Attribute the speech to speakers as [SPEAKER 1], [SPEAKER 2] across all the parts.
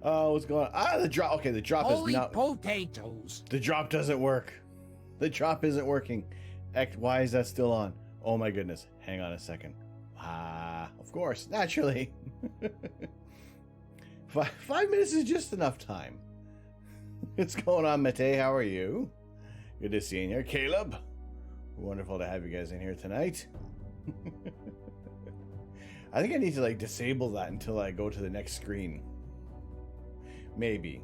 [SPEAKER 1] Oh, what's going on? Ah, the drop. Okay, the drop
[SPEAKER 2] Holy
[SPEAKER 1] is not.
[SPEAKER 2] potatoes.
[SPEAKER 1] The drop doesn't work. The drop isn't working. Why is that still on? Oh my goodness. Hang on a second. Ah, of course, naturally. 5 minutes is just enough time. What's going on, Mate? How are you? Good to see you here. Caleb, wonderful to have you guys in here tonight. I think I need to like disable that until I go to the next screen. Maybe,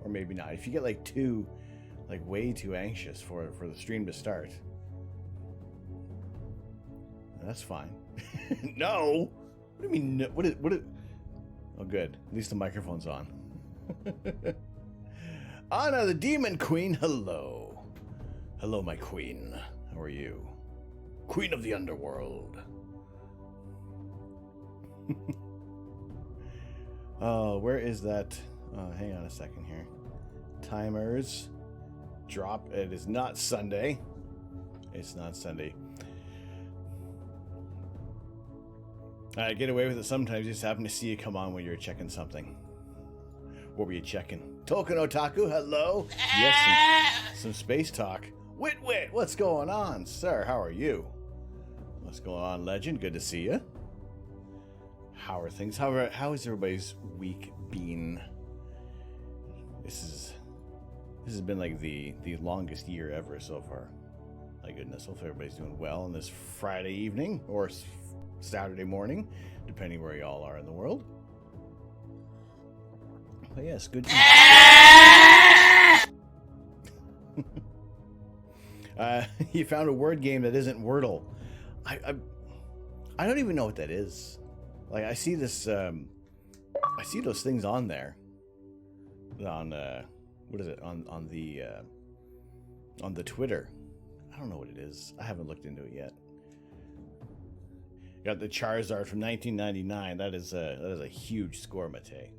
[SPEAKER 1] or maybe not. If you get like way too anxious for the stream to start, that's fine. No, what do you mean? No? What? Oh, good. At least the microphone's on. Anna, the Demon Queen. Hello, my queen. How are you, Queen of the Underworld? Oh, where is that? Hang on a second here. Timers. Drop. It is not Sunday. It's not Sunday. I get away with it sometimes. You just happen to see you come on when you're checking something. What were you checking? Tolkien Otaku, hello? Yes, some space talk. Wit, what's going on, sir? How are you? What's going on, Legend? Good to see you. How are things? How has everybody's week been? This has been like the longest year ever so far. My goodness, hopefully everybody's doing well on this Friday evening or Saturday morning, depending where y'all are in the world. But yes, good. You found a word game that isn't Wordle. I don't even know what that is. Like I see this, I see those things on there. On what is it? On the Twitter. I don't know what it is. I haven't looked into it yet. Got the Charizard from 1999. That is a huge score, Mate.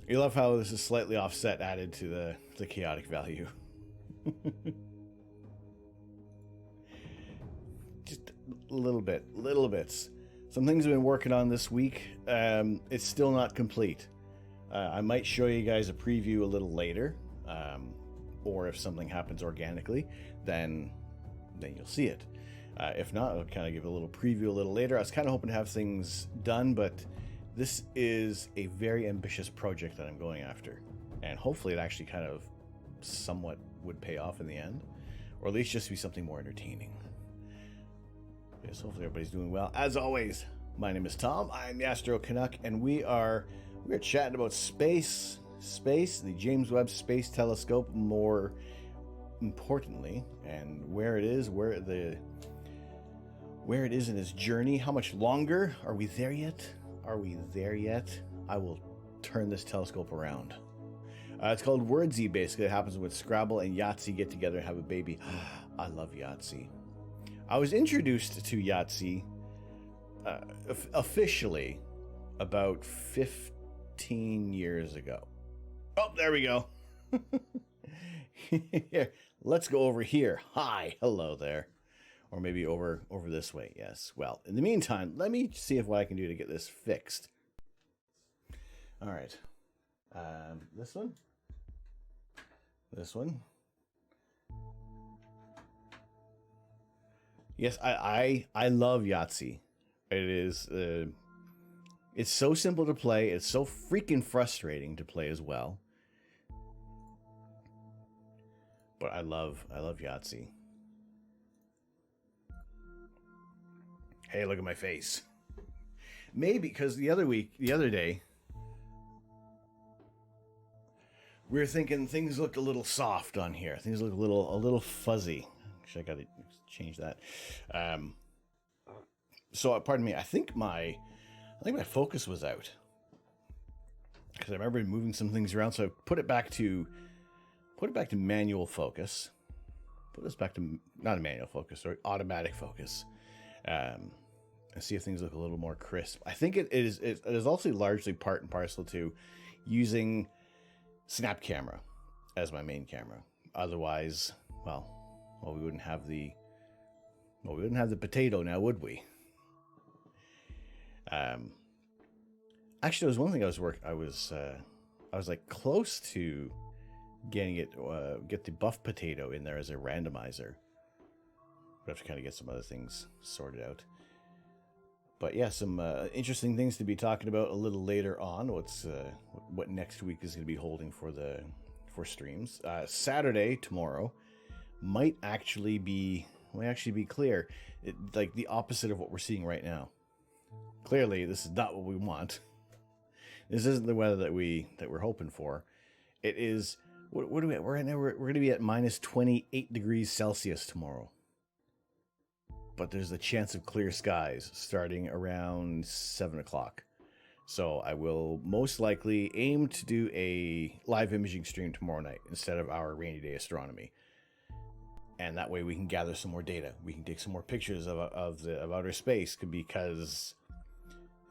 [SPEAKER 1] You love how this is slightly offset added to the chaotic value. Just little bits. Some things I've been working on this week. It's still not complete. I might show you guys a preview a little later, or if something happens organically, then you'll see it. If not, I'll kind of give a little preview a little later. I was kind of hoping to have things done, but this is a very ambitious project that I'm going after, and hopefully it actually kind of somewhat would pay off in the end, or at least just be something more entertaining. Yes, hopefully everybody's doing well. As always, my name is Tom. I'm the Astro Canuck, and we're chatting about space, the James Webb Space Telescope, more importantly, and where it is in its journey. How much longer? Are we there yet? Are we there yet? I will turn this telescope around. It's called Wordsy, basically. It happens when Scrabble and Yahtzee get together and have a baby. I love Yahtzee. I was introduced to Yahtzee officially about 15 years ago. Oh, there we go. Here, let's go over here. Hi, hello there. Or maybe over this way, yes. Well, in the meantime, let me see what I can do to get this fixed. All right. This one. This one. Yes, I love Yahtzee. It is... it's so simple to play. It's so freaking frustrating to play as well. But I love Yahtzee. Hey, look at my face. Maybe because the other day, we were thinking things looked a little soft on here. Things look a little fuzzy. Actually, I got to change that. So, pardon me. I think my focus was out because I remember moving some things around. So I put it back to manual focus. Put us back to not a manual focus, or automatic focus. And see if things look a little more crisp. I think it is also largely part and parcel to using Snap Camera as my main camera. Otherwise, well, we wouldn't have the potato now, would we? Actually, there was one thing I was like close to getting it, get the buff potato in there as a randomizer. We have to kind of get some other things sorted out. But yeah, some interesting things to be talking about a little later on. What next week is going to be holding for streams. Saturday, tomorrow, might actually be clear. Like the opposite of what we're seeing right now. Clearly, this is not what we want. This isn't the weather that we're hoping for. It is. What are we at? We're going to be at minus 28 degrees Celsius tomorrow. But there's a chance of clear skies starting around 7 o'clock. So I will most likely aim to do a live imaging stream tomorrow night instead of our rainy day astronomy. And that way we can gather some more data. We can take some more pictures of outer space, because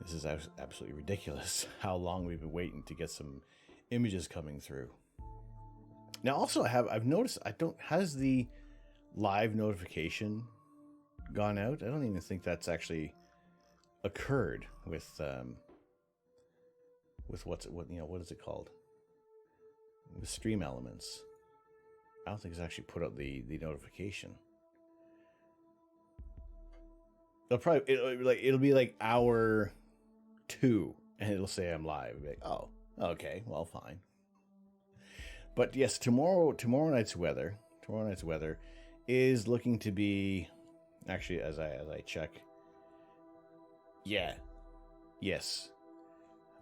[SPEAKER 1] this is absolutely ridiculous how long we've been waiting to get some images coming through. Now also I've noticed has the live notification gone out? I don't even think that's actually occurred with what is it called? With Stream Elements. I don't think it's actually put out the notification. It'll be like hour 2 and it'll say I'm live. It'll be like, oh, okay, well, fine. But yes, tomorrow night's weather is looking to be, actually, as I check. Yeah. Yes.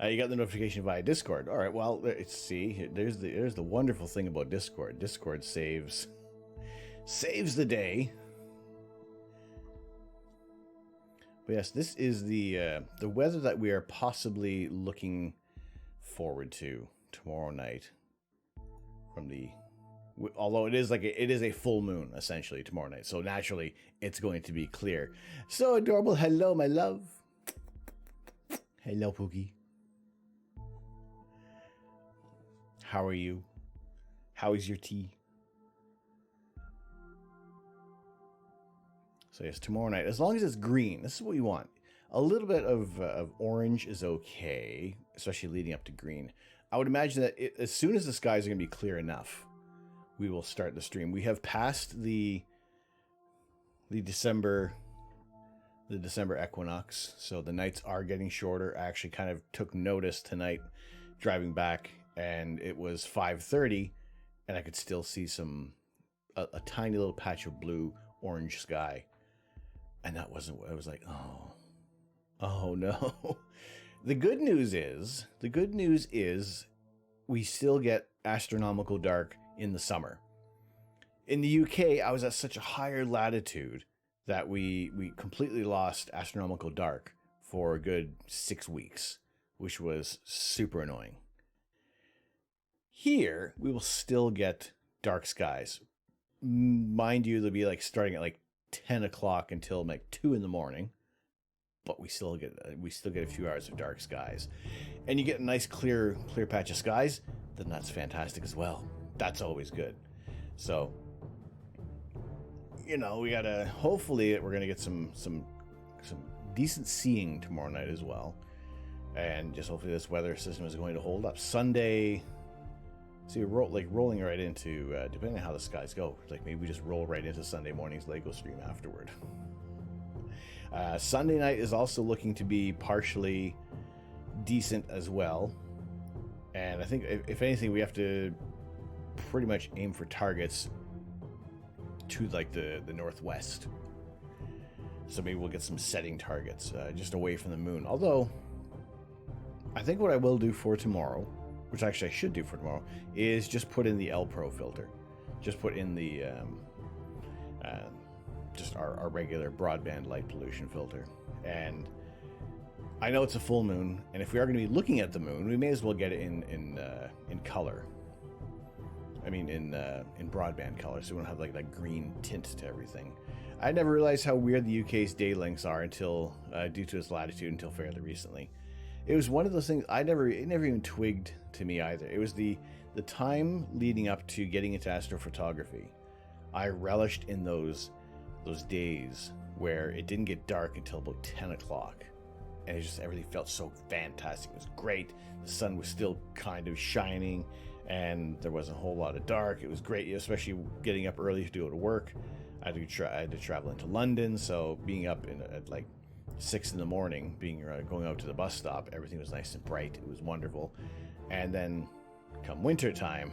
[SPEAKER 1] You got the notification via Discord. All right. Well, see, there's the wonderful thing about Discord. Discord saves the day. But yes, this is the weather that we are possibly looking forward to tomorrow night. Although it is a full moon essentially tomorrow night, so naturally it's going to be clear. So adorable. Hello, my love. Hello, Pookie. How are you? How is your tea? So yes, tomorrow night, as long as it's green, this is what we want. A little bit of orange is okay, especially leading up to green. I would imagine that as soon as the skies are going to be clear enough, we will start the stream. We have passed the December equinox, so the nights are getting shorter. I actually kind of took notice tonight driving back, and it was 5:30, and I could still see a tiny little patch of blue orange sky, and that wasn't what I was like. Oh no. The good news is we still get astronomical dark in the summer. In the UK, I was at such a higher latitude that we completely lost astronomical dark for a good 6 weeks, which was super annoying. Here, we will still get dark skies. Mind you, they'll be like starting at like 10 o'clock until like 2 in the morning, but we still get a few hours of dark skies, and you get a nice clear patch of skies. Then that's fantastic as well. That's always good. So, you know, we gotta, hopefully we're gonna get some decent seeing tomorrow night as well, and just hopefully this weather system is going to hold up. Sunday, see, rolling right into, depending on how the skies go, like maybe we just roll right into Sunday morning's Lego stream afterward. Sunday night is also looking to be partially decent as well, and I think if anything, we have to pretty much aim for targets to like the northwest. So maybe we'll get some setting targets just away from the moon. Although, I think what I will do for tomorrow, which actually I should do for tomorrow, is just put in the L Pro filter. Just put in the just our regular broadband light pollution filter. And I know it's a full moon, and if we are going to be looking at the moon, we may as well get it in color. I mean, in broadband color, so we don't have like that green tint to everything. I never realized how weird the UK's day lengths are until, due to its latitude, until fairly recently. It was one of those things it never even twigged to me either. It was the time leading up to getting into astrophotography. I relished in those days where it didn't get dark until about 10 o'clock. And it just, everything felt so fantastic. It was great. The sun was still kind of shining, and there wasn't a whole lot of dark. It was great, especially getting up early to go to work. I had to travel into London, so being up at like 6 in the morning, going out to the bus stop, everything was nice and bright. It was wonderful. And then come winter time,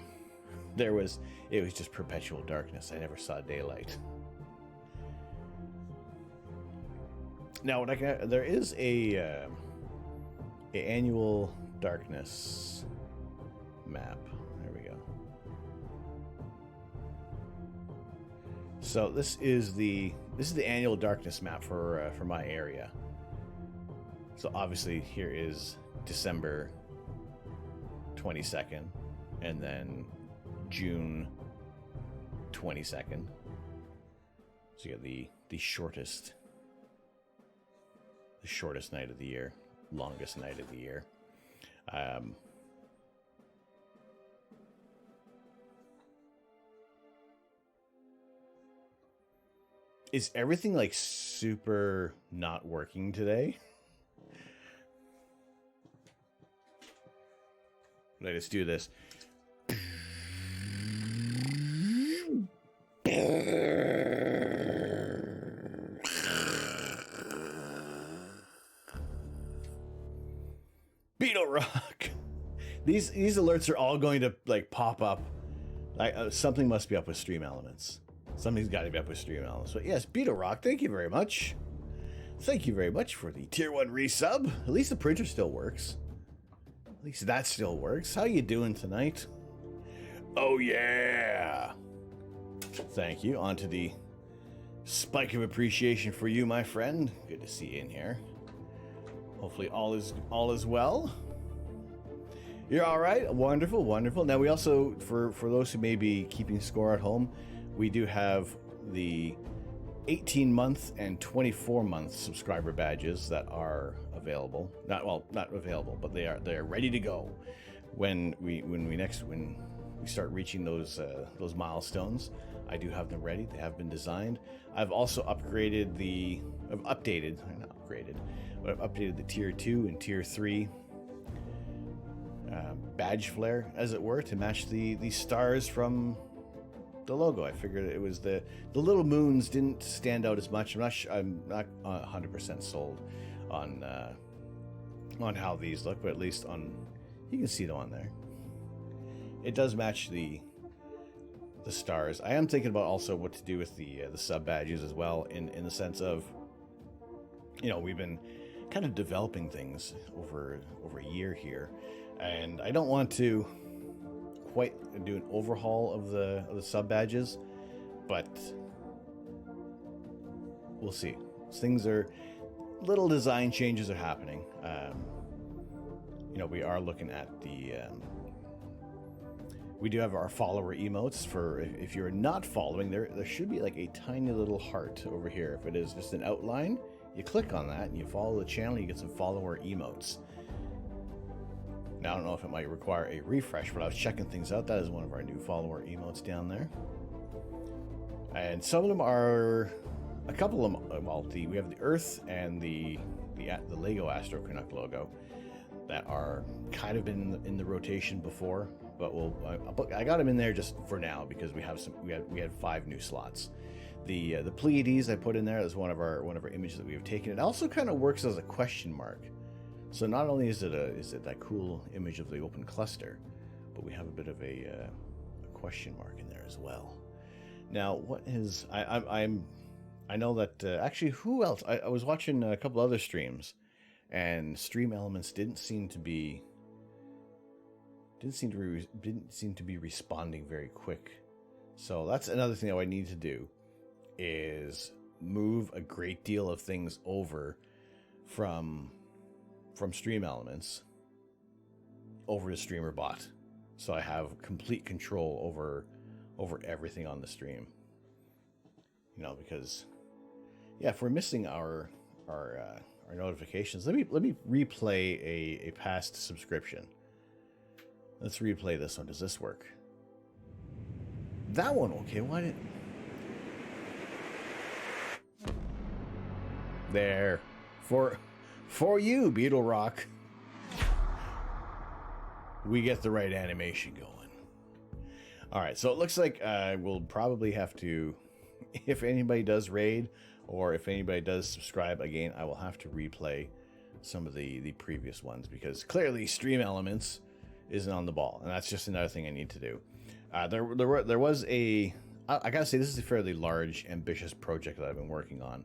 [SPEAKER 1] it was just perpetual darkness. I never saw daylight. Now, there is a annual darkness map. There we go. So this is the annual darkness map for my area. So obviously here is December 22nd, and then June 22nd. So you got the shortest night of the year, longest night of the year. Is everything like super not working today? Let's do this. Beetle Rock. These alerts are all going to like pop up. Something must be up with Stream Elements. Something's got to be up with Stream Elements. But yes, Beetle Rock, thank you very much. Thank you very much for the tier 1 resub. At least the printer still works. At least that still works. How you doing tonight? Oh yeah. Thank you. On to the spike of appreciation for you, my friend. Good to see you in here. Hopefully all is well. You're all right. Wonderful, wonderful. Now we also, for those who may be keeping score at home, we do have the 18-month and 24-month subscriber badges that are available. Not available, but they are ready to go when we start reaching those milestones. I do have them ready. They have been designed. I've also updated the tier 2 and tier 3 badge flare, as it were, to match the stars from the logo. I figured it was the little moons didn't stand out as much. I'm not 100% sold on how these look, but at least you can see them on there. It does match the stars. I am thinking about also what to do with the sub badges as well, in the sense of, you know, we've been kind of developing things over a year here, and I don't want to quite do an overhaul of the sub badges. but we'll see. Things are, little design changes are happening. You know, we are looking at the, we do have our follower emotes for, if you're not following, there should be like a tiny little heart over here. If it is just an outline, you click on that and you follow the channel, you get some follower emotes. Now, I don't know if it might require a refresh, but I was checking things out. That is one of our new follower emotes down there. And some of them are, a couple of them, well, we have the Earth and the Lego Astro Canuck logo that are kind of been in the rotation before, but I got them in there just for now because we had 5 new slots. The Pleiades I put in there is one of our images that we have taken. It also kind of works as a question mark. So not only is it that cool image of the open cluster, but we have a bit of a question mark in there as well. Now, what is I know that actually, who else? I was watching a couple other streams, and Stream Elements didn't seem to be responding very quick. So that's another thing that I need to do, is move a great deal of things over from Stream Elements over to StreamerBot, so I have complete control over everything on the stream. You know, because yeah, if we're missing our notifications, let me replay a past subscription. Let's replay this one. Does this work? That one, okay. Why did there for you, Beetle Rock? We get the right animation going. All right, so it looks like we'll probably have to, if anybody does raid or if anybody does subscribe again, I will have to replay some of the previous ones, because clearly Stream Elements isn't on the ball, and that's just another thing I need to do. There was a, I gotta say, this is a fairly large, ambitious project that I've been working on,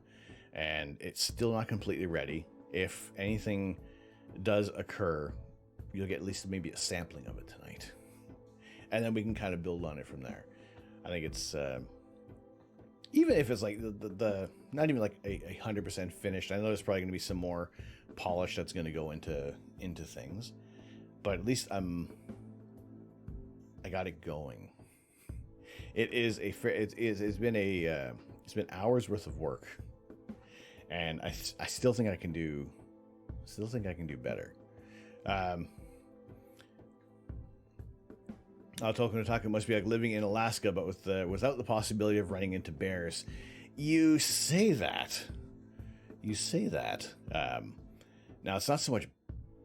[SPEAKER 1] and it's still not completely ready. If anything does occur, you'll get at least maybe a sampling of it tonight, and then we can kind of build on it from there. I think it's even if it's like the not even like 100% finished. I know there's probably going to be some more polish that's going to go into things, but at least I got it going. It's been hours worth of work, and I still think I can do better. Otaku must be like living in Alaska, but without the possibility of running into bears. You say that. Now, it's not so much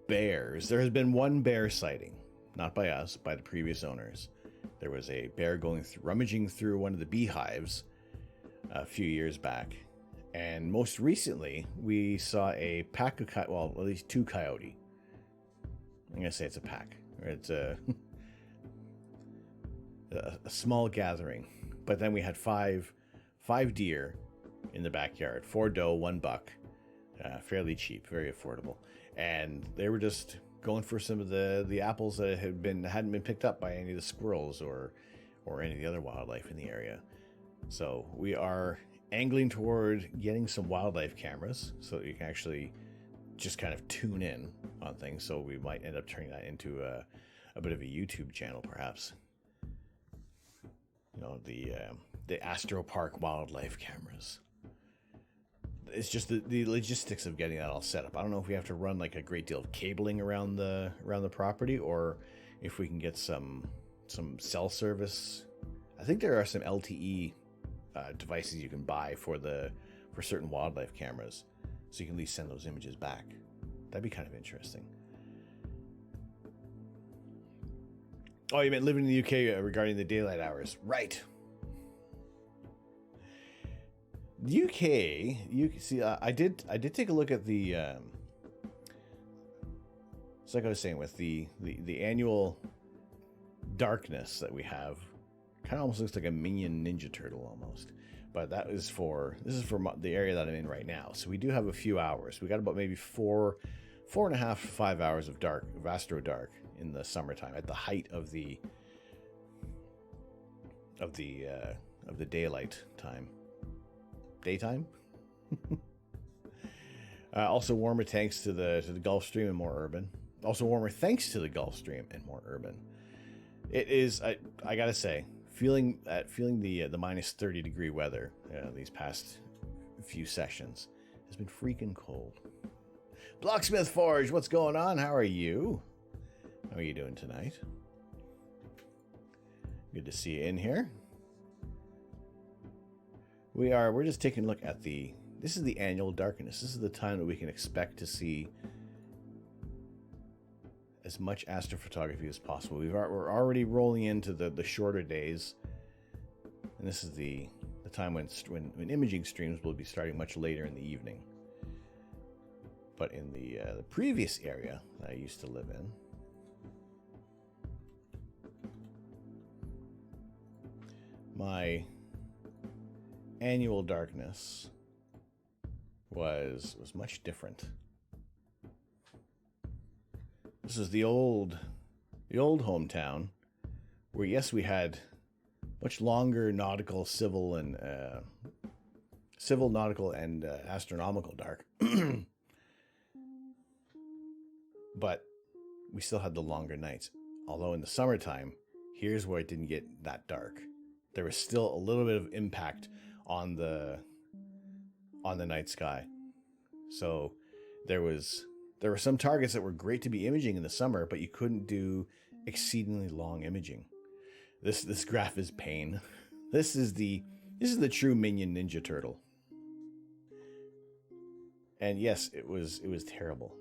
[SPEAKER 1] bears. There has been one bear sighting, not by us, by the previous owners. There was a bear rummaging through one of the beehives a few years back. And most recently, we saw a pack of at least 2 coyote. I'm going to say it's a pack. It's a small gathering. But then we had five deer in the backyard. 4 doe, 1 buck. Fairly cheap, very affordable. And they were just going for some of the apples that hadn't been picked up by any of the squirrels or any of the other wildlife in the area. So we are angling toward getting some wildlife cameras so that you can actually just kind of tune in on things. So we might end up turning that into a bit of a YouTube channel, perhaps. You know, the Astro Park wildlife cameras. It's just the logistics of getting that all set up. I don't know if we have to run like a great deal of cabling around the property, or if we can get some cell service. I think there are some LTE devices you can buy for certain wildlife cameras, so you can at least send those images back. That'd be kind of interesting. Oh, you meant living in the UK regarding the daylight hours, right? The UK, you see, I did take a look at the. It's like I was saying, with the annual darkness that we have, kind of almost looks like a minion Ninja Turtle almost. But this is for the area that I'm in right now. So we do have a few hours. We got about maybe 4.5 to 5 hours of Astro Dark in the summertime, at the height of the daylight time. Daytime? Also warmer thanks to the Gulf Stream and more urban. Also warmer thanks to the Gulf Stream and more urban. It is, I gotta say, feeling the minus 30 degree weather these past few sessions has been freaking cold. Blocksmith Forge, what's going on? How are you? How are you doing tonight? Good to see you in here. We're just taking a look at this is the annual darkness. This is the time that we can expect to see as much astrophotography as possible. We're already rolling into the shorter days, and this is the time when imaging streams will be starting much later in the evening. But in the previous area that I used to live in, my annual darkness was much different. This is the old hometown, where yes, we had much longer nautical, civil, nautical, and astronomical dark, but we still had the longer nights. Although in the summertime, here's where it didn't get that dark. There was still a little bit of impact on the night sky. So there were some targets that were great to be imaging in the summer, but you couldn't do exceedingly long imaging. This graph is pain. This is the true Minion Ninja Turtle. And yes, it was terrible.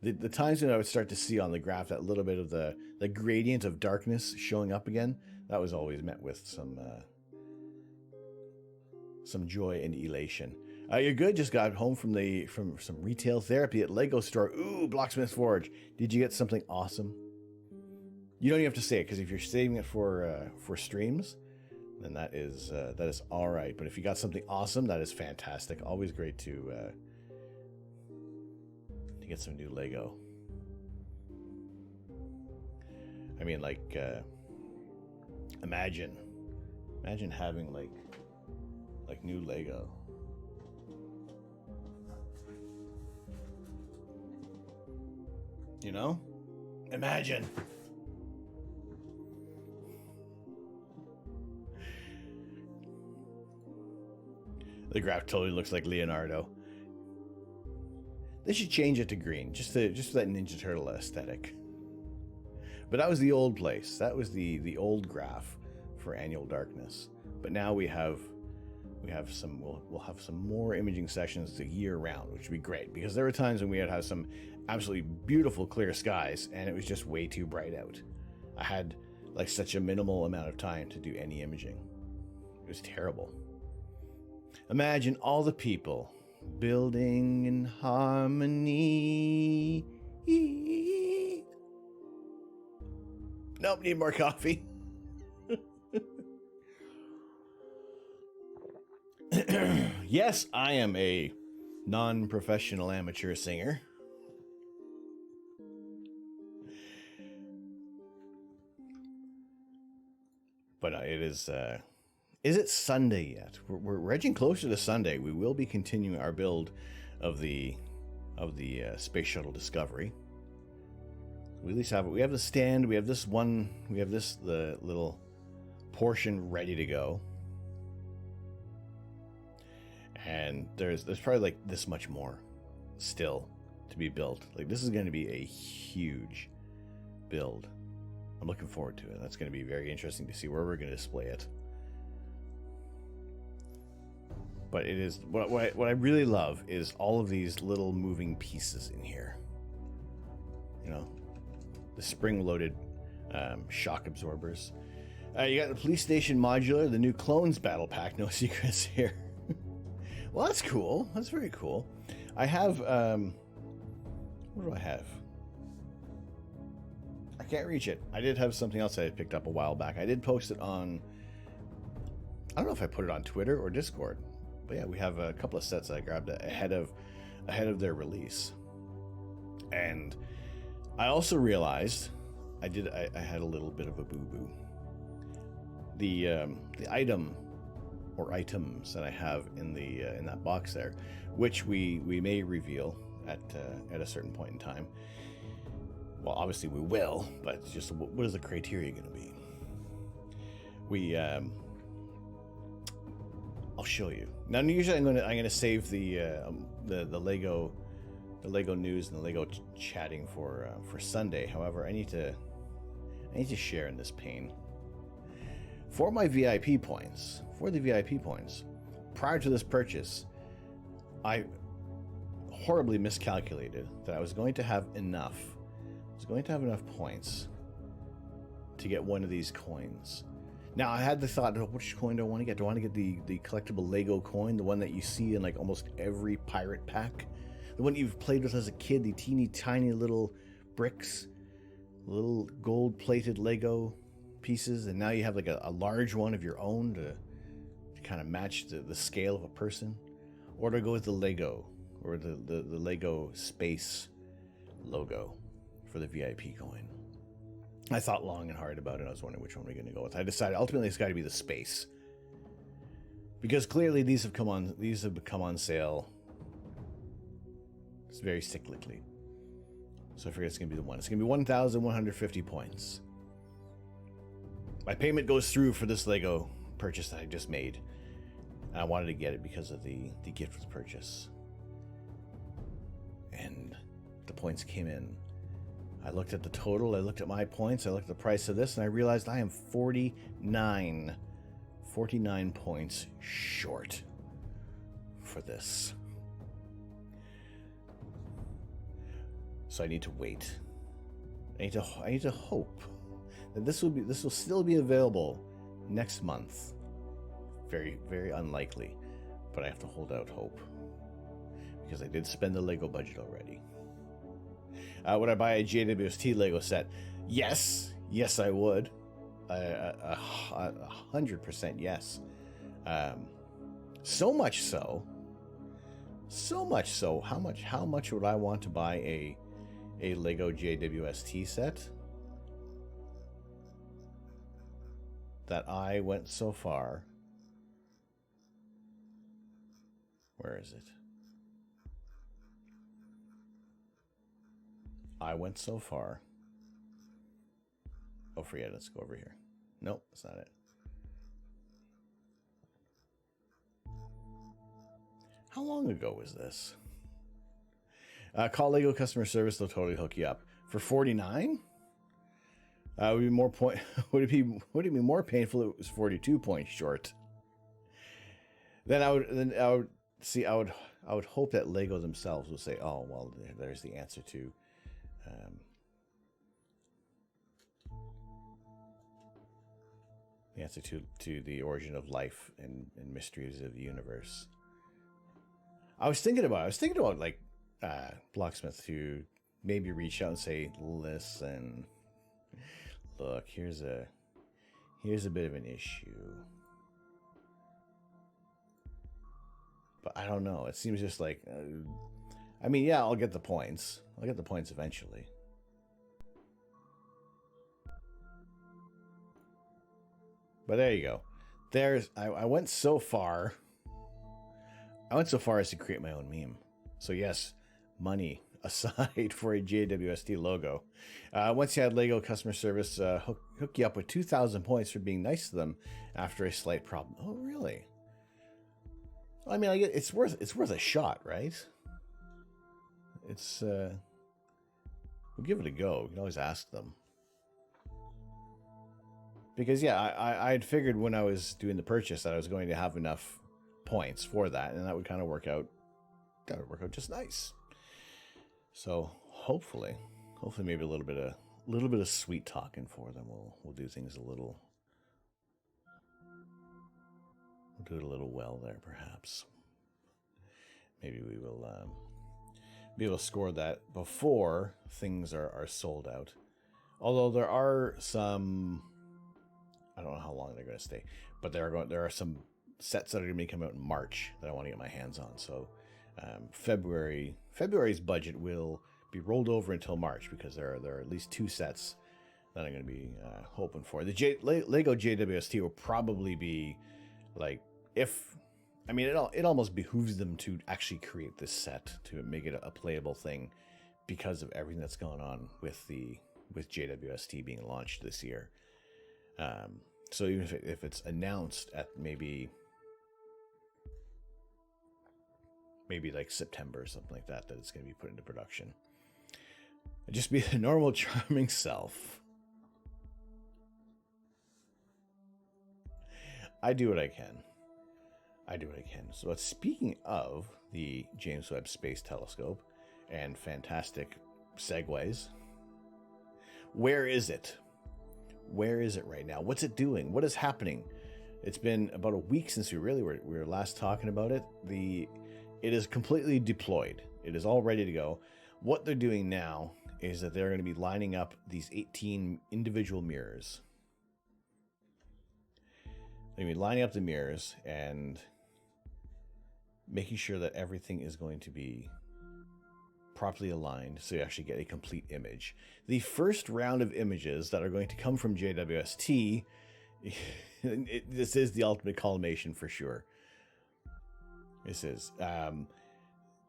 [SPEAKER 1] The times when I would start to see on the graph that little bit of the gradient of darkness showing up again, that was always met with some joy and elation. You're good. Just got home from some retail therapy at Lego store. Ooh, Blocksmith Forge. Did you get something awesome? You don't even have to say it, because if you're saving it for streams, then that is all right. But if you got something awesome, that is fantastic. Always great to get some new Lego. I mean, like, imagine having like new Lego. You know? Imagine. The graph totally looks like Leonardo. They should change it to green, just that Ninja Turtle aesthetic. But that was the old place. That was the old graph for annual darkness. But now we'll have some more imaging sessions year round, which would be great, because there were times when we had some absolutely beautiful clear skies and it was just way too bright out. I had like such a minimal amount of time to do any imaging. It was terrible. Imagine all the people building in harmony. Nope, need more coffee. Yes, I am a non-professional amateur singer. But it is it Sunday yet? We're edging closer to Sunday. We will be continuing our build of the Space Shuttle Discovery. We at least have it. We have the stand. We have the little portion ready to go. And there's probably like this much more still to be built. Like, this is going to be a huge build. I'm looking forward to it. That's going to be very interesting to see where we're going to display it. But it is what I really love is all of these little moving pieces in here. You know, the spring-loaded shock absorbers. You got the police station modular, the new clones battle pack. No secrets here. Well, that's cool. That's very cool. I have what do I have? I can't reach it. I did have something else I had picked up a while back. I did post it on, I don't know if I put it on Twitter or Discord, but yeah, we have a couple of sets I grabbed ahead of their release. And I also realized I had a little bit of a boo-boo. the item or items that I have in the in that box there, which we may reveal at a certain point in time. Well, obviously we will, but just what is the criteria going to be? I'll show you. Now, usually I'm gonna save the Lego news and the Lego chatting for Sunday. However, I need to share in this pain. For my VIP points, prior to this purchase, I horribly miscalculated that I was going to have enough points to get one of these coins. Now, I had the thought, which coin do I want to get? Do I want to get the collectible Lego coin, the one that you see in like almost every pirate pack? The one you've played with as a kid, the teeny tiny little bricks, little gold-plated Lego pieces, and now you have like a large one of your own to kind of match the scale of a person? Or do I go with the Lego, or the Lego space logo for the VIP coin? I thought long and hard about it. I was wondering which one we're going to go with. I decided ultimately it's got to be the space, because clearly these have come on sale. It's very cyclically, so I figured it's going to be the one. It's going to be 1,150 points. My payment goes through for this Lego purchase that I just made, and I wanted to get it because of the gift with purchase, and the points came in. I looked at the total, I looked at my points, I looked at the price of this, and I realized I am 49 points short for this. So I need to wait. I need to hope that this will still be available next month. Very, very unlikely, but I have to hold out hope, because I did spend the Lego budget already. Would I buy a JWST Lego set? Yes, I would. 100% yes. So much so. How much would I want to buy a Lego JWST set that I went so far? Where is it? I went so far. Oh, forget it. Let's go over here. Nope, that's not it. How long ago was this? Call Lego customer service. They'll totally hook you up for 49. Would be more point. Would it be more painful if it was 42 points short? Then I would see. I would hope that Lego themselves will say, "Oh, well, there's the answer to." The answer to the origin of life and mysteries of the universe. I was thinking about like Blocksmith to maybe reach out and say, listen, look, here's a bit of an issue. But I don't know. It seems just like, I mean, yeah, I'll get the points. I'll get the points eventually. But there you go. I went so far. I went so far as to create my own meme. So yes, money aside for a JWST logo. Once you had Lego customer service hook you up with 2,000 points for being nice to them after a slight problem. Oh, really? I mean, it's worth a shot, right? It's we'll give it a go. We can always ask them. Because yeah, I had figured when I was doing the purchase that I was going to have enough points for that, and that would kind of work out. That would work out just nice. So hopefully maybe a little bit of sweet talking for them. We'll do things a little. We'll do it a little well there, perhaps. Maybe we will be able to score that before things are sold out. Although there are some. I don't know how long they're going to stay, but there are some sets that are going to be coming out in March that I want to get my hands on. So February's budget will be rolled over until March, because there are at least 2 sets that I'm going to be hoping for. The Lego JWST will probably be like, it almost behooves them to actually create this set to make it a playable thing because of everything that's going on with JWST being launched this year. So even if it's announced at maybe like September or something like that it's going to be put into production. Just be a normal, charming self. I do what I can. So speaking of the James Webb Space Telescope and fantastic segues, where is it? Where is it right now? What's it doing? What is happening? It's been about a week since we were last talking about it. It is completely deployed. It is all ready to go. What they're doing now is that they're going to be lining up these 18 individual mirrors. They're going to be lining up the mirrors and making sure that everything is going to be properly aligned so you actually get a complete image. The first round of images that are going to come from JWST, this is the ultimate culmination for sure. This is.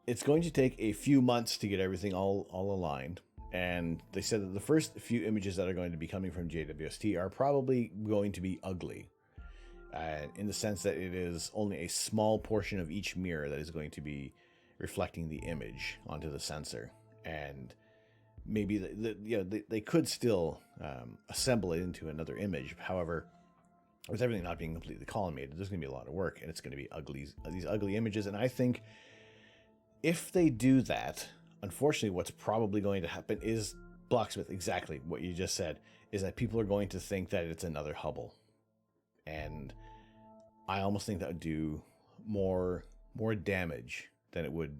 [SPEAKER 1] It's going to take a few months to get everything all aligned. And they said that the first few images that are going to be coming from JWST are probably going to be ugly. In the sense that it is only a small portion of each mirror that is going to be reflecting the image onto the sensor. And maybe they could still assemble it into another image. However, with everything not being completely collimated, there's going to be a lot of work, and it's going to be these ugly images. And I think if they do that, unfortunately, what's probably going to happen is Blocksmith, exactly what you just said, is that people are going to think that it's another Hubble. And I almost think that would do more damage than it would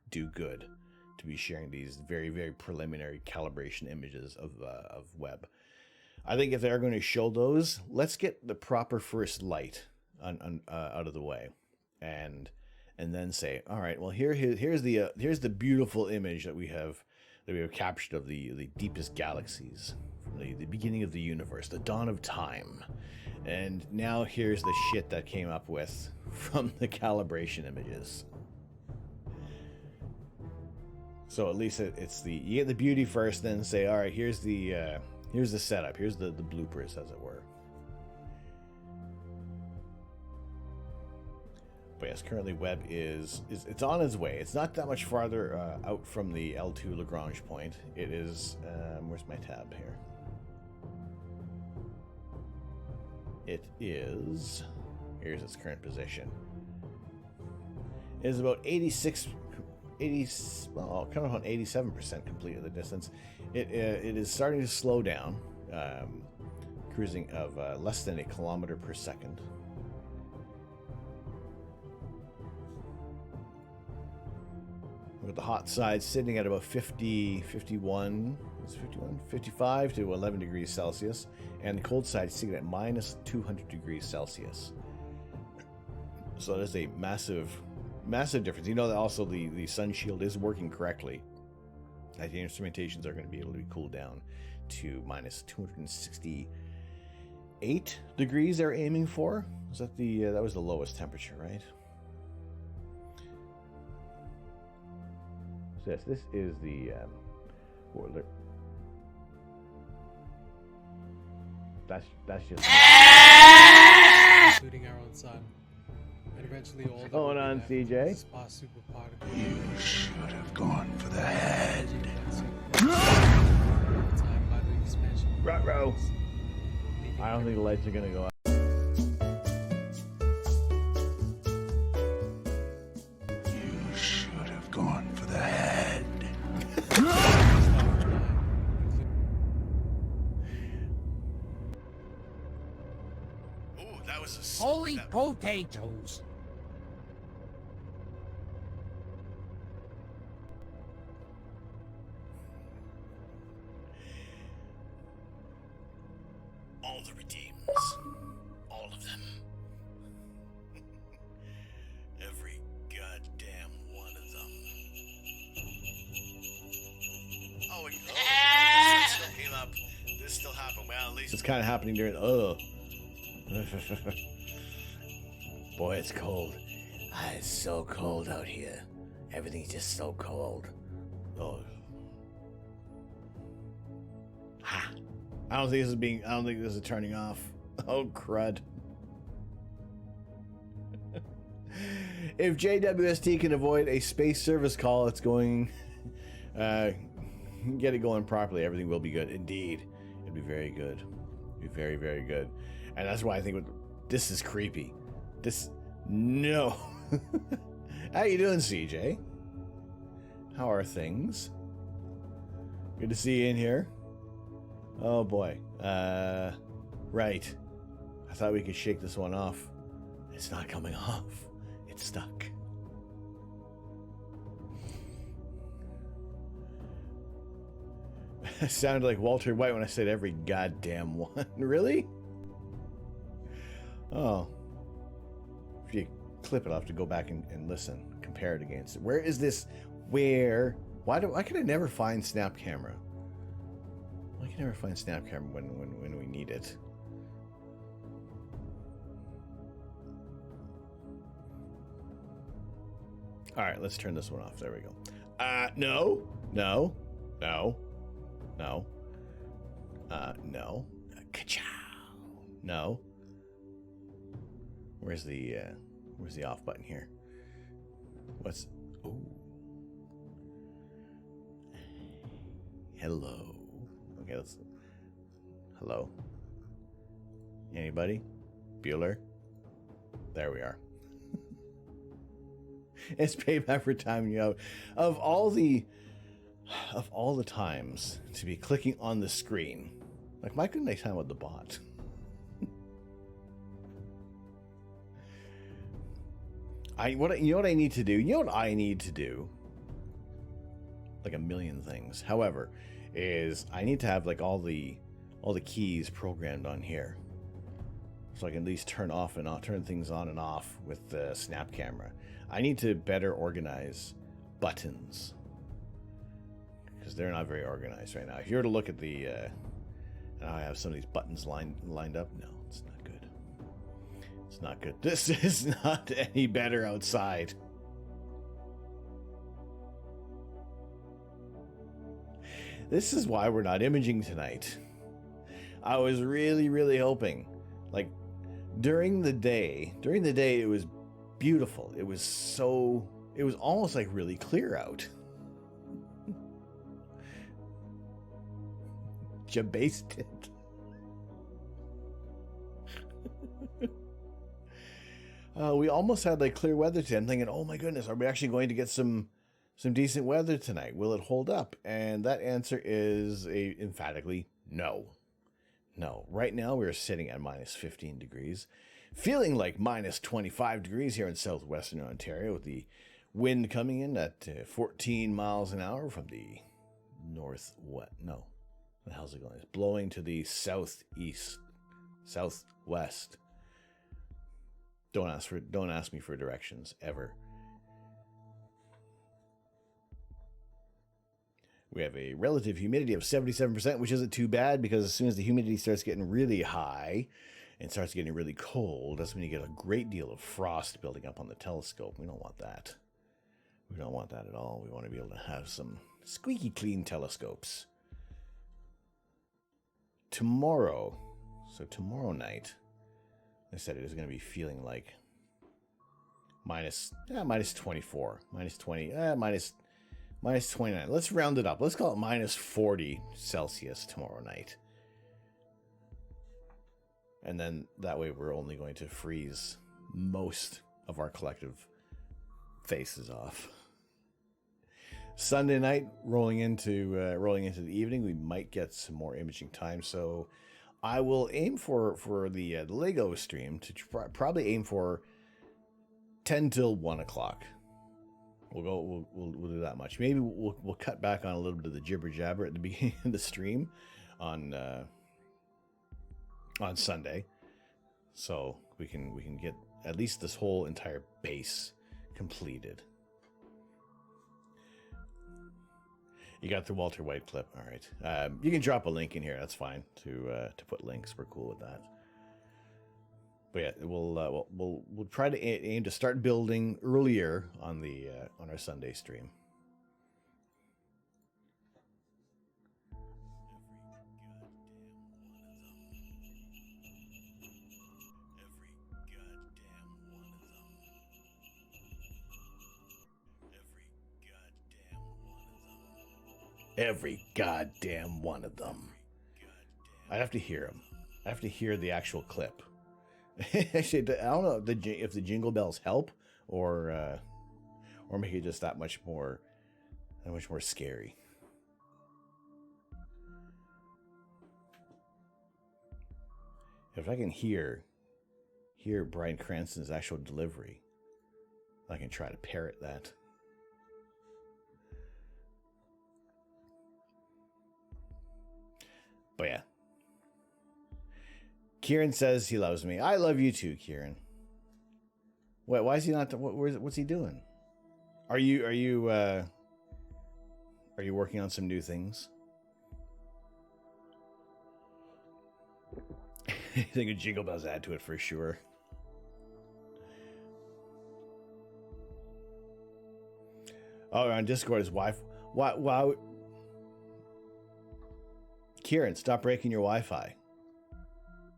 [SPEAKER 1] do good to be sharing these very, very preliminary calibration images of Webb. I think if they're going to show those, let's get the proper first light out of the way, and then say, all right, well here's the beautiful image that we have captured of the deepest galaxies, from the beginning of the universe, the dawn of time, and now here's the shit that came up with from the calibration images. So at least you get the beauty first, then say, all right, here's the setup, here's the bloopers, as it were. But yes, currently Webb is it's on its way. It's not that much farther out from the L2 Lagrange point. It is, where's my tab here? Here's its current position. It is about 87% complete of the distance. It is starting to slow down, cruising of less than a kilometer per second. With the hot side sitting at about 55 to 11 degrees Celsius, and the cold side sitting at minus 200 degrees Celsius. So that is a massive difference. You know that also the sun shield is working correctly. That the instrumentations are going to be able to be cooled down to minus 268 degrees they're aiming for. Was that that was the lowest temperature, right? So yes, this is the boiler. That's just
[SPEAKER 2] including our own sun. And eventually all
[SPEAKER 1] what's going on, CJ?
[SPEAKER 2] Spa superparticle.
[SPEAKER 3] You should have gone for the head.
[SPEAKER 1] Ruh-roh. I don't think the lights are gonna go out.
[SPEAKER 3] You should have gone for the head.
[SPEAKER 1] Oh, that was a
[SPEAKER 4] Holy potatoes!
[SPEAKER 1] all the redeems. All of them. Every goddamn one of them. Oh, this one still came up. this still happen? Well, at least it's kind of happening during. Oh, boy, it's cold. It's so cold out here. Everything's just so cold. Oh. Ha. I don't think this is turning off. Oh, crud. If JWST can avoid a space service call, it's going... get it going properly. Everything will be good. Indeed. It'll be very good. It'll be very, very good. And that's why I think this is creepy. No. How you doing, CJ? How are things? Good to see you in here. Oh, boy. Right. I thought we could shake this one off. It's not coming off. It's stuck. I sounded like Walter White when I said every goddamn one. Really? Oh. If you clip it, I'll have to go back and listen. Compare it against it. Where is this? Where? Why can I never find Snap Camera? Why can I never find Snap Camera when we need it? All right, let's turn this one off. There we go. No. Ka-chow. No. Where's the off button here? Ooh. Hello. Okay, hello. Anybody? Bueller? There we are. It's payback for timing you out. Of all the times to be clicking on the screen, like, why couldn't I time with the bot? You know what I need to do? You know what I need to do? Like a million things. However, is I need to have like all the keys programmed on here, so I can at least turn things on and off with the Snap Camera. I need to better organize buttons, because they're not very organized right now. If you were to look at I have some of these buttons lined up. No, it's not good. It's not good. This is not any better outside. This is why we're not imaging tonight. I was really, really hoping, like, during the day it was beautiful. It was almost like really clear out. Jabased it. We almost had like clear weather today. I'm thinking, oh my goodness, are we actually going to get some decent weather tonight? Will it hold up? And that answer is emphatically no. No. Right now we're sitting at minus 15 degrees, feeling like minus 25 degrees here in southwestern Ontario, with the wind coming in at 14 miles an hour from the northwest. No, the hell's it going? It's blowing to the southwest. Don't ask me for directions ever. We have a relative humidity of 77%, which isn't too bad, because as soon as the humidity starts getting really high and starts getting really cold, that's when you get a great deal of frost building up on the telescope. We don't want that. We don't want that at all. We want to be able to have some squeaky clean telescopes. Tomorrow night, I said it is going to be feeling like minus 24, minus 20, minus 29. Let's round it up. Let's call it minus 40 Celsius tomorrow night. And then that way we're only going to freeze most of our collective faces off. Sunday night, rolling into the evening, we might get some more imaging time. So I will aim for the Lego stream to probably aim for 10 till 1 o'clock. We'll do that much. Maybe we'll cut back on a little bit of the jibber jabber at the beginning of the stream on Sunday, so we can get at least this whole entire base completed. You got the Walter White clip. All right. You can drop a link in here. That's fine to put links. We're cool with that. But yeah, we'll try to aim to start building earlier on the on our Sunday stream. Every goddamn one of them. I have to hear them. I have to hear the actual clip. Actually, I don't know if the jingle bells help or make it just that much more scary. If I can hear Bryan Cranston's actual delivery, I can try to parrot that. But yeah. Kieran says he loves me. I love you too, Kieran. Wait, why is he not? What's he doing? Are you working on some new things? I think a jingle bells add to it for sure. Oh, on Discord is Wi-Fi. Why? Kieran, stop breaking your Wi-Fi.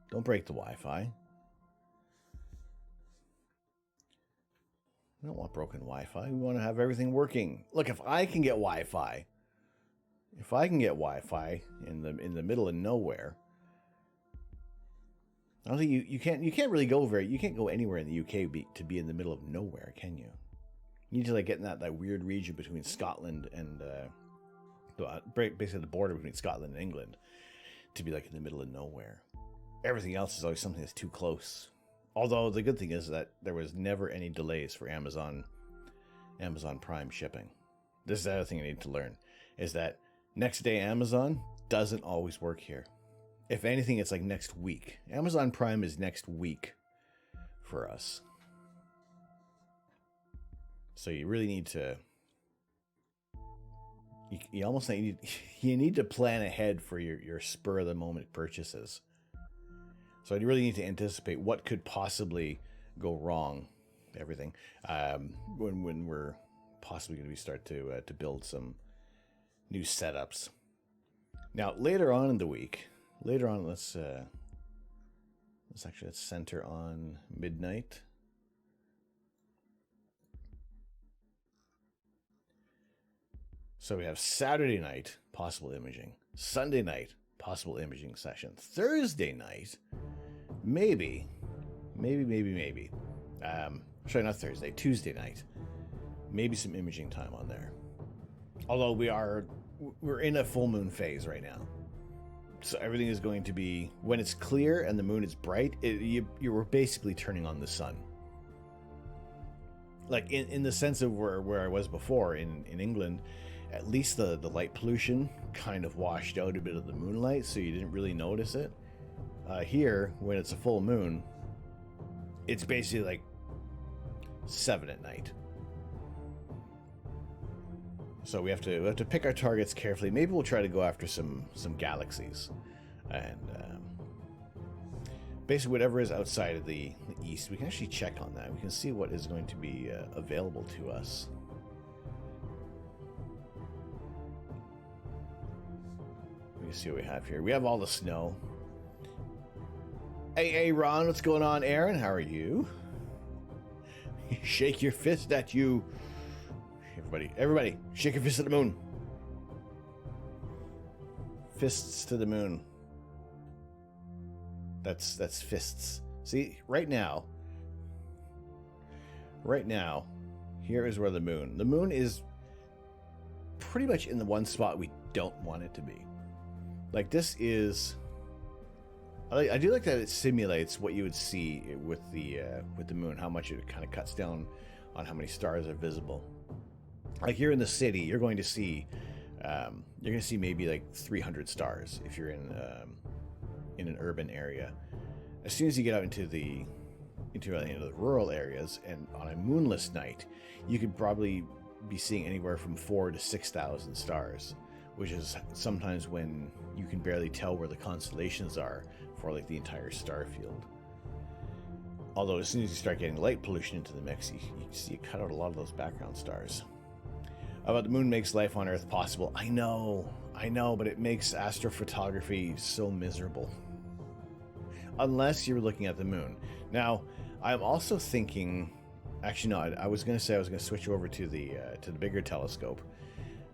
[SPEAKER 1] Don't break the Wi-Fi. We don't want broken Wi-Fi. We want to have everything working. Look, if I can get Wi-Fi in the middle of nowhere, I don't think you can't really go you can't go anywhere in the UK to be in the middle of nowhere, can you? You need to like get in that weird region between Scotland and basically the border between Scotland and England to be like in the middle of nowhere. Everything else is always something that's too close. Although the good thing is that there was never any delays for Amazon Prime shipping. This is the other thing I need to learn, is that next day Amazon doesn't always work here. If anything, it's like next week. Amazon Prime is next week for us. So you really need to... You almost need to plan ahead for your spur-of-the-moment purchases. So I really need to anticipate what could possibly go wrong, everything, when we're possibly going to start to build some new setups. Now, later on in the week, let's center on midnight. So we have Saturday night, possible imaging. Sunday night, possible imaging session. Thursday night, maybe. Sorry, not Thursday, Tuesday night. Maybe some imaging time on there. Although we're in a full moon phase right now. So everything is going to be, when it's clear and the moon is bright, you're basically turning on the sun. Like in the sense of where I was before in England, at least the light pollution kind of washed out a bit of the moonlight, so you didn't really notice it. Here, when it's a full moon, it's basically like 7 at night. So we have to pick our targets carefully. Maybe we'll try to go after some galaxies, and basically whatever is outside of the east, we can actually check on that. We can see what is going to be available to us. We can see what we have here. We have all the snow. Hey, Ron, what's going on? Aaron, how are you? Shake your fist at you. Everybody, shake your fist at the moon. Fists to the moon. That's fists. See, right now, here is where the moon is pretty much in the one spot we don't want it to be. Like, this is... I do like that it simulates what you would see with the moon, how much it kind of cuts down on how many stars are visible. Like, you're in the city, you're going to see maybe like 300 stars if you're in an urban area. As soon as you get out into the rural areas, and on a moonless night, you could probably be seeing anywhere from 4,000 to 6,000 stars. which is sometimes when you can barely tell where the constellations are for like the entire star field. Although as soon as you start getting light pollution into the mix, you cut out a lot of those background stars. About the moon makes life on Earth possible. I know, but it makes astrophotography so miserable. Unless you're looking at the moon. Now, I'm also thinking... Actually, no, I was going to say I was going to switch over to the bigger telescope.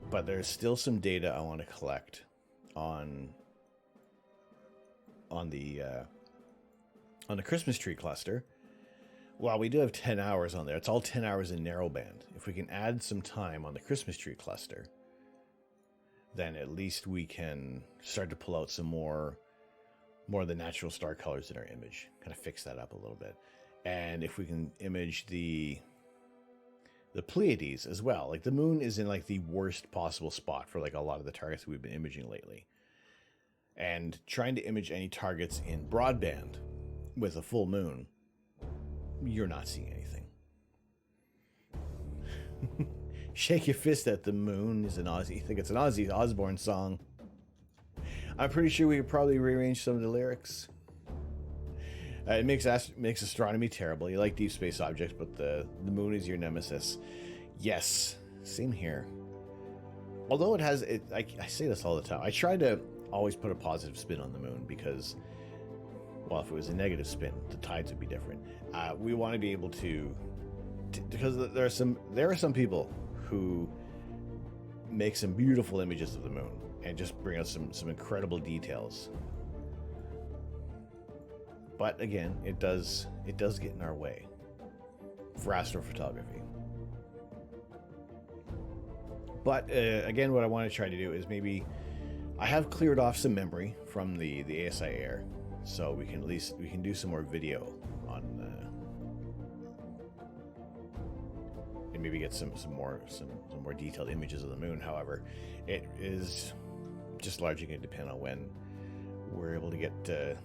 [SPEAKER 1] But there's still some data I want to collect on the Christmas tree cluster. Well, we do have 10 hours on there. It's all 10 hours in narrowband. If we can add some time on the Christmas tree cluster, then at least we can start to pull out some more of the natural star colors in our image. Kind of fix that up a little bit. And if we can image the Pleiades as well. Like the moon is in like the worst possible spot for like a lot of the targets we've been imaging lately. And trying to image any targets in broadband with a full moon, you're not seeing anything. Shake your fist at the moon is an Ozzy. I think it's an Ozzy Osbourne song. I'm pretty sure we could probably rearrange some of the lyrics. It makes astronomy terrible. You like deep space objects, but the moon is your nemesis. Yes, same here. Although it has, I say this all the time. I try to always put a positive spin on the moon because, well, if it was a negative spin, the tides would be different. We want to be able to because there are some people who make some beautiful images of the moon and just bring out some incredible details. But again, it does get in our way for astrophotography. But again, what I want to try to do is maybe I have cleared off some memory from the ASI Air, so we can do some more video on and maybe get some more detailed images of the moon. However, it is just largely going to depend on when we're able to get the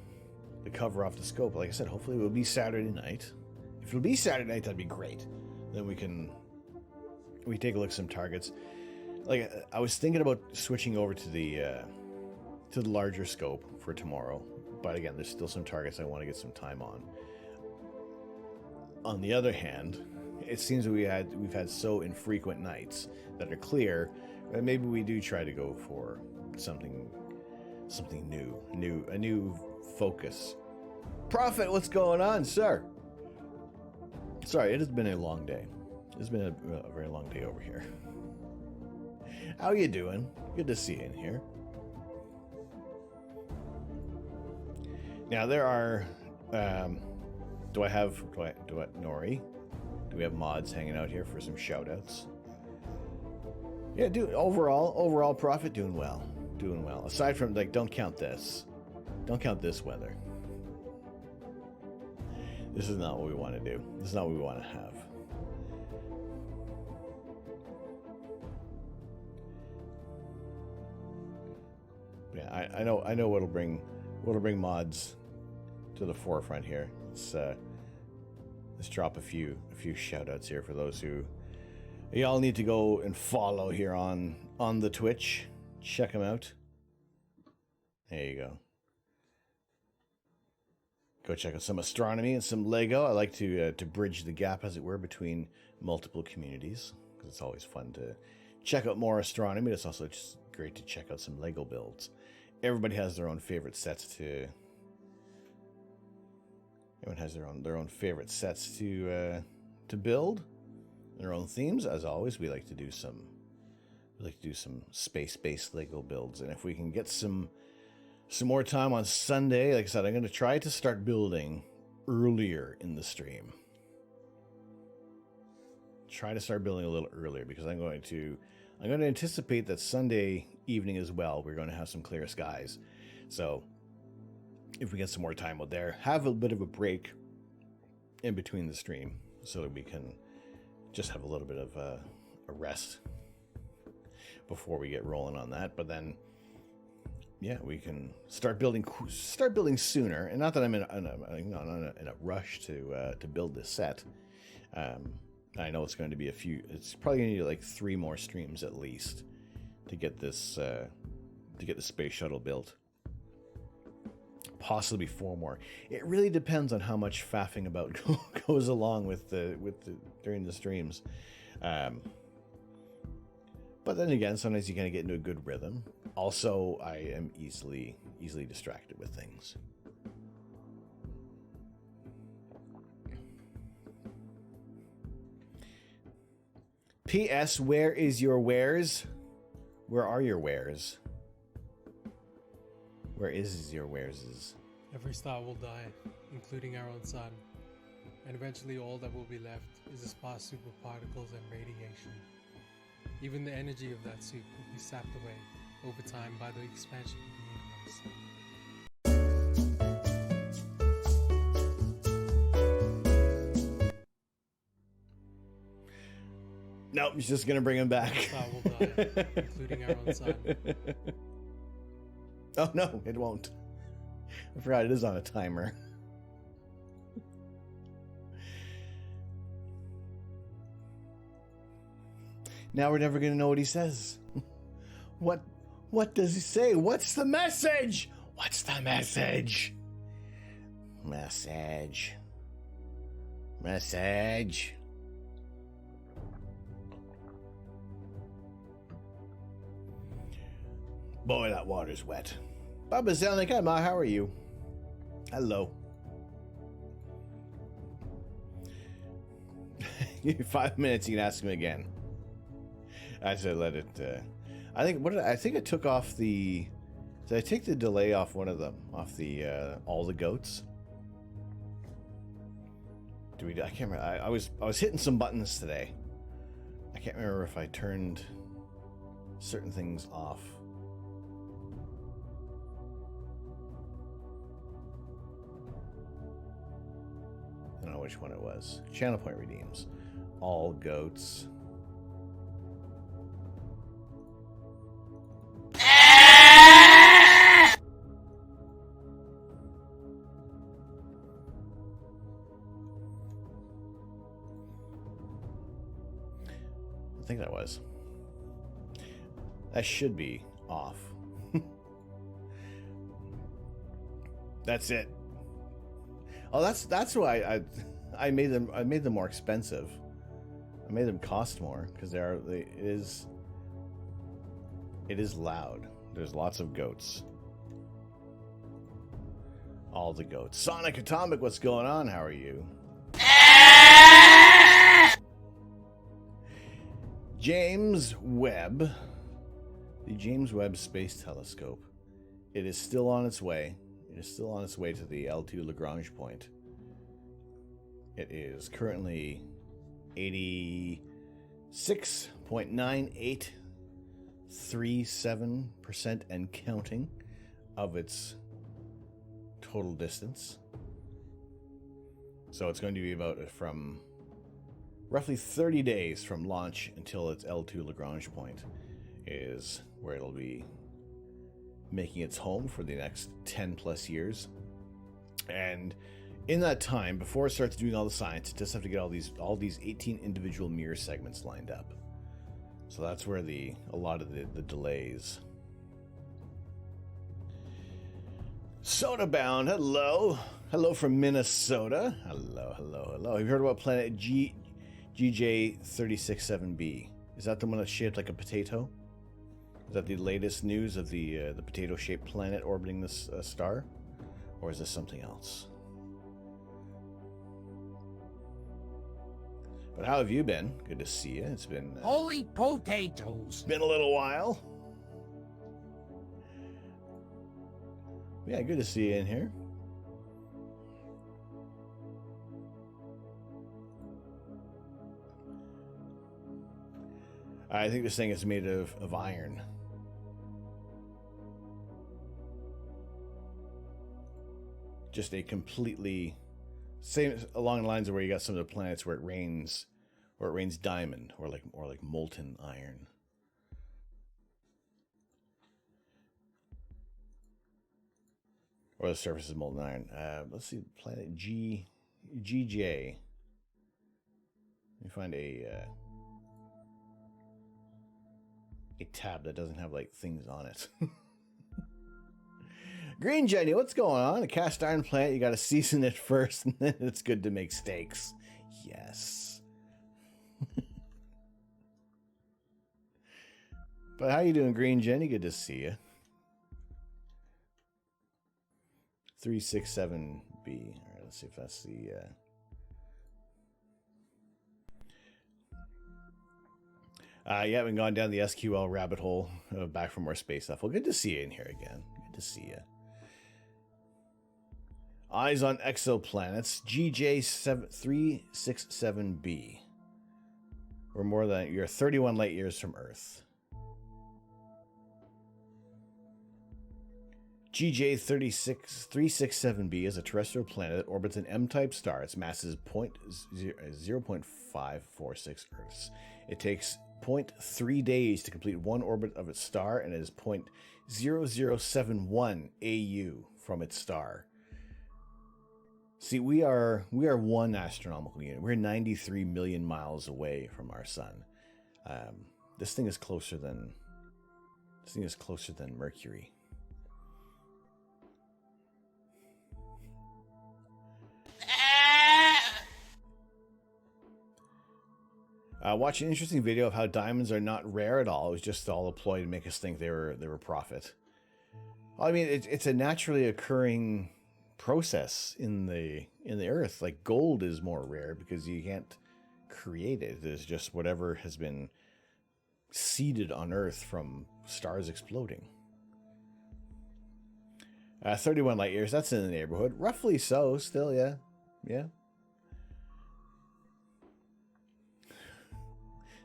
[SPEAKER 1] cover off the scope. Like I said, hopefully it will be Saturday night. If it'll be Saturday night, that'd be great. Then we take a look at some targets. Like I was thinking about switching over to the larger scope for tomorrow, but again, there's still some targets I want to get some time on. On the other hand, it seems that we've had so infrequent nights that are clear that maybe we do try to go for something new, a new focus. Prophet, what's going on, sir? Sorry, it has been a long day. It's been a very long day over here. How you doing? Good to see you in here. Now there are. Do I Nori? Do we have mods hanging out here for some shoutouts? Yeah, overall, Prophet doing well. Aside from don't count this weather. This is not what we want to do. This is not what we want to have. Yeah, I know what'll bring mods to the forefront here. Let's drop a few shout outs here for those who y'all need to go and follow here on the Twitch. Check them out. There you go. Go check out some astronomy and some Lego. I like to bridge the gap, as it were, between multiple communities, because it's always fun to check out more astronomy. It's also just great to check out some Lego builds. Everybody has their own favorite sets to. Everyone has their own favorite sets to build, their own themes. As always, we like to do some space-based Lego builds, and if we can get some more time on Sunday, like I said, I'm going to try to start building earlier in the stream. Try to start building a little earlier because I'm going to anticipate that Sunday evening as well, we're going to have some clear skies. So if we get some more time out there, have a bit of a break in between the stream so that we can just have a little bit of a rest before we get rolling on that. But then, yeah, we can start building sooner. And not that I'm in a rush to build this set. I know it's going to be it's probably going to need like 3 more streams at least to get this space shuttle built. Possibly 4 more. It really depends on how much faffing about goes along with the during the streams. But then again, sometimes you kind of get into a good rhythm. Also, I am easily distracted with things. P.S. Where is your wares? Where are your wares? Where is your wares?
[SPEAKER 2] Every star will die, including our own sun. And eventually all that will be left is a sparse soup of particles and radiation. Even the energy of that soup will be sapped away over time by the expansion of the universe.
[SPEAKER 1] Nope, he's just gonna bring him back.
[SPEAKER 2] Every star will die, including our own sun.
[SPEAKER 1] Oh no, it won't. I forgot it is on a timer. Now we're never gonna know what he says. What does he say? What's the message? What's the message? Message. Message. Boy, that water's wet. Baba Zelnikama, how are you? Hello. Give you 5 minutes, you can ask him again. I said let it I think I took off the did I take the delay off one of them? Off the all the goats? I can't remember. I was hitting some buttons today. I can't remember if I turned certain things off. I don't know which one it was. Channel point redeems. All goats. I think that was. That should be off. That's it. Oh, that's why I made them more expensive. I made them cost more because it is loud. There's lots of goats. All the goats. Sonic Atomic, what's going on? How are you? James Webb. The James Webb Space Telescope. It is still on its way. It is still on its way to the L2 Lagrange point. It is currently 86.9837% and counting of its total distance. So it's going to be about from roughly 30 days from launch until its L2 Lagrange point is where it'll be making its home for the next 10 plus years. And in that time, before it starts doing all the science, it does have to get all these 18 individual mirror segments lined up. So that's where a lot of the delays. Sodabound, hello. Hello from Minnesota. Hello. Have you heard about planet GJ367b? Is that the one that's shaped like a potato? Is that the latest news of the potato-shaped planet orbiting this star? Or is this something else? But how have you been? Good to see you. It's been...
[SPEAKER 4] Holy potatoes!
[SPEAKER 1] been a little while. Yeah, good to see you in here. I think this thing is made of iron. Just a completely same along the lines of where you got some of the planets where it rains diamond or like molten iron. Or the surface is molten iron. Let's see, planet GJ. Let me find a a tab that doesn't have like things on it. Green Jenny, what's going on? A cast iron plant, you gotta season it first, and then it's good to make steaks. Yes. But how you doing, Green Jenny? Good to see you. 367B. All right, let's see if that's the... you haven't gone down the SQL rabbit hole back from more space stuff. Well, good to see you in here again. Good to see you. Eyes on exoplanets. GJ367b. We're more than... You're 31 light years from Earth. GJ367b is a terrestrial planet that orbits an M-type star. Its mass is 0.546 Earths. It takes 0.3 days to complete one orbit of its star, and it is 0.0071 AU from its star. See, we are one astronomical unit. We're 93 million miles away from our sun. This thing is closer than Mercury. Watch an interesting video of how diamonds are not rare at all. It was just all a ploy to make us think they were profit. I mean, it's a naturally occurring process in the earth. Like gold is more rare because you can't create it. There's just whatever has been seeded on Earth from stars exploding. 31 light years. That's in the neighborhood, roughly so. Still, yeah.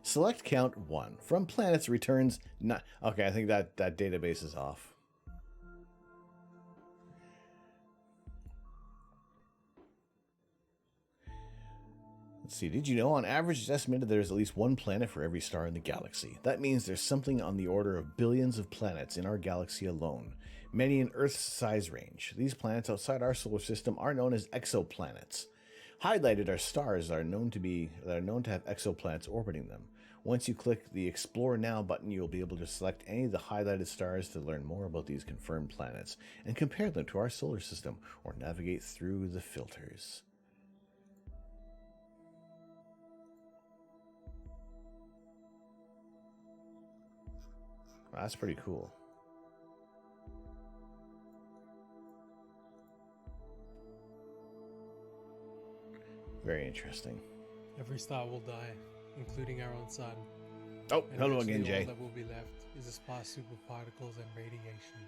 [SPEAKER 1] Select count 1. From planets returns not... Okay, I think that database is off. Let's see. Did you know on average it's estimated there's at least one planet for every star in the galaxy? That means there's something on the order of billions of planets in our galaxy alone, many in Earth's size range. These planets outside our solar system are known as exoplanets. Highlighted are stars that are known to have exoplanets orbiting them. Once you click the Explore Now button, you'll be able to select any of the highlighted stars to learn more about these confirmed planets and compare them to our solar system or navigate through the filters. Wow, that's pretty cool. Very interesting.
[SPEAKER 2] Every star will die, including our own sun.
[SPEAKER 1] Oh,
[SPEAKER 2] And
[SPEAKER 1] hello again,
[SPEAKER 2] eventually
[SPEAKER 1] Jay.
[SPEAKER 2] all that will be left is a sparse superparticles and radiation.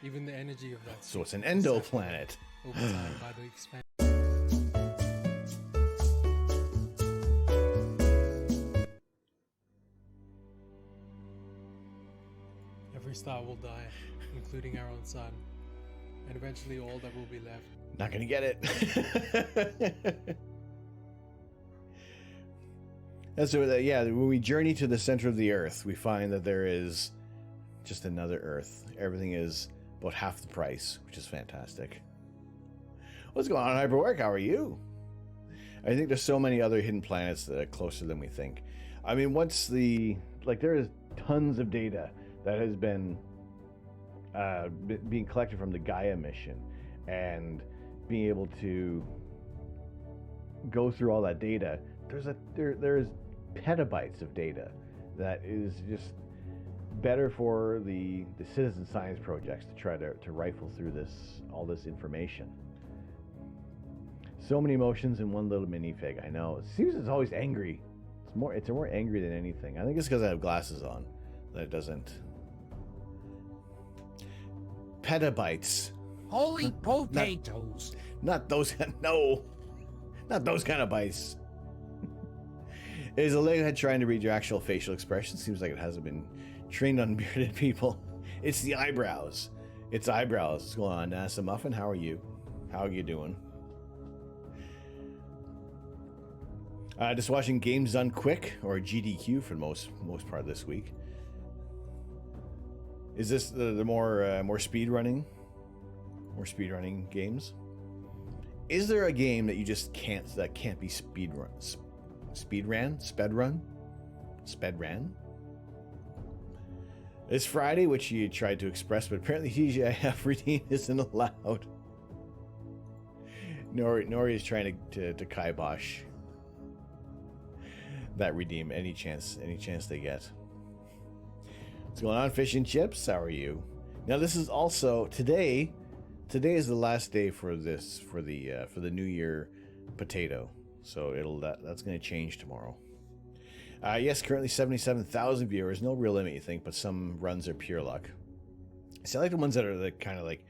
[SPEAKER 2] Even the energy of that
[SPEAKER 1] So it's
[SPEAKER 2] soup
[SPEAKER 1] an
[SPEAKER 2] will be sapped
[SPEAKER 1] endoplanet.
[SPEAKER 2] over time by the expansion. Every star will die, including our own sun. And eventually all that will be left.
[SPEAKER 1] Not gonna get it. That's what, yeah, when we journey to the center of the Earth, we find that there is just another Earth. Everything is about half the price, which is fantastic. What's going on, Hyperwork? How are you? I think there's so many other hidden planets that are closer than we think. I mean, there is tons of data that has been being collected from the Gaia mission, and being able to go through all that data. There's petabytes of data that is just better for the citizen science projects to try to rifle through all this information. So many emotions in one little minifig. I know. It seems it's always angry. It's more angry than anything. I think it's because I have glasses on that it doesn't. Petabytes.
[SPEAKER 4] Holy potatoes!
[SPEAKER 1] Not those. No, not those kind of bites. Is a Lego head trying to read your actual facial expression? Seems like it hasn't been trained on bearded people. It's the eyebrows. It's eyebrows. What's going on, NASA Muffin? How are you? How are you doing? Just watching Games Done Quick, or GDQ for the most part of this week. Is this the more speed running? More speed running games? Is there a game that you just can't be speed run? Sped ran? It's Friday, which you tried to express, but apparently TGIF redeem isn't allowed. Nori is trying to kibosh that redeem any chance they get. What's going on, Fish and Chips? How are you? Now this is also today is the last day for the New Year potato, so that's going to change tomorrow. Yes, currently 77,000 viewers. No real limit, you think, but some runs are pure luck. See, I like the ones that are kind of like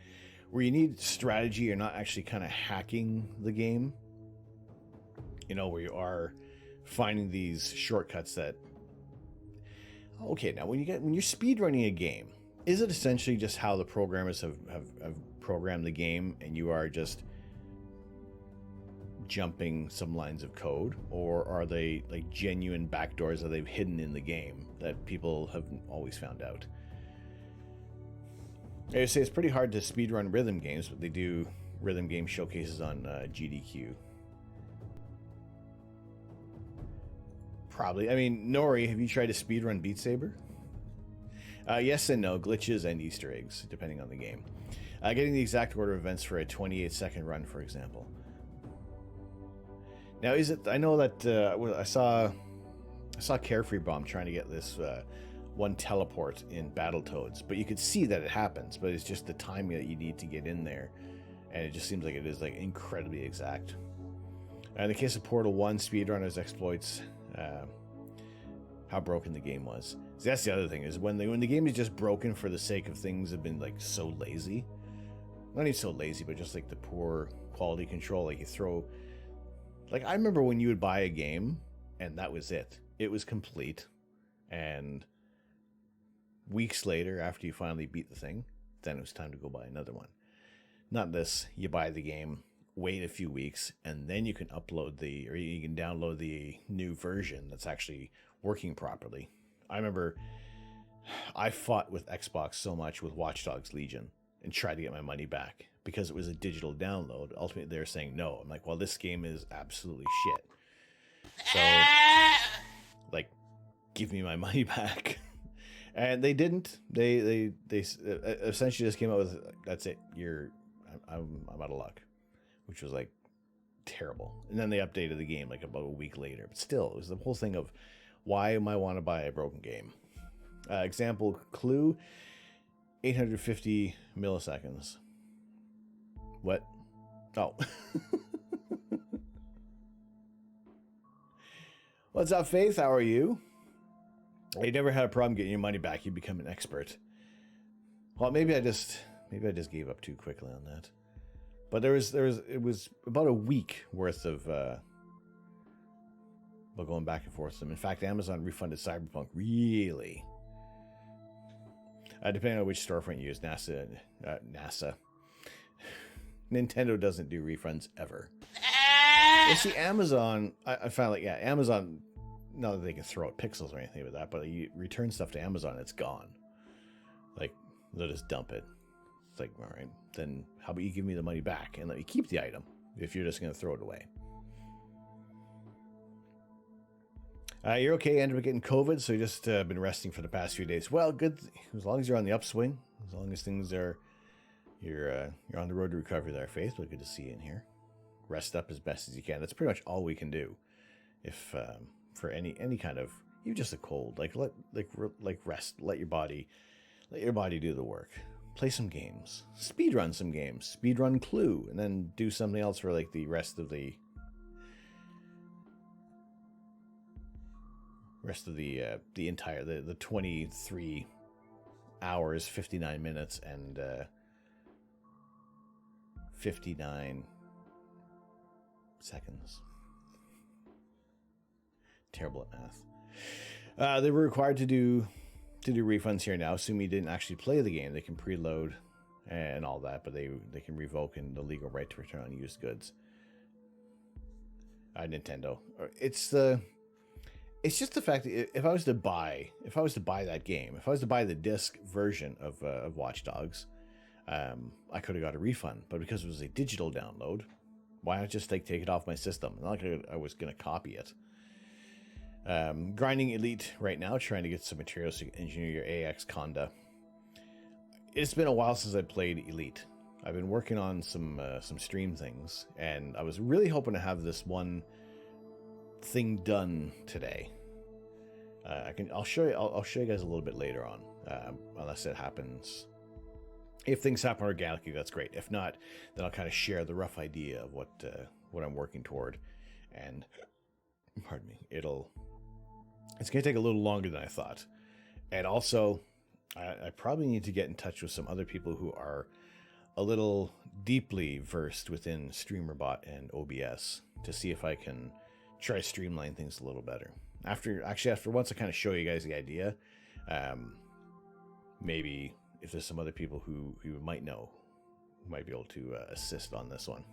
[SPEAKER 1] where you need strategy. You're not actually kind of hacking the game. You know, where you are finding these shortcuts that. Okay, now when you're speedrunning a game, is it essentially just how the programmers have programmed the game, and you are just jumping some lines of code, or are they like genuine backdoors that they've hidden in the game that people have always found out? I would say it's pretty hard to speedrun rhythm games, but they do rhythm game showcases on GDQ. Probably. I mean, Nori, have you tried to speedrun Beat Saber? Yes and no, glitches and Easter eggs, depending on the game. Getting the exact order of events for a 28-second run, for example. Now, is it? I know that I saw Carefree Bomb trying to get this one teleport in Battletoads, but you could see that it happens, but it's just the timing that you need to get in there, and it just seems like it is like incredibly exact. In the case of Portal 1, speedrunners exploits how broken the game was. So that's the other thing, is when the game is just broken for the sake of things have been like so lazy. Not even so lazy, but just like the poor quality control. Like you throw. Like, I remember when you would buy a game, and that was it. It was complete. And weeks later, after you finally beat the thing, then it was time to go buy another one. Not this. You buy the game, wait a few weeks, and then you can you can download the new version that's actually working properly. I remember I fought with Xbox so much with Watch Dogs Legion and tried to get my money back, because it was a digital download. Ultimately, they're saying no. I'm like, well, this game is absolutely shit. So, like, give me my money back. And they didn't. They essentially just came out with, that's it. I'm out of luck, which was like terrible. And then they updated the game like about a week later. But still, it was the whole thing of why am I want to buy a broken game? Example clue: 850 milliseconds. What? Oh. What's up, Faith? How are you? You never had a problem getting your money back. You become an expert. Well, maybe I just gave up too quickly on that. But it was about a week worth of going back and forth. In fact, Amazon refunded Cyberpunk really. Depending on which storefront you use, NASA. Nintendo doesn't do refunds ever. You see, Amazon, I found like, yeah, Amazon, not that they can throw out pixels or anything with that, but you return stuff to Amazon, it's gone. Like, they'll just dump it. It's like, all right, then how about you give me the money back and let me keep the item if you're just going to throw it away. You're okay, ended up getting COVID, so you just been resting for the past few days. Well, good, as long as you're on the upswing, as long as things are, you're on the road to recovery there, Faith. But good to see you in here. Rest up as best as you can. That's pretty much all we can do. If for any kind of, even just a cold, like rest, let your body do the work. Play some games, speedrun some games, speedrun Clue, and then do something else for like the rest of the entire the 23 hours, 59 minutes, and 59 seconds. Terrible at math. They were required to do refunds here now. Assuming you didn't actually play the game, they can preload and all that, but they can revoke the legal right to return unused goods. Nintendo. It's just the fact that if I was to buy that game, if I was to buy the disc version of Watch Dogs, I could have got a refund. But because it was a digital download, why not just take it off my system? Not like I was going to copy it. Grinding Elite right now, trying to get some materials to engineer your AX Conda. It's been a while since I played Elite. I've been working on some stream things, and I was really hoping to have this one thing done today. I'll show you guys a little bit later on, unless it happens. If things happen organically, that's great. If not, then I'll kind of share the rough idea of what I'm working toward, and pardon me, it's gonna take a little longer than I thought, and also I probably need to get in touch with some other people who are a little deeply versed within StreamerBot and OBS to see if I can try to streamline things a little better. After once I kind of show you guys the idea, maybe if there's some other people who might know, who might be able to assist on this one,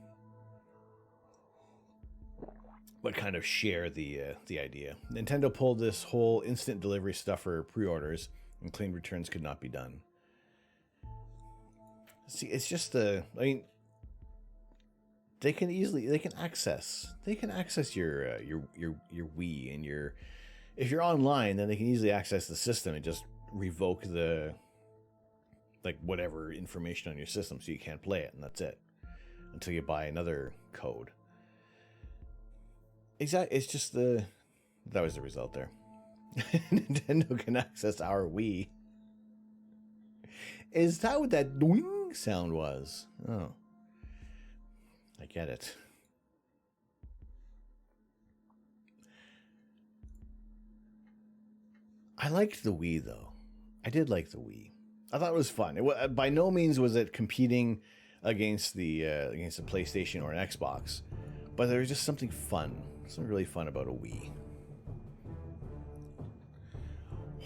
[SPEAKER 1] but kind of share the idea. Nintendo pulled this whole instant delivery stuff for pre-orders, and claimed returns could not be done. See, it's just they can access your Wii, and if you're online, then they can easily access the system and just revoke the whatever information on your system, so you can't play it, and that's it until you buy another code. Exactly, it's just that was the result there. Nintendo can access our Wii. Is that what that doing sound was? Oh, I get it. I liked the Wii, though. I did like the Wii. I thought it was fun. By no means was it competing against the PlayStation or an Xbox, but there was just something really fun about a Wii.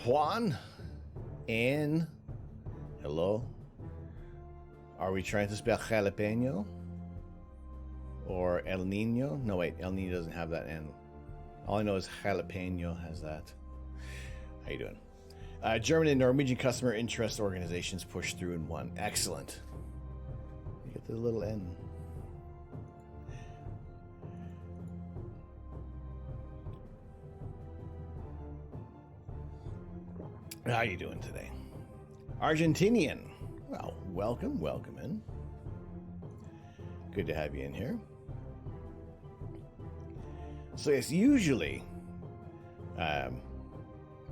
[SPEAKER 1] Juan, Anne, hello. Are we trying to spell jalapeno? Or El Nino? No, wait, El Nino doesn't have that N. All I know is jalapeno has that. How you doing? German and Norwegian customer interest organizations pushed through and won. Excellent. You get the little N. How you doing today? Argentinian. Well, welcome in. Good to have you in here. So yes, usually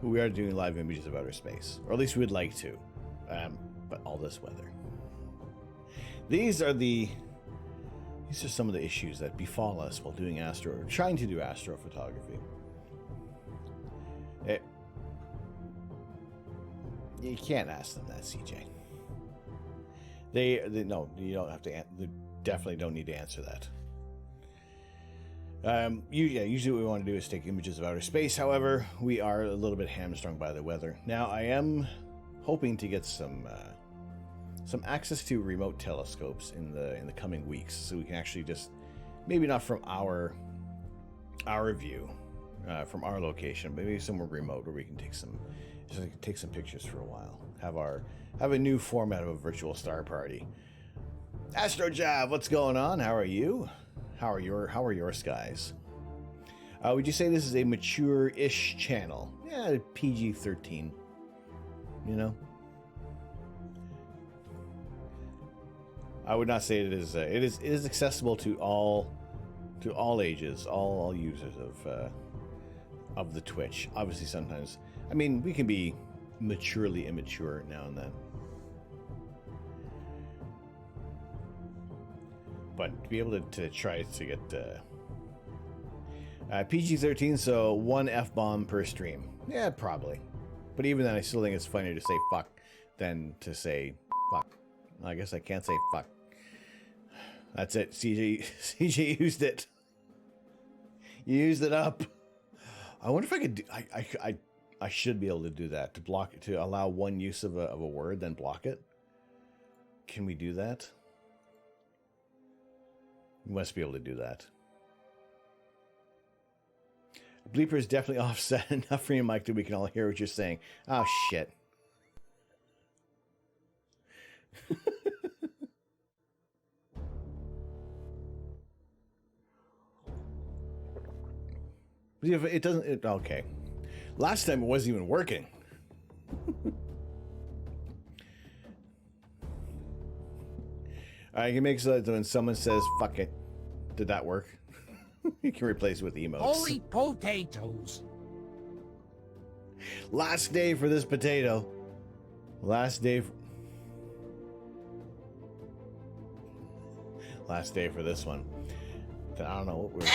[SPEAKER 1] we are doing live images of outer space, or at least we'd like to, but all this weather. These are some of the issues that befall us while trying to do astrophotography. You can't ask them that, CJ. No, you don't have to. They definitely don't need to answer that. Usually what we want to do is take images of outer space. However, we are a little bit hamstrung by the weather. Now, I am hoping to get some access to remote telescopes in the coming weeks, so we can actually just, maybe not from our view, from our location, but maybe somewhere remote where we can take some pictures for a while. Have a new format of a virtual star party. AstroJav, what's going on? How are you? How are your skies? Would you say this is a mature-ish channel? Yeah, PG-13. You know, I would not say it is. It is accessible to all ages, all users of the Twitch. Obviously, sometimes, I mean, we can be maturely immature now and then. But to be able to try to get PG-13, so one F-bomb per stream. Yeah, probably. But even then, I still think it's funnier to say fuck than to say fuck. I guess I can't say fuck. That's it. CJ used it. You used it up. I wonder if I could do, I should be able to do that, to allow one use of a word, then block it. Can we do that? You must be able to do that. Bleeper is definitely offset enough for you, Mike, that we can all hear what you're saying. Oh, shit. If it doesn't, okay. Last time it wasn't even working. You can make so that when someone says, fuck it, did that work? You can replace it with emotes.
[SPEAKER 4] Holy potatoes.
[SPEAKER 1] Last day for this potato. Last day for this one. I don't know what we're...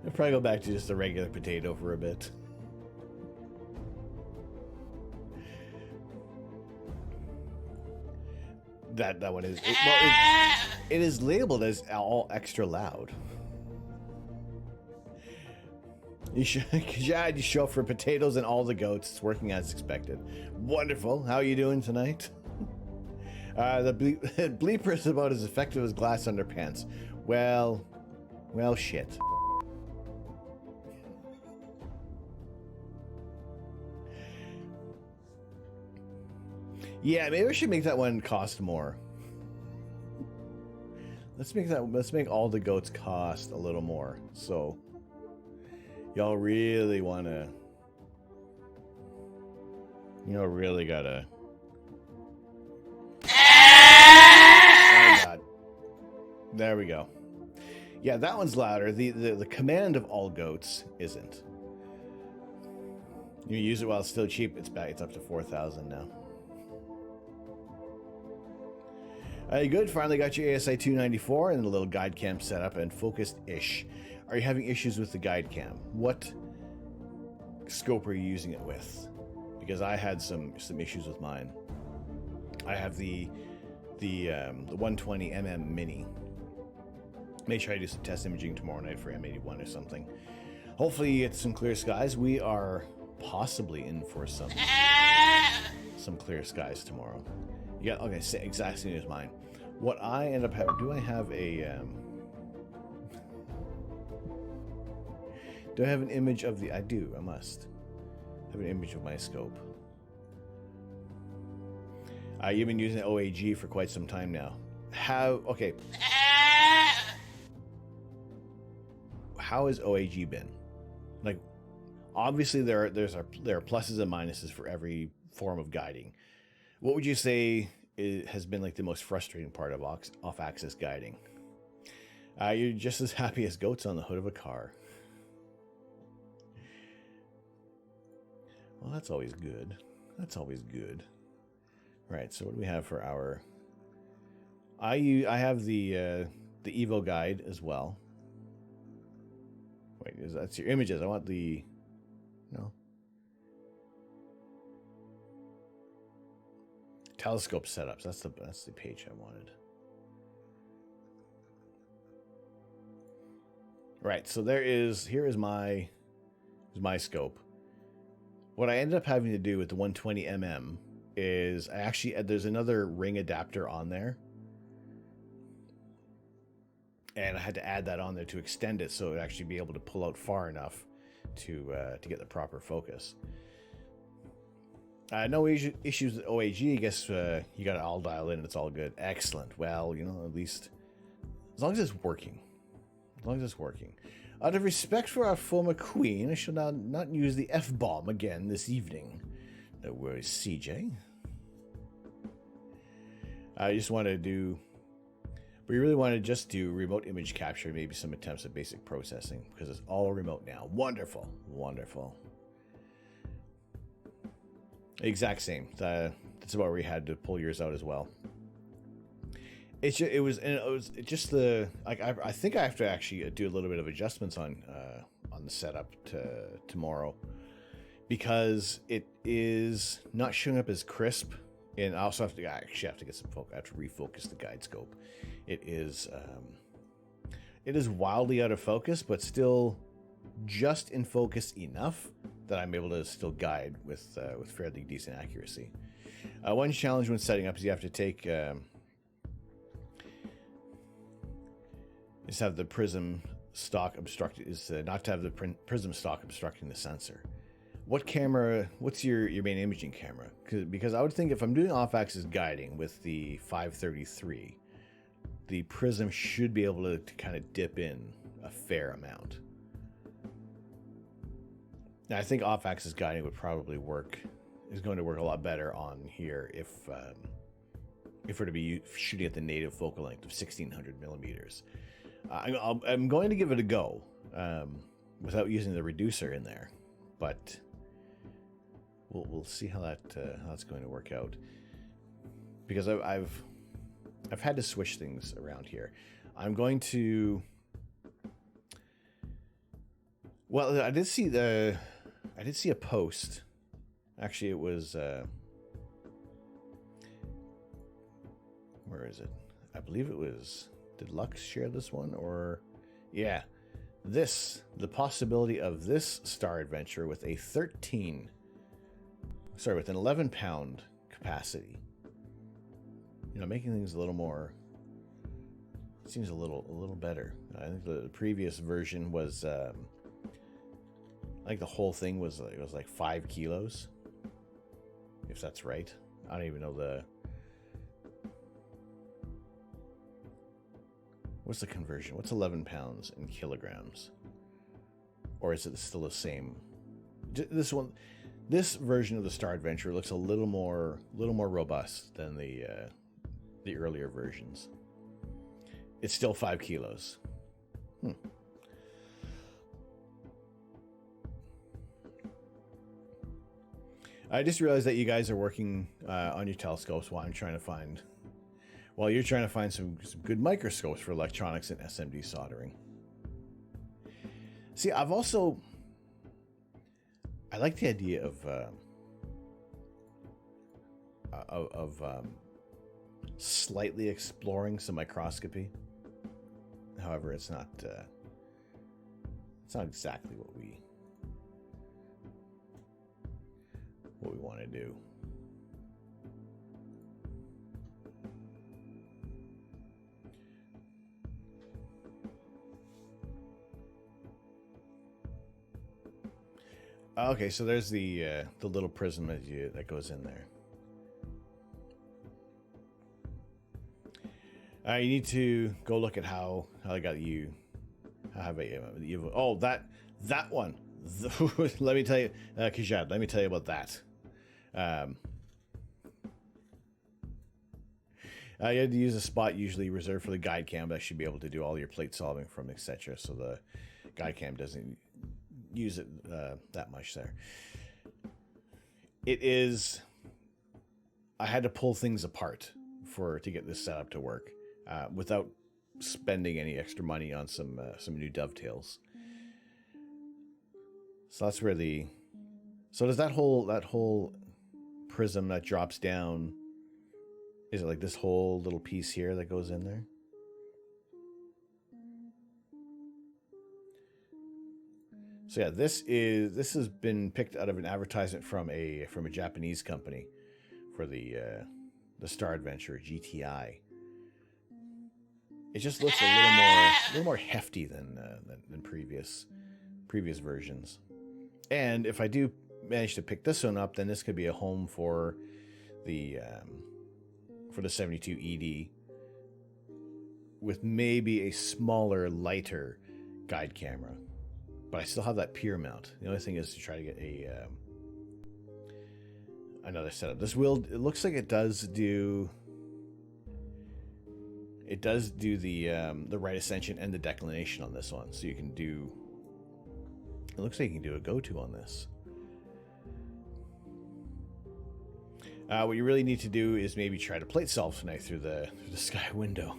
[SPEAKER 1] I'll probably go back to just a regular potato for a bit. That one is... It is labeled as all extra loud. You show up for potatoes and all the goats. It's working as expected. Wonderful. How are you doing tonight? The bleeper is about as effective as glass underpants. Well, shit. Yeah, maybe we should make that one cost more. Let's make all the goats cost a little more. So y'all really wanna, really gotta. Oh God. There we go. Yeah, that one's louder. The command of all goats isn't. You use it while it's still cheap. It's back. It's up to 4,000 now. You good? Finally got your ASI 294 and the little guide cam set up and focused-ish. Are you having issues with the guide cam? What scope are you using it with? Because I had some issues with mine. I have the 120mm Mini. May try to do some test imaging tomorrow night for M81 or something. Hopefully you get some clear skies. We are possibly in for some clear skies tomorrow. Yeah, okay, exact same as mine. What I end up having, do I have an image of the, I do, I must have an image of my scope. You've been using OAG for quite some time now. Okay. How has OAG been? Like, obviously there are pluses and minuses for every form of guiding. What would you say has been like the most frustrating part of off-axis guiding? You're just as happy as goats on the hood of a car. Well, that's always good. That's always good. Right, so what do we have for our... I have the Evo guide as well. Wait, that's your images. I want the... No. Telescope setups. That's the page I wanted. Right, so here is my scope. What I ended up having to do with the 120mm is there's another ring adapter on there. And I had to add that on there to extend it so it would actually be able to pull out far enough to get the proper focus. No issues with OAG. I guess you got it all dialed in and it's all good. Excellent. Well, at least as long as it's working. As long as it's working. Out of respect for our former queen, I shall not use the F-bomb again this evening. No worries, CJ. I just want to do... We really want to just do remote image capture, maybe some attempts at basic processing, because it's all remote now. Wonderful. Wonderful. Exact same. That's about where we had to pull yours out as well. It was just the I think I have to actually do a little bit of adjustments on the setup tomorrow, because it is not showing up as crisp, and I also have to get some focus. I have to refocus the guide scope. It is wildly out of focus, but still just in focus enough that I'm able to still guide with fairly decent accuracy. One challenge when setting up is you have to take is have the prism stock obstructed. Not to have the prism stock obstructing the sensor. What's your main imaging camera? Because I would think if I'm doing off-axis guiding with the 533, the prism should be able to kind of dip in a fair amount. Now, I think off-axis guiding would probably work. Is going to work a lot better on here if we're to be shooting at the native focal length of 1600 millimeters. I'm going to give it a go without using the reducer in there, but we'll see how that's going to work out, because I've had to switch things around here. I'm going to. Well, I did see a post. Actually, it was. Where is it? I believe it was. Did Lux share this one? Or. Yeah. The possibility of this star adventure with a with an 11-pound capacity. Making things a little more. Seems a little better. I think the previous version was. I think the whole thing was like 5 kilos. If that's right. I don't even know what's the conversion? What's 11 pounds in kilograms? Or is it still the same? This version of the Star Adventure looks a little more robust than the earlier versions. It's still 5 kilos. I just realized that you guys are working on your telescopes while you're trying to find some good microscopes for electronics and SMD soldering. See, I like the idea of slightly exploring some microscopy. However, it's not exactly what we want to do. Okay, so there's the little prism that goes in there. You need to go look at how I got you. That one. Let me tell you, Kijad. Let me tell you about that. You had to use a spot usually reserved for the guide cam that should be able to do all your plate solving from etc. So the guide cam doesn't use it that much there. I had to pull things apart to get this set up to work without spending any extra money on some new dovetails. So that's where does that whole prism that drops down, is it like this whole little piece here that goes in there? So yeah, this has been picked out of an advertisement from a Japanese company for the Star Adventure GTI. It just looks a little more hefty than previous versions. And if I do manage to pick this one up, then this could be a home for the 72 ED with maybe a smaller, lighter guide camera. But I still have that pier mount. The only thing is to try to get another setup. It looks like it does do the right ascension and the declination on this one. So you can do. It looks like you can do a go-to on this. What you really need to do is maybe try to plate solve tonight through the sky window.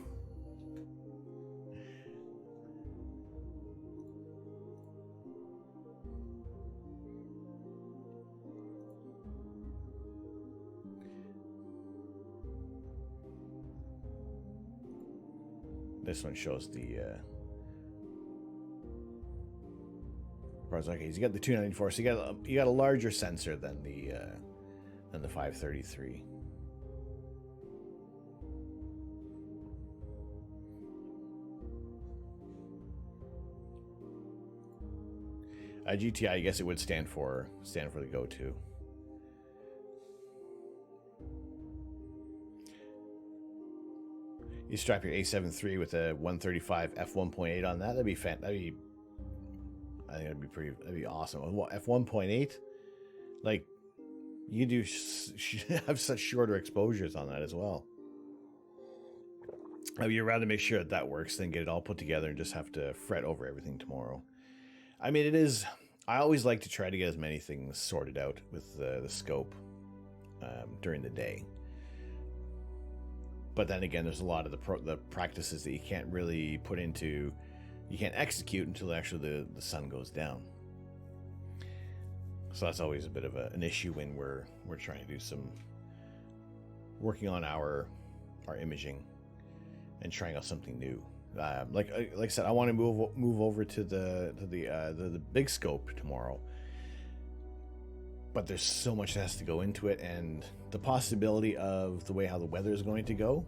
[SPEAKER 1] This one shows the. Okay, you got the 294, so you got a larger sensor than the 533. GTI, I guess it would stand for the go-to. You strap your A7 III with a 135 f1.8 on that. That'd be I think that'd be awesome. F1.8, like you do have such shorter exposures on that as well. You'd rather make sure that works than get it all put together and just have to fret over everything tomorrow. I mean, it is. I always like to try to get as many things sorted out with the scope during the day. But then again, there's a lot of the practices that you can't really you can't execute until actually the sun goes down. So that's always a bit of an issue when we're trying to do some working on our imaging and trying out something new. Like I said, I want to move over to the big scope tomorrow. But there's so much that has to go into it, and the possibility of the way how the weather is going to go,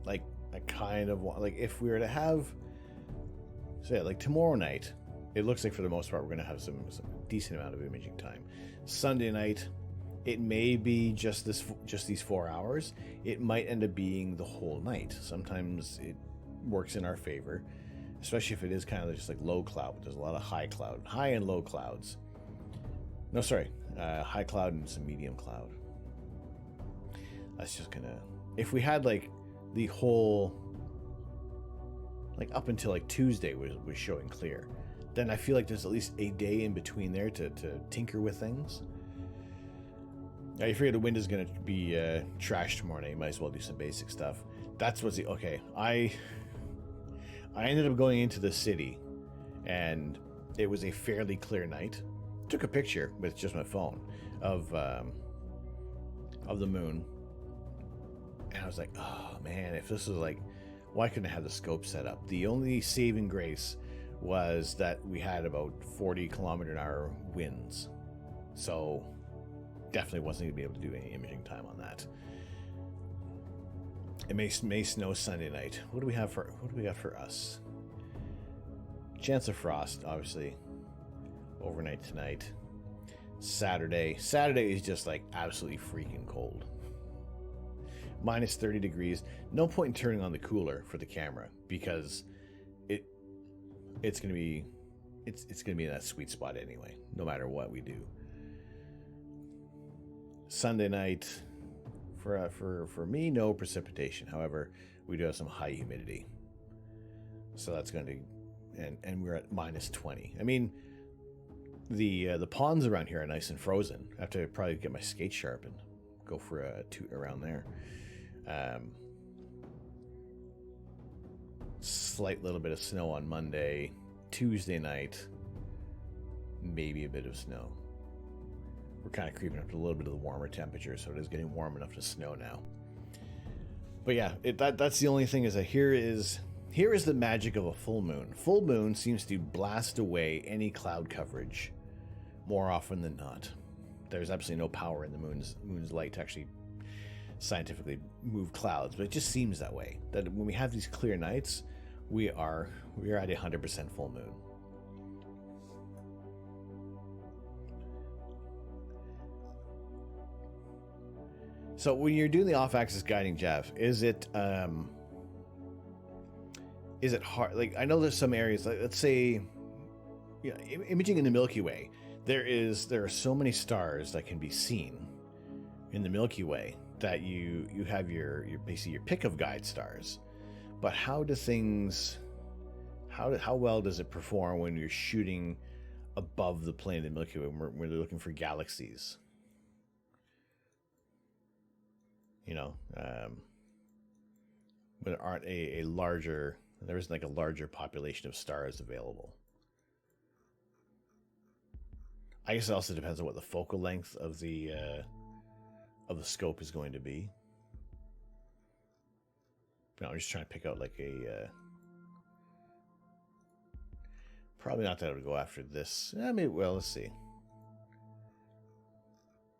[SPEAKER 1] like I kind of want, like if we were to have, say like tomorrow night, it looks like for the most part we're going to have some decent amount of imaging time. Sunday night, it may be just these 4 hours. It might end up being the whole night. Sometimes it works in our favor, especially if it is kind of just like low cloud. But there's a lot of high and low clouds. No, sorry. High cloud and some medium cloud. That's just gonna, if we had like the whole, like up until like Tuesday was showing clear, then I feel like there's at least a day in between there to tinker with things. Now you figure the wind is gonna be trash tomorrow night, you might as well do some basic stuff. That's what's okay. I ended up going into the city and it was a fairly clear night. Took a picture with just my phone of the moon, and I was like, oh man, if this was like, why couldn't I have the scope set up? The only saving grace was that we had about 40 km/h winds, so definitely wasn't gonna be able to do any imaging time on that. It may snow Sunday night. What do we got for us? Chance of frost, obviously. Overnight tonight. Saturday is just like absolutely freaking cold. Minus 30 degrees. No point in turning on the cooler for the camera because it's gonna be in that sweet spot anyway, no matter what we do. Sunday night, for me, no precipitation. However, we do have some high humidity, so that's going to, and we're at minus 20. I mean, the ponds around here are nice and frozen. I have to probably get my skates sharpened, go for a toot around there. Slight little bit of snow on Monday. Tuesday night, maybe a bit of snow. We're kind of creeping up to a little bit of the warmer temperature, so it is getting warm enough to snow now. But yeah, that's the only thing, is that here is the magic of a full moon. Full moon seems to blast away any cloud coverage more often than not. There's absolutely no power in the moon's light to actually scientifically move clouds, but it just seems that way. That when we have these clear nights, we are at 100% full moon. So when you're doing the off-axis guiding, Jeff, is it hard? Like, I know there's some areas, like, let's say, imaging in the Milky Way, there are so many stars that can be seen in the Milky Way that you have your basically your pick of guide stars. But how well does it perform when you're shooting above the plane of the Milky Way when they're looking for galaxies? But aren't there isn't like a larger population of stars available. I guess it also depends on what the focal length of the scope is going to be. But I'm just trying to pick out like probably not that I would go after this. Let's see.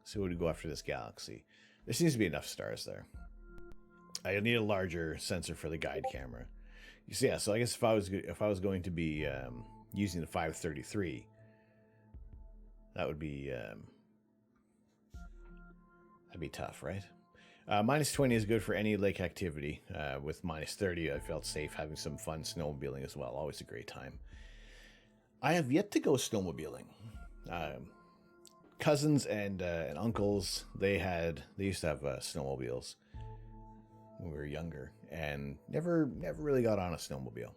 [SPEAKER 1] See what we go after this galaxy. There seems to be enough stars there. I need a larger sensor for the guide camera. You see, yeah. So I guess if I was going to be using the 533, that would be that'd be tough, right? Minus 20 is good for any lake activity. With minus 30, I felt safe having some fun snowmobiling as well. Always a great time. I have yet to go snowmobiling. Cousins and uncles, they used to have snowmobiles when we were younger, and never really got on a snowmobile.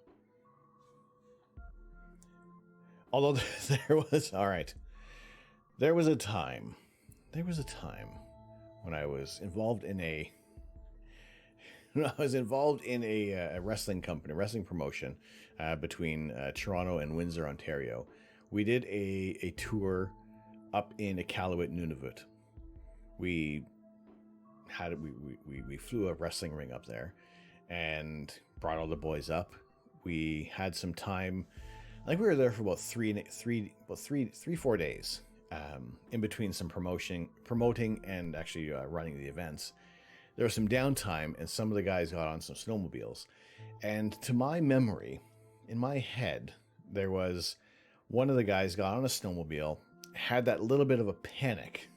[SPEAKER 1] Although there was a time when I was involved in a wrestling company, wrestling promotion between Toronto and Windsor, Ontario. We did a tour up in Iqaluit, Nunavut. We flew a wrestling ring up there and brought all the boys up. We had some time. I think we were there for about 4 days. In between some promoting and actually running the events. There was some downtime, and some of the guys got on some snowmobiles. And to my memory, in my head, there was one of the guys got on a snowmobile, had that little bit of a panic,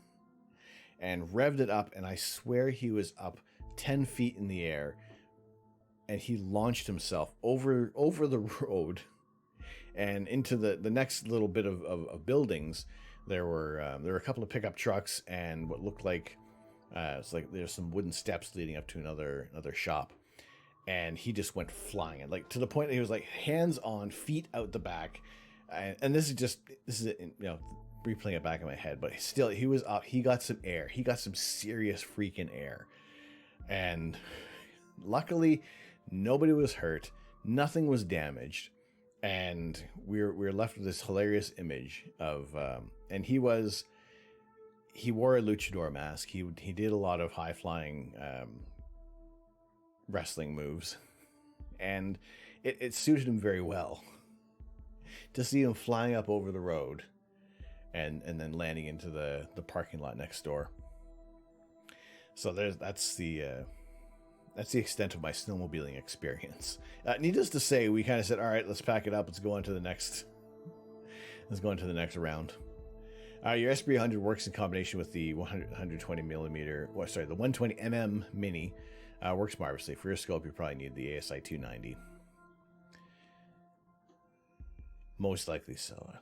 [SPEAKER 1] and revved it up, and I swear he was up 10 feet in the air, and he launched himself over the road and into the next little bit of buildings. There were a couple of pickup trucks and what looked like it's like there's some wooden steps leading up to another shop, and he just went flying, and like to the point that he was like hands on, feet out the back, and this is replaying it back in my head, but still he was up. He got some air. He got some serious freaking air, and luckily nobody was hurt. Nothing was damaged. And we're left with this hilarious image of, and he wore a luchador mask. He did a lot of high flying wrestling moves, and it suited him very well to see him flying up over the road, and then landing into the parking lot next door. So that's the extent of my snowmobiling experience. Needless to say, we kind of said, all right, let's pack it up. Let's go on to the next round. Your SP100 works in combination with the 120 millimeter, the 120 mm mini. Works marvelously. For your scope, you probably need the ASI 290. Most likely so.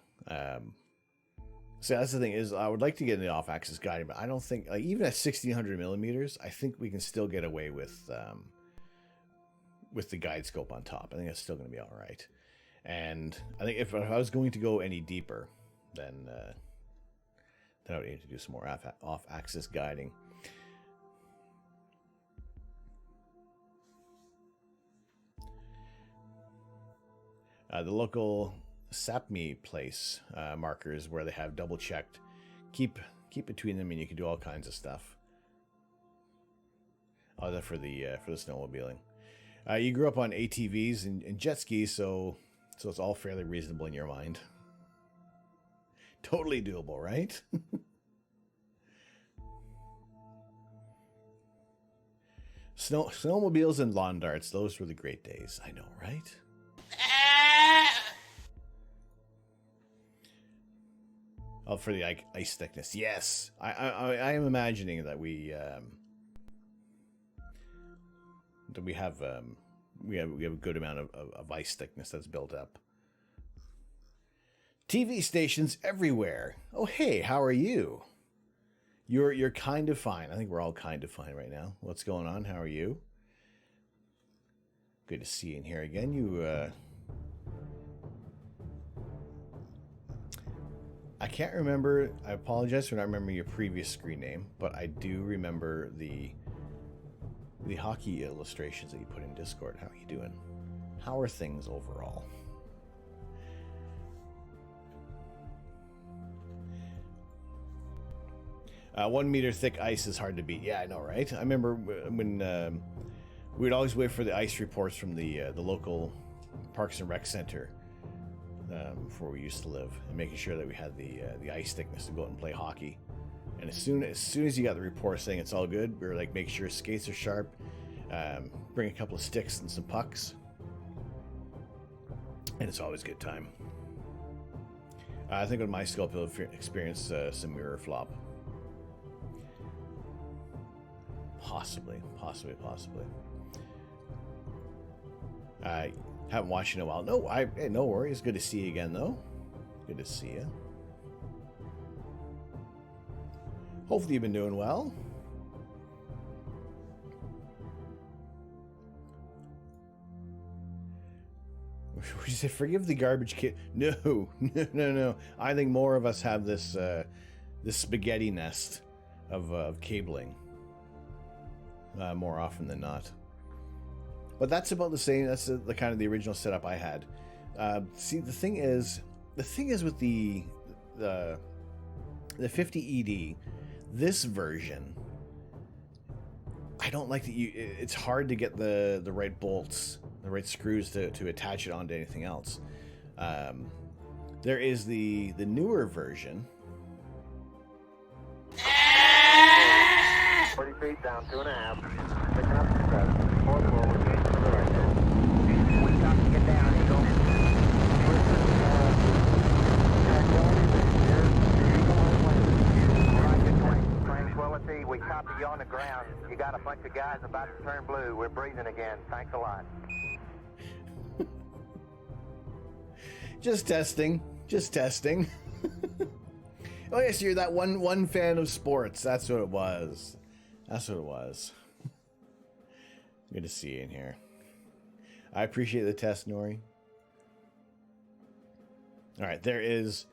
[SPEAKER 1] So that's the thing is, I would like to get in the off-axis guiding, but I don't think, like, even at 1600 millimeters, I think we can still get away with the guide scope on top. I think that's still going to be all right. And I think if I was going to go any deeper, then I would need to do some more off-axis guiding. The local Sapmi place markers where they have double checked. Keep between them, and you can do all kinds of stuff. Oh, that for the snowmobiling. You grew up on ATVs and jet skis, so it's all fairly reasonable in your mind. Totally doable, right? Snowmobiles and lawn darts, those were the great days. I know, right? Oh, for the ice thickness, yes. I am imagining that we have a good amount of ice thickness that's built up. TV stations everywhere. Oh, hey, how are you? You're kind of fine. I think we're all kind of fine right now. What's going on? How are you? Good to see you in here again. I can't remember. I apologize for not remembering your previous screen name, but I do remember the hockey illustrations that you put in Discord. How are you doing? How are things overall? One meter thick ice is hard to beat. Yeah, I know, right? I remember when we'd always wait for the ice reports from the local Parks and Rec Center before we used to live, and making sure that we had the ice thickness to go out and play hockey. And as soon as you got the report saying it's all good, we were like, make sure skates are sharp, bring a couple of sticks and some pucks, and it's always a good time. I think on my scope you'll experience some mirror flop. Possibly. I haven't watched in a while. No, hey, no worries. Good to see you again, though. Good to see you. Hopefully you've been doing well. We said, forgive the garbage kid. No. I think more of us have this this spaghetti nest of cabling more often than not. But that's about the same. That's the kind of the original setup I had. See, the thing is with the 50 ED, this version, I don't like that it's hard to get the right bolts, the right screws to attach it onto anything else. There is the newer version.
[SPEAKER 5] 40 feet down, 2.5. Picking up success. Forward, change to the right there. We got to get down, Eagle. Tranquility, we copy you on the ground. You got a bunch of guys about to turn blue. We're breathing again. Thanks a lot.
[SPEAKER 1] Just testing. Oh yes, you're that one fan of sports. That's what it was. Good to see you in here. I appreciate the test, Nori. All right, there is...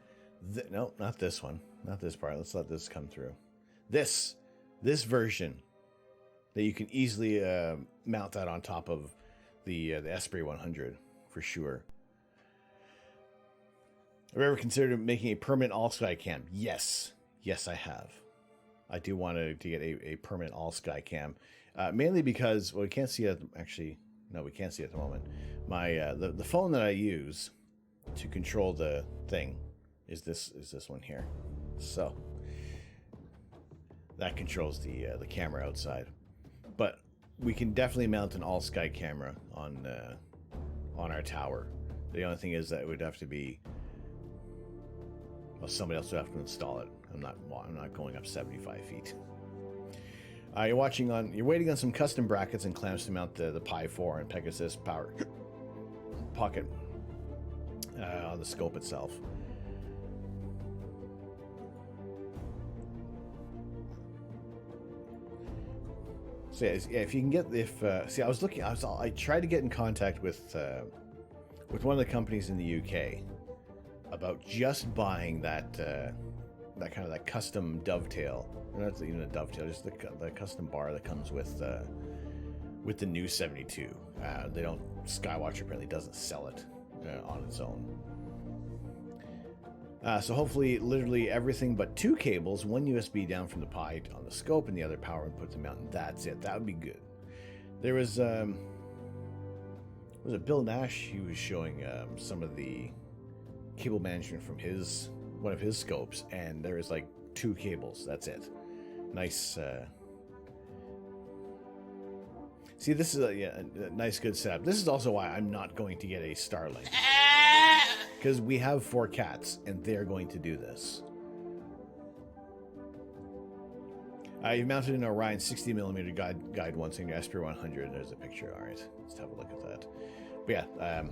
[SPEAKER 1] no, not this one. Not this part. Let's let this come through. This version that you can easily mount that on top of the Esprit 100, for sure. Have you ever considered making a permanent all-sky cam? Yes, I have. I do want to get a permanent all-sky cam, mainly because, well, we can't see it. Actually, no, we can't see it at the moment. My the phone that I use to control the thing is this one here. So that controls the camera outside. But we can definitely mount an all-sky camera on our tower. The only thing is that it would have to be, well, somebody else would have to install it. I'm not going up 75 feet. You're waiting on some custom brackets and clamps to mount the Pi 4 and Pegasus power pocket on the scope itself. So yeah, if you can get I tried to get in contact with one of the companies in the UK about just buying that kind of that custom dovetail. Not even a dovetail, just the custom bar that comes with the new 72. Skywatch apparently doesn't sell it on its own. So hopefully, literally everything but two cables, one USB down from the Pi on the scope, and the other power input to mount. That's it. That would be good. There was it Bill Nash? He was showing some of the cable management from one of his scopes, and there is like two cables. That's it. Nice. See, this is a nice, good setup. This is also why I'm not going to get a Starlink. Because we have 4 cats, and they're going to do this. You've mounted an Orion 60mm guide once in your Esprit 100. There's a picture. All right, let's have a look at that. But yeah,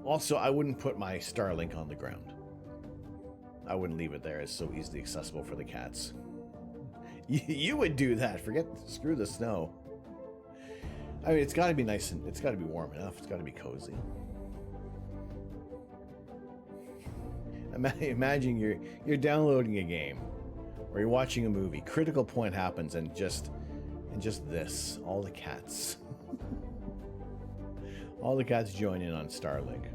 [SPEAKER 1] also, I wouldn't put my Starlink on the ground. I wouldn't leave it there. It's so easily accessible for the cats. You would do that. Screw the snow. I mean, it's got to be nice and it's got to be warm enough. It's got to be cozy. Imagine you're downloading a game or you're watching a movie. Critical point happens, and just this, all the cats, all the cats join in on Starlink.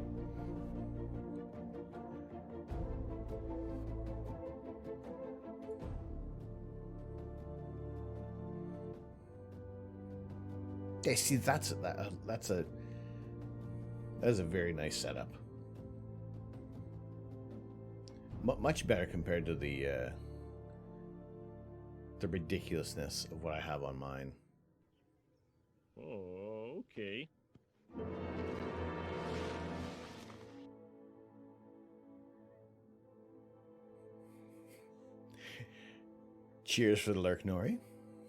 [SPEAKER 1] Yeah, see, that is a very nice setup. Much better compared to the ridiculousness of what I have on mine.
[SPEAKER 6] Oh, okay.
[SPEAKER 1] Cheers for the lurk, Nori.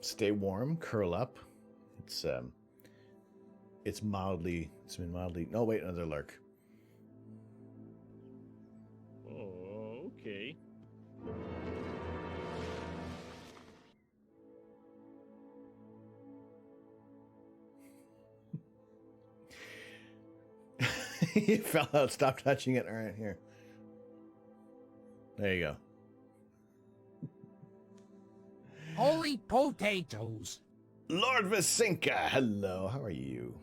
[SPEAKER 1] Stay warm, curl up. It's been mildly. No, wait, another lurk.
[SPEAKER 6] Oh, okay.
[SPEAKER 1] He fell out. Stop touching it. All right, here. There you go.
[SPEAKER 4] Holy potatoes!
[SPEAKER 1] Lord Vasinka, hello. How are you?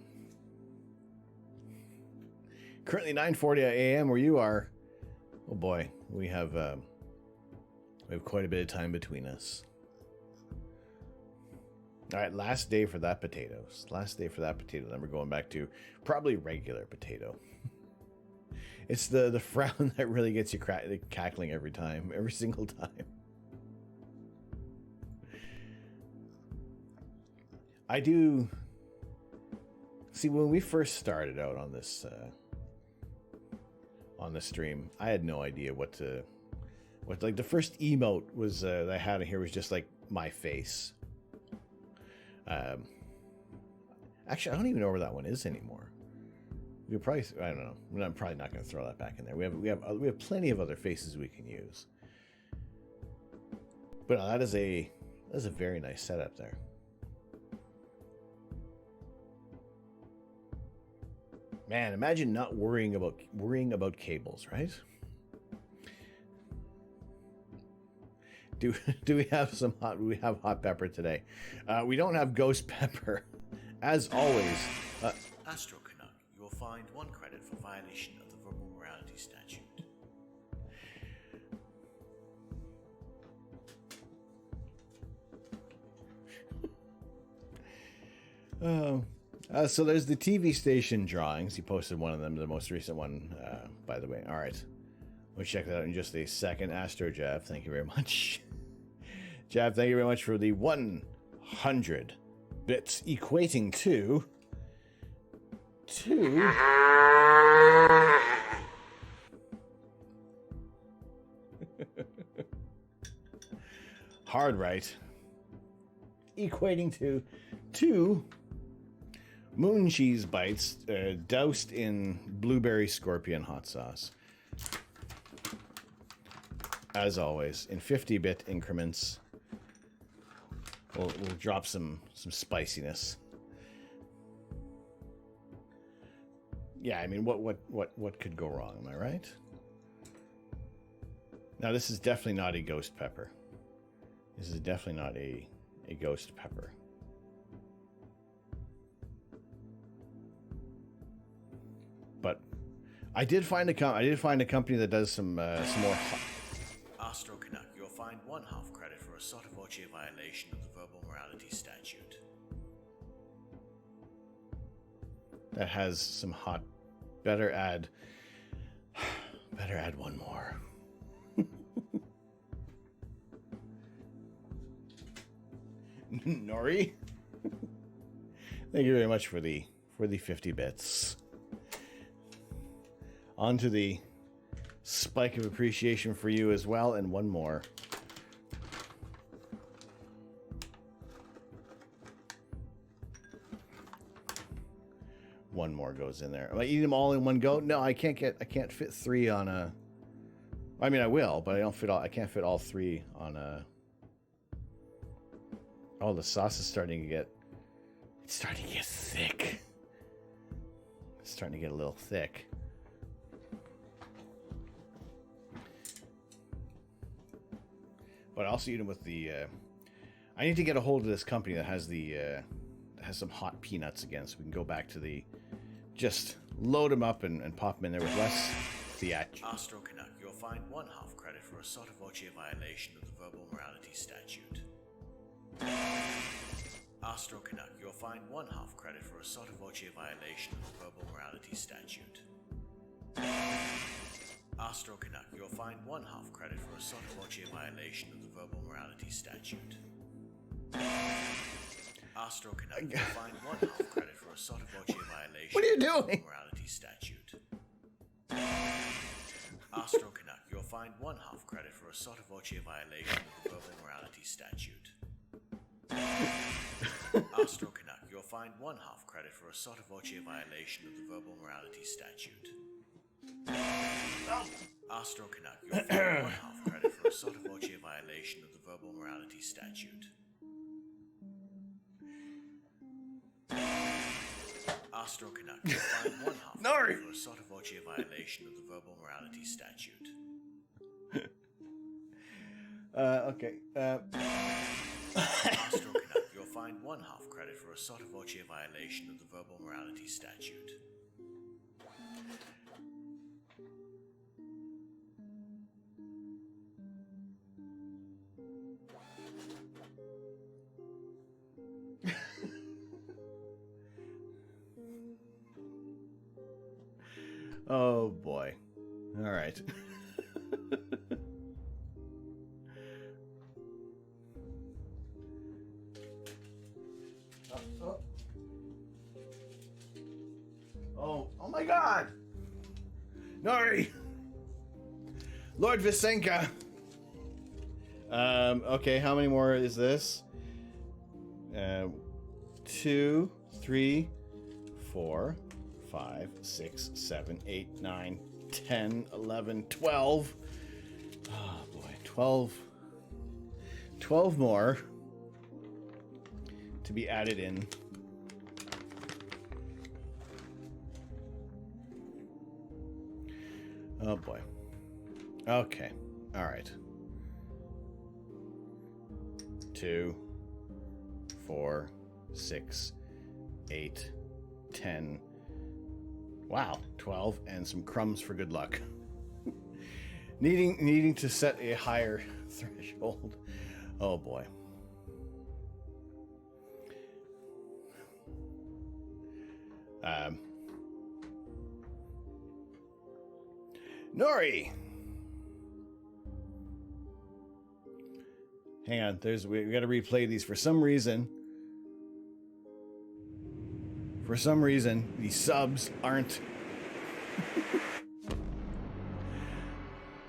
[SPEAKER 1] Currently 9:40 a.m. where you are. Oh boy, we have quite a bit of time between us. All right, last day for that potatoes. Last day for that potato. Then we're going back to probably regular potato. It's the frown that really gets you cackling every time, every single time. I do see when we first started out on this stream, I had no idea what like the first emote was that I had in here was just like my face. Actually, I don't even know where that one is anymore. We probably, I don't know. I'm probably not going to throw that back in there. We have plenty of other faces we can use. But that is a very nice setup there. Man, imagine not worrying about cables, right? Do we have some hot? We have hot pepper today. We don't have ghost pepper, as always.
[SPEAKER 7] Astro Canuck, you will find 1 credit for violation of the verbal morality statute.
[SPEAKER 1] So there's the TV station drawings. He posted one of them, the most recent one, by the way. All right. We'll check that out in just a second. Astro Jav, thank you very much. Jav, thank you very much for the 100 bits, equating to... Hard right. Equating to 2 moon cheese bites doused in blueberry scorpion hot sauce. As always, in 50-bit increments. We'll drop some spiciness. Yeah, I mean, what could go wrong? Am I right? Now, this is definitely not a ghost pepper. This is definitely not a ghost pepper. But I did find a company that does some more.
[SPEAKER 7] Astro Canuck, you'll find 1/2 credit for a sotto voce violation of the verbal morality statute.
[SPEAKER 1] That has some hot. Better add one more. Nori, thank you very much for the 50 bits. On to the spike of appreciation for you as well, and one more. One more goes in there. Am I eating them all in one go? No, I can't fit 3 on a. I mean, I will, but I can't fit all 3 on a. Oh, the sauce is starting to get. It's starting to get thick. It's starting to get a little thick. But I'll also eat them with the. I need to get a hold of this company that has the that has some hot peanuts again, so we can go back to the. Just load them up and pop them in there with less theat.
[SPEAKER 7] Astro Canuck, you'll find 1/2 credit for a sotto voce violation of the verbal morality statute. Astro Canuck, you'll find 1/2 credit for a sotto voce violation of the verbal morality statute. Astro Canuck, you'll find 1/2 credit for a sotto voce violation of the verbal morality statute. Astro Canuck, you'll find 1/2 credit for a sotto voce violation
[SPEAKER 1] What are you
[SPEAKER 7] of the verbal
[SPEAKER 1] doing?
[SPEAKER 7] morality statute. Astro Canuck, you'll find 1/2 credit for a sotto voce violation of the verbal morality statute. Astro Canuck, you'll find 1 half credit for a sotto voce violation of the verbal morality statute. Astro Canuck, you'll find 1 half credit for a sotto voce violation of the verbal morality statute. Astro Canuck, you'll find 1 half credit for a sotto voce violation of the verbal morality statute.
[SPEAKER 1] Okay.
[SPEAKER 7] Astro Canuck, you'll find 1 half credit for a sotto voce violation of the verbal morality statute.
[SPEAKER 1] Oh boy. All right. Oh my God! Nori! Lord Visenka! Okay, how many more is this? 2, 3, 4, 5, 6, 7, 8, 9, 10, 11, 12. Oh boy, 12. 12 more to be added in. Oh boy. Okay. All right. 2, 4, 6, 8, 10. Wow, 12 and some crumbs for good luck. needing to set a higher threshold. Oh boy. Nori. Hang on, we got to replay these for some reason. For some reason, the subs aren't.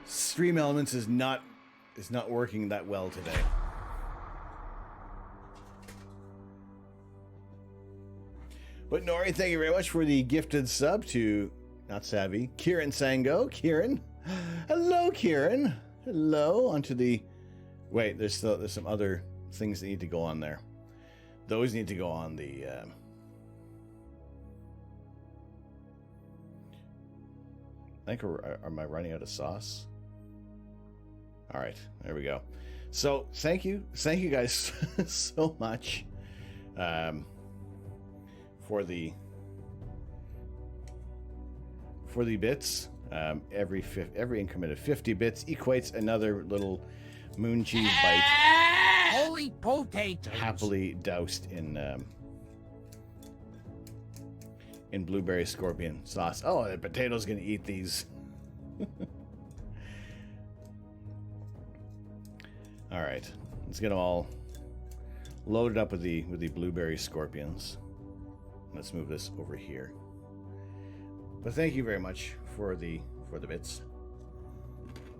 [SPEAKER 1] Stream Elements is not working that well today. But Nori, thank you very much for the gifted sub to Not Savvy, Kieran Sango. Kieran, hello, Kieran. Hello. Onto the. Wait, there's some other things that need to go on there. Those need to go on the. I think, am I running out of sauce? All right, there we go. So thank you guys so much for the bits. Every increment of 50 bits equates another little moon cheese bite.
[SPEAKER 4] Holy potatoes!
[SPEAKER 1] Happily doused in blueberry scorpion sauce. Oh, the potato's gonna eat these. All right, let's get them all loaded up with the blueberry scorpions. Let's move this over here. But thank you very much for the bits.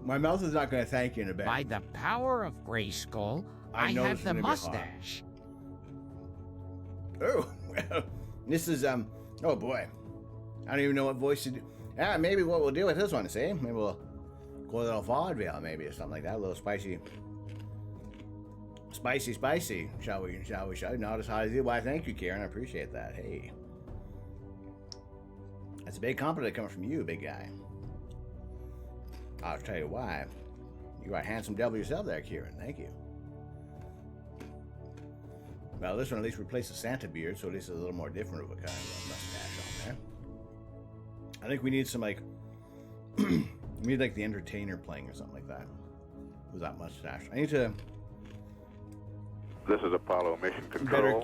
[SPEAKER 1] My mouth is not going to thank you in a bit.
[SPEAKER 4] By the power of Grayskull, I
[SPEAKER 1] know
[SPEAKER 4] have
[SPEAKER 1] it's
[SPEAKER 4] the
[SPEAKER 1] gonna be hot.
[SPEAKER 4] mustache.
[SPEAKER 1] Oh, well, this is oh boy, I don't even know what voice to do. Maybe what we'll do with this one, see? Maybe we'll go a little vaudeville, maybe, or something like that. A little spicy. Shall we? Not as hot as you. Why, thank you, Kieran. I appreciate that. Hey, that's a big compliment coming from you, big guy. I'll tell you why. You are a handsome devil yourself there, Kieran. Thank you. Well, this one at least replaced the Santa beard, so at least it's a little more different of a kind of mustache on there. I think we need some, like, we need, like, the Entertainer playing or something like that with that mustache. I need to...
[SPEAKER 8] This is Apollo Mission Control.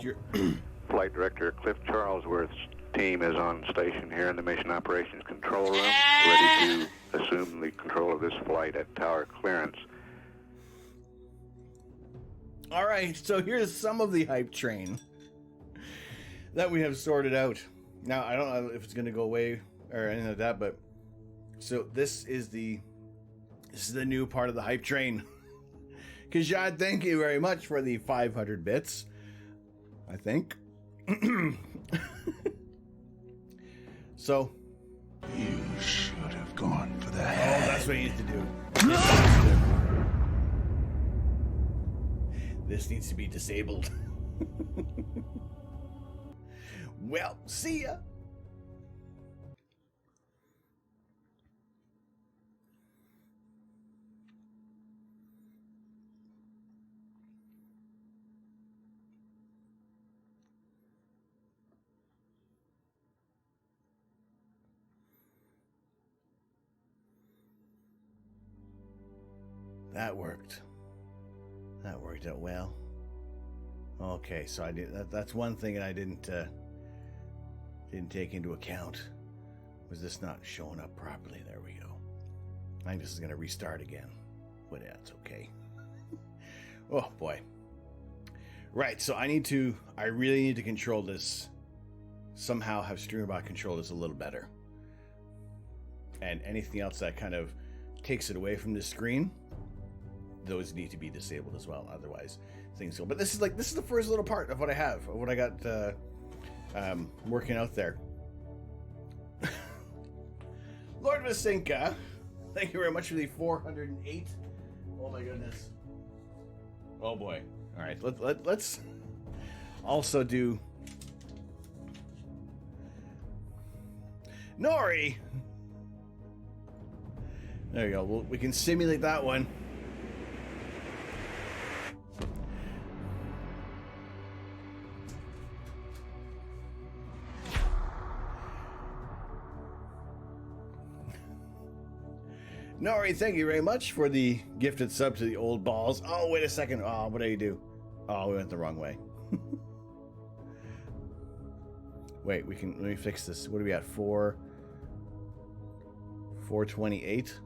[SPEAKER 8] Flight Director Cliff Charlesworth's team is on station here in the Mission Operations Control Room, ready to assume the control of this flight at tower clearance.
[SPEAKER 1] All right, so here's some of the hype train that we have sorted out. Now, I don't know if it's going to go away or anything like that, but so this is the new part of the hype train. Kajad, thank you very much for the 500 bits. I think. So.
[SPEAKER 3] You should have gone for that.
[SPEAKER 1] Oh, that's what you need to do. This needs to be disabled. Well, see ya. That worked. That worked out well. Okay, so I did. That's one thing that I didn't take into account. Was this not showing up properly? There we go. I think this is gonna restart again, but yeah, it's okay. Oh boy. Right, so I really need to control this. Somehow have StreamerBot control this a little better. And anything else that kind of takes it away from the screen, those need to be disabled as well. Otherwise, things go. But this is the first little part of what I have, of what I got working out there. Lord Vasinka, thank you very much for the 408. Oh my goodness. Oh boy. All right, let's also do Nori. There you go. We can simulate that one. Nori, thank you very much for the gifted sub to the old balls. Oh, wait a second. Oh, what did you do? Oh, we went the wrong way. Wait, let me fix this. What are we at? 428?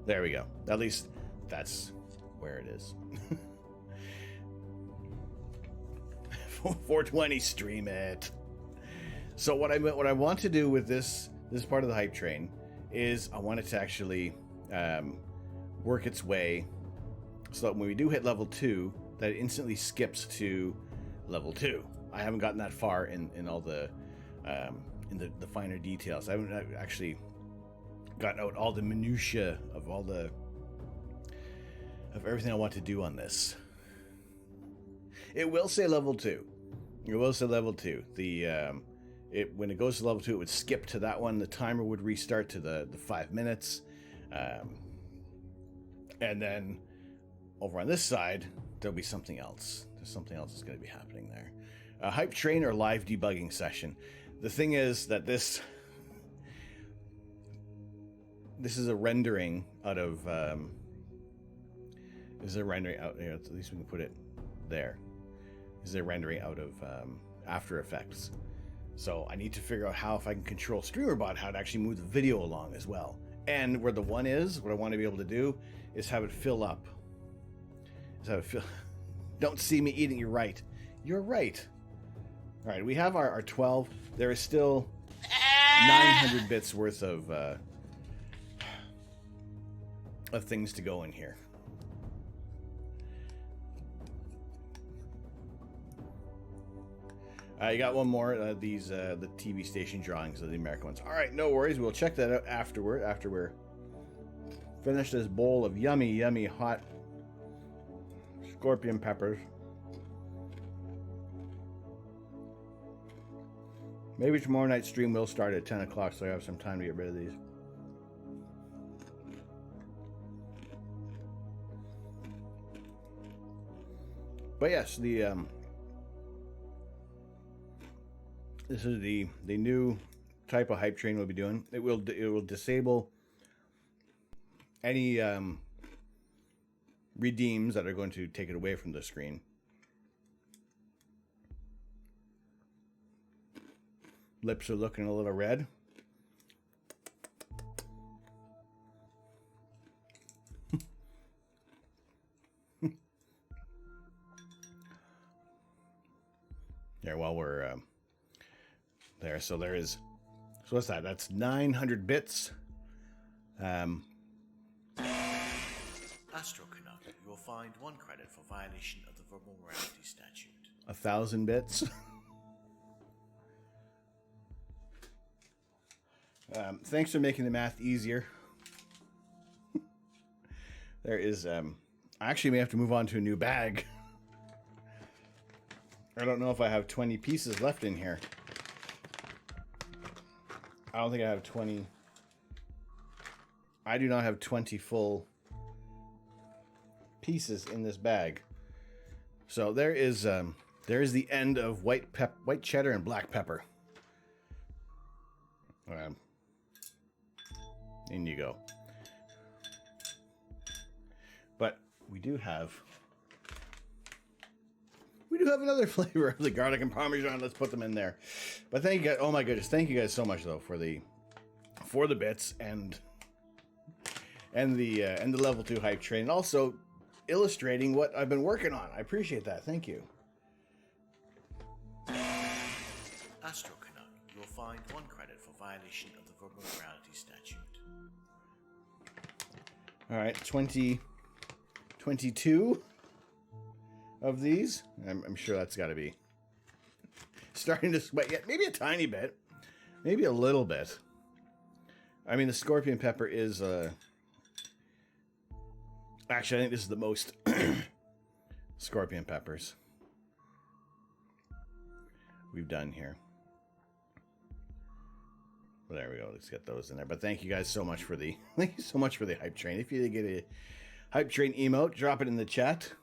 [SPEAKER 1] There we go. At least that's where it is. 420, stream it. So what I want to do with this part of the hype train is I want it to actually work its way so that when we do hit level 2, that it instantly skips to level 2. I haven't gotten that far in all the finer details. I haven't actually gotten out all the minutia of everything I want to do on this. It will say level 2. It will say level 2. When it goes to level 2, it would skip to that one. The timer would restart to the 5 minutes. And then over on this side, there'll be something else. There's something else that's going to be happening there. A hype train or live debugging session. The thing is that this is a rendering out of... This is a rendering out... Here, at least we can put it there. This is a rendering out of After Effects. So I need to figure out if I can control StreamerBot, how to actually move the video along as well. And where the one is, what I want to be able to do is have it fill up. Don't see me eating, you're right. You're right. All right, we have our 12. There is still 900 bits worth of things to go in here. You got one more. The TV station drawings of the American ones. All right, no worries. We'll check that out afterward. After we're finished this bowl of yummy, yummy hot scorpion peppers. Maybe tomorrow night's stream will start at 10 o'clock, so I have some time to get rid of these. But yes, this is the new type of hype train we'll be doing. It will disable any redeems that are going to take it away from the screen. Lips are looking a little red. There, while we're there, so there is. So what's that? That's 900 bits.
[SPEAKER 7] Astro Canuck, you will find 1 credit for violation of the Verbal Morality Statute.
[SPEAKER 1] 1,000 bits. Thanks for making the math easier. There is, I actually may have to move on to a new bag. I don't know if I have 20 pieces left in here. I don't think I have 20. I do not have 20 full pieces in this bag. So there is the end of white cheddar and black pepper. In you go. But we do have another flavor of the garlic and parmesan. Let's put them in there. But thank you guys. Oh my goodness, thank you guys so much though for the bits and the level 2 hype train, and also illustrating what I've been working on. I appreciate that. Thank you.
[SPEAKER 7] Astro Canuck, you will find 1 credit for violation of the Verbal Morality Statute.
[SPEAKER 1] All right, 22 of these. I'm sure that's got to be starting to sweat yet. Maybe a tiny bit. Maybe a little bit. I mean, the scorpion pepper is... Actually, I think this is the most scorpion peppers we've done here. Well, there we go. Let's get those in there. But thank you guys so much for the hype train. If you did get a hype train emote, drop it in the chat.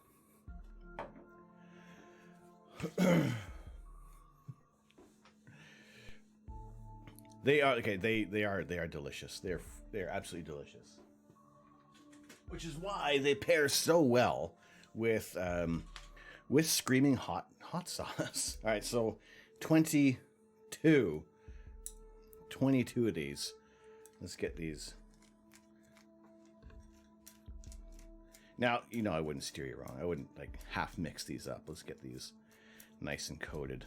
[SPEAKER 1] They are okay. They are delicious. They're absolutely delicious. Which is why they pair so well with screaming hot sauce. All right, so 22 of these. Let's get these. Now, you know I wouldn't steer you wrong. I wouldn't like half mix these up. Let's get these nice and coated.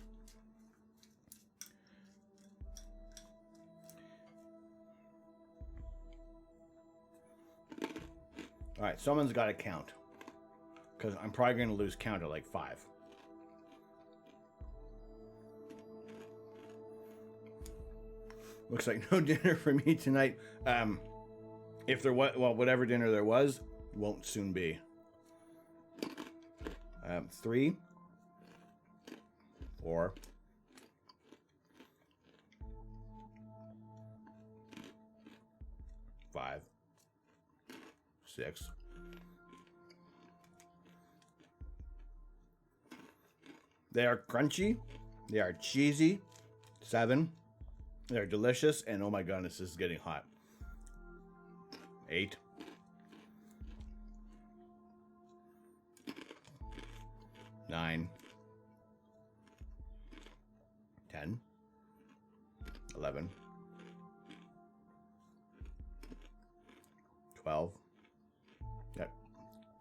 [SPEAKER 1] All right, someone's got to count, because I'm probably going to lose count at like 5. Looks like no dinner for me tonight. If there was, well, whatever dinner there was, won't soon be. 3, 4, 5, 6. They are crunchy. They are cheesy. 7. They're delicious. And oh my goodness, this is getting hot. 8. 9. 10. 11. 12. Got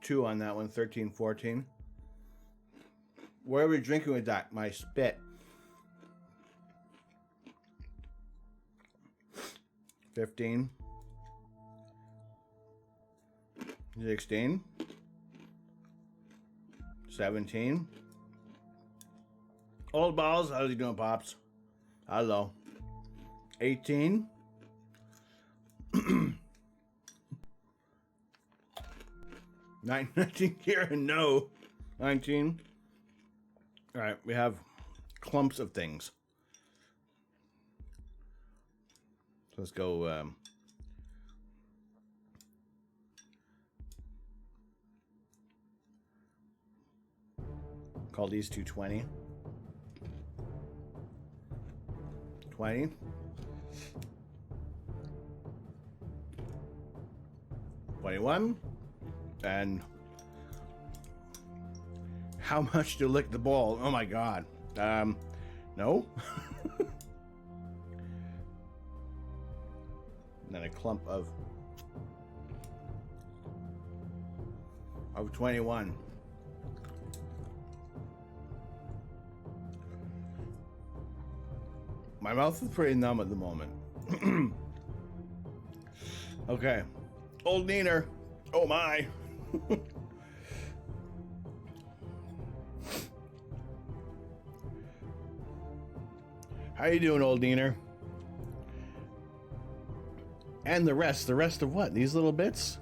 [SPEAKER 1] 2 on that one. 13, 14. Where are we drinking with that? My spit. 15. 16. 17. Old balls. How's he doing, Pops? Hello. 18. 19 here. No. 19. All right. We have clumps of things. So let's go. Call these 220. 20. 21. And how much to lick the ball? Oh my god. No. And then a clump of 21. My mouth is pretty numb at the moment. Okay. Old Neener. Oh my. How you doing, old Diener? And the rest of what? These little bits?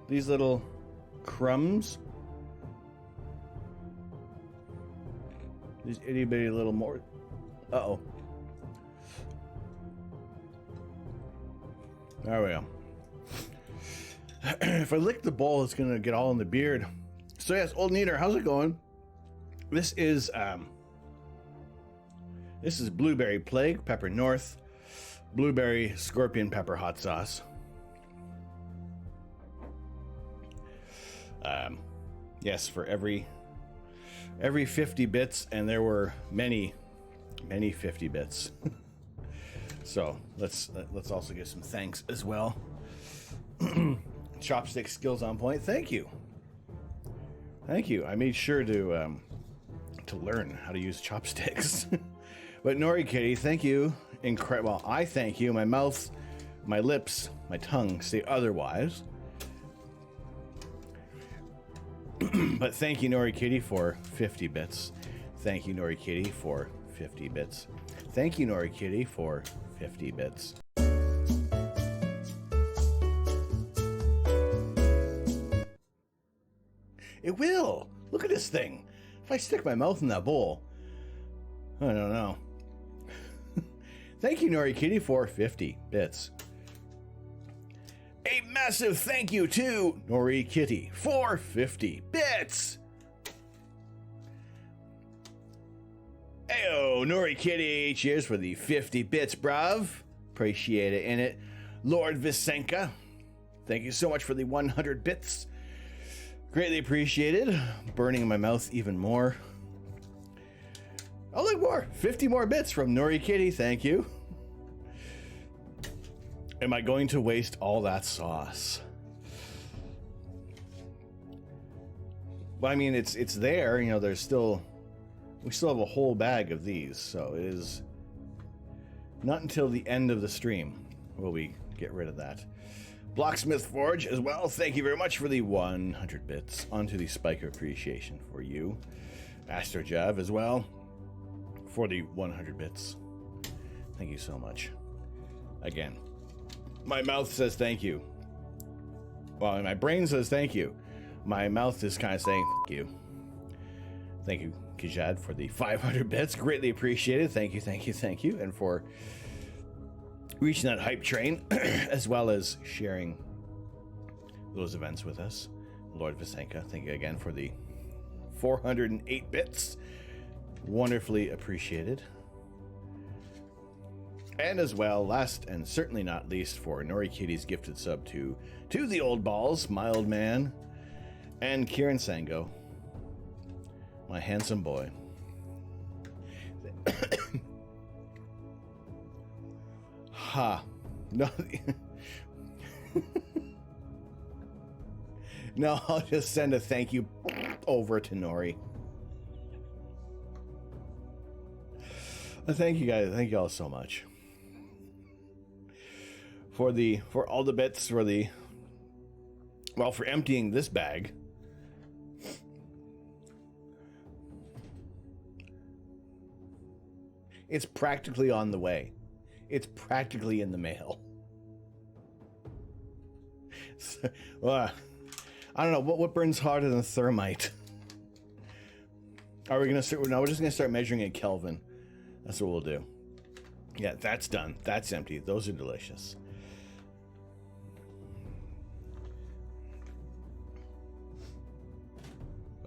[SPEAKER 1] These little crumbs? These itty bitty little more. Uh-oh. There we go. If I lick the bowl, it's gonna get all in the beard. So yes, old Neener, how's it going? This is blueberry plague, pepper north, blueberry scorpion pepper hot sauce. Yes, for every 50 bits, and there were many 50 bits. So let's also give some thanks as well. Chopstick skills on point. Thank you. I made sure to learn how to use chopsticks. But Nori Kitty, thank you. Well, I thank you. My mouth, my lips, my tongue say otherwise. But thank you, Nori Kitty, for 50 bits. Thank you, Nori Kitty, for 50 bits. Thank you, Nori Kitty, for 50 bits. It will. Look at this thing. If I stick my mouth in that bowl, I don't know. Thank you, Nori Kitty, for 50 bits. A massive thank you to Nori Kitty for 50 bits. Ayo, Nori Kitty, cheers for the 50 bits, bruv. Appreciate it, innit? Lord Visenka, thank you so much for the 100 bits. Greatly appreciated. Burning in my mouth even more. Oh, look more. 50 more bits from Nori Kitty, thank you. Am I going to waste all that sauce? Well, I mean, it's there. You know, we still have a whole bag of these, so it is not until the end of the stream will we get rid of that. Blocksmith Forge as well. Thank you very much for the 100 bits. Onto the Spike Appreciation for you. Astrojav as well for the 100 bits. Thank you so much. Again, my mouth says thank you. Well, my brain says thank you. My mouth is kind of saying thank you. Thank you, Kijad, for the 500 bits. Greatly appreciated. Thank you. And for reaching that hype train, as well as sharing those events with us. Lord Visenka, thank you again for the 408 bits. Wonderfully appreciated. And as well, last and certainly not least, for Nori Kitty's gifted sub to the old balls, Mild Man, and Kieran Sango, my handsome boy. Ha. No. No, I'll just send a thank you over to Nori. Thank you guys. Thank you all so much. For all the bits, for emptying this bag. It's practically on the way. It's practically in the mail. So, I don't know what burns harder than thermite. Are we gonna start? No, we're just gonna start measuring in Kelvin. That's what we'll do. Yeah, that's done. That's empty. Those are delicious.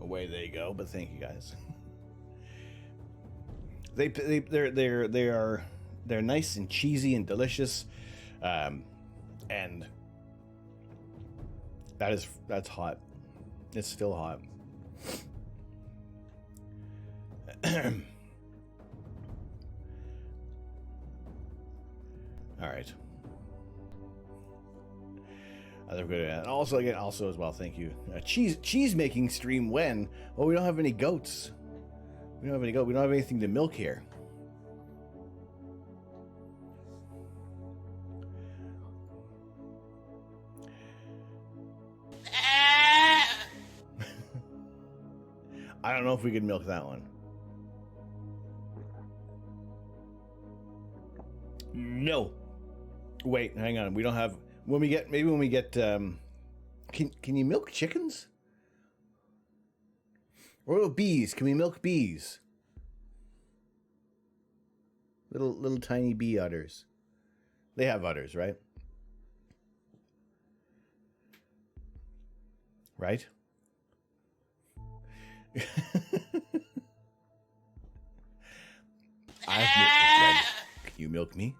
[SPEAKER 1] Away they go. But thank you guys. They're nice and cheesy and delicious, and that's hot. It's still hot. All right. Also as well, thank you. Cheese making stream when? Well, we don't have any goats. We don't have anything to milk here. know if we could milk that one. No. Wait, hang on. We don't have... When we get... Maybe when we get... Can you milk chickens? What about bees? Can we milk bees? Little tiny bee udders. They have udders, right? Right? I've milked this bread. Can you milk me?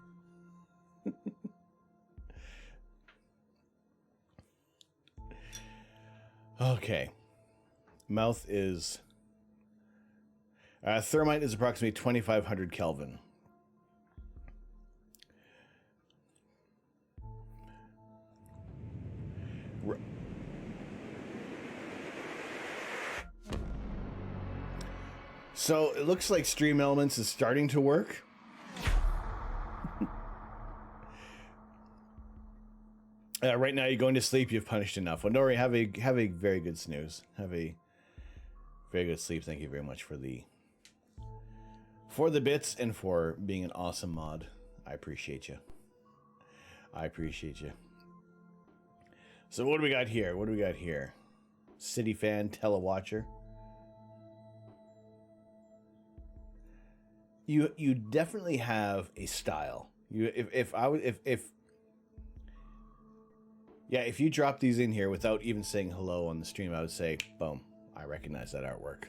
[SPEAKER 1] Okay. Mouth is... thermite is approximately 2,500 Kelvin. So it looks like Stream Elements is starting to work. Right now, you're going to sleep. You've punished enough. Well, Nori, have a very good snooze. Have a very good sleep. Thank you very much for the bits and for being an awesome mod. I appreciate you. I appreciate you. So what do we got here? What do we got here? City fan, telewatcher. You definitely have a style. If you drop these in here without even saying hello on the stream, I would say, boom, I recognize that artwork.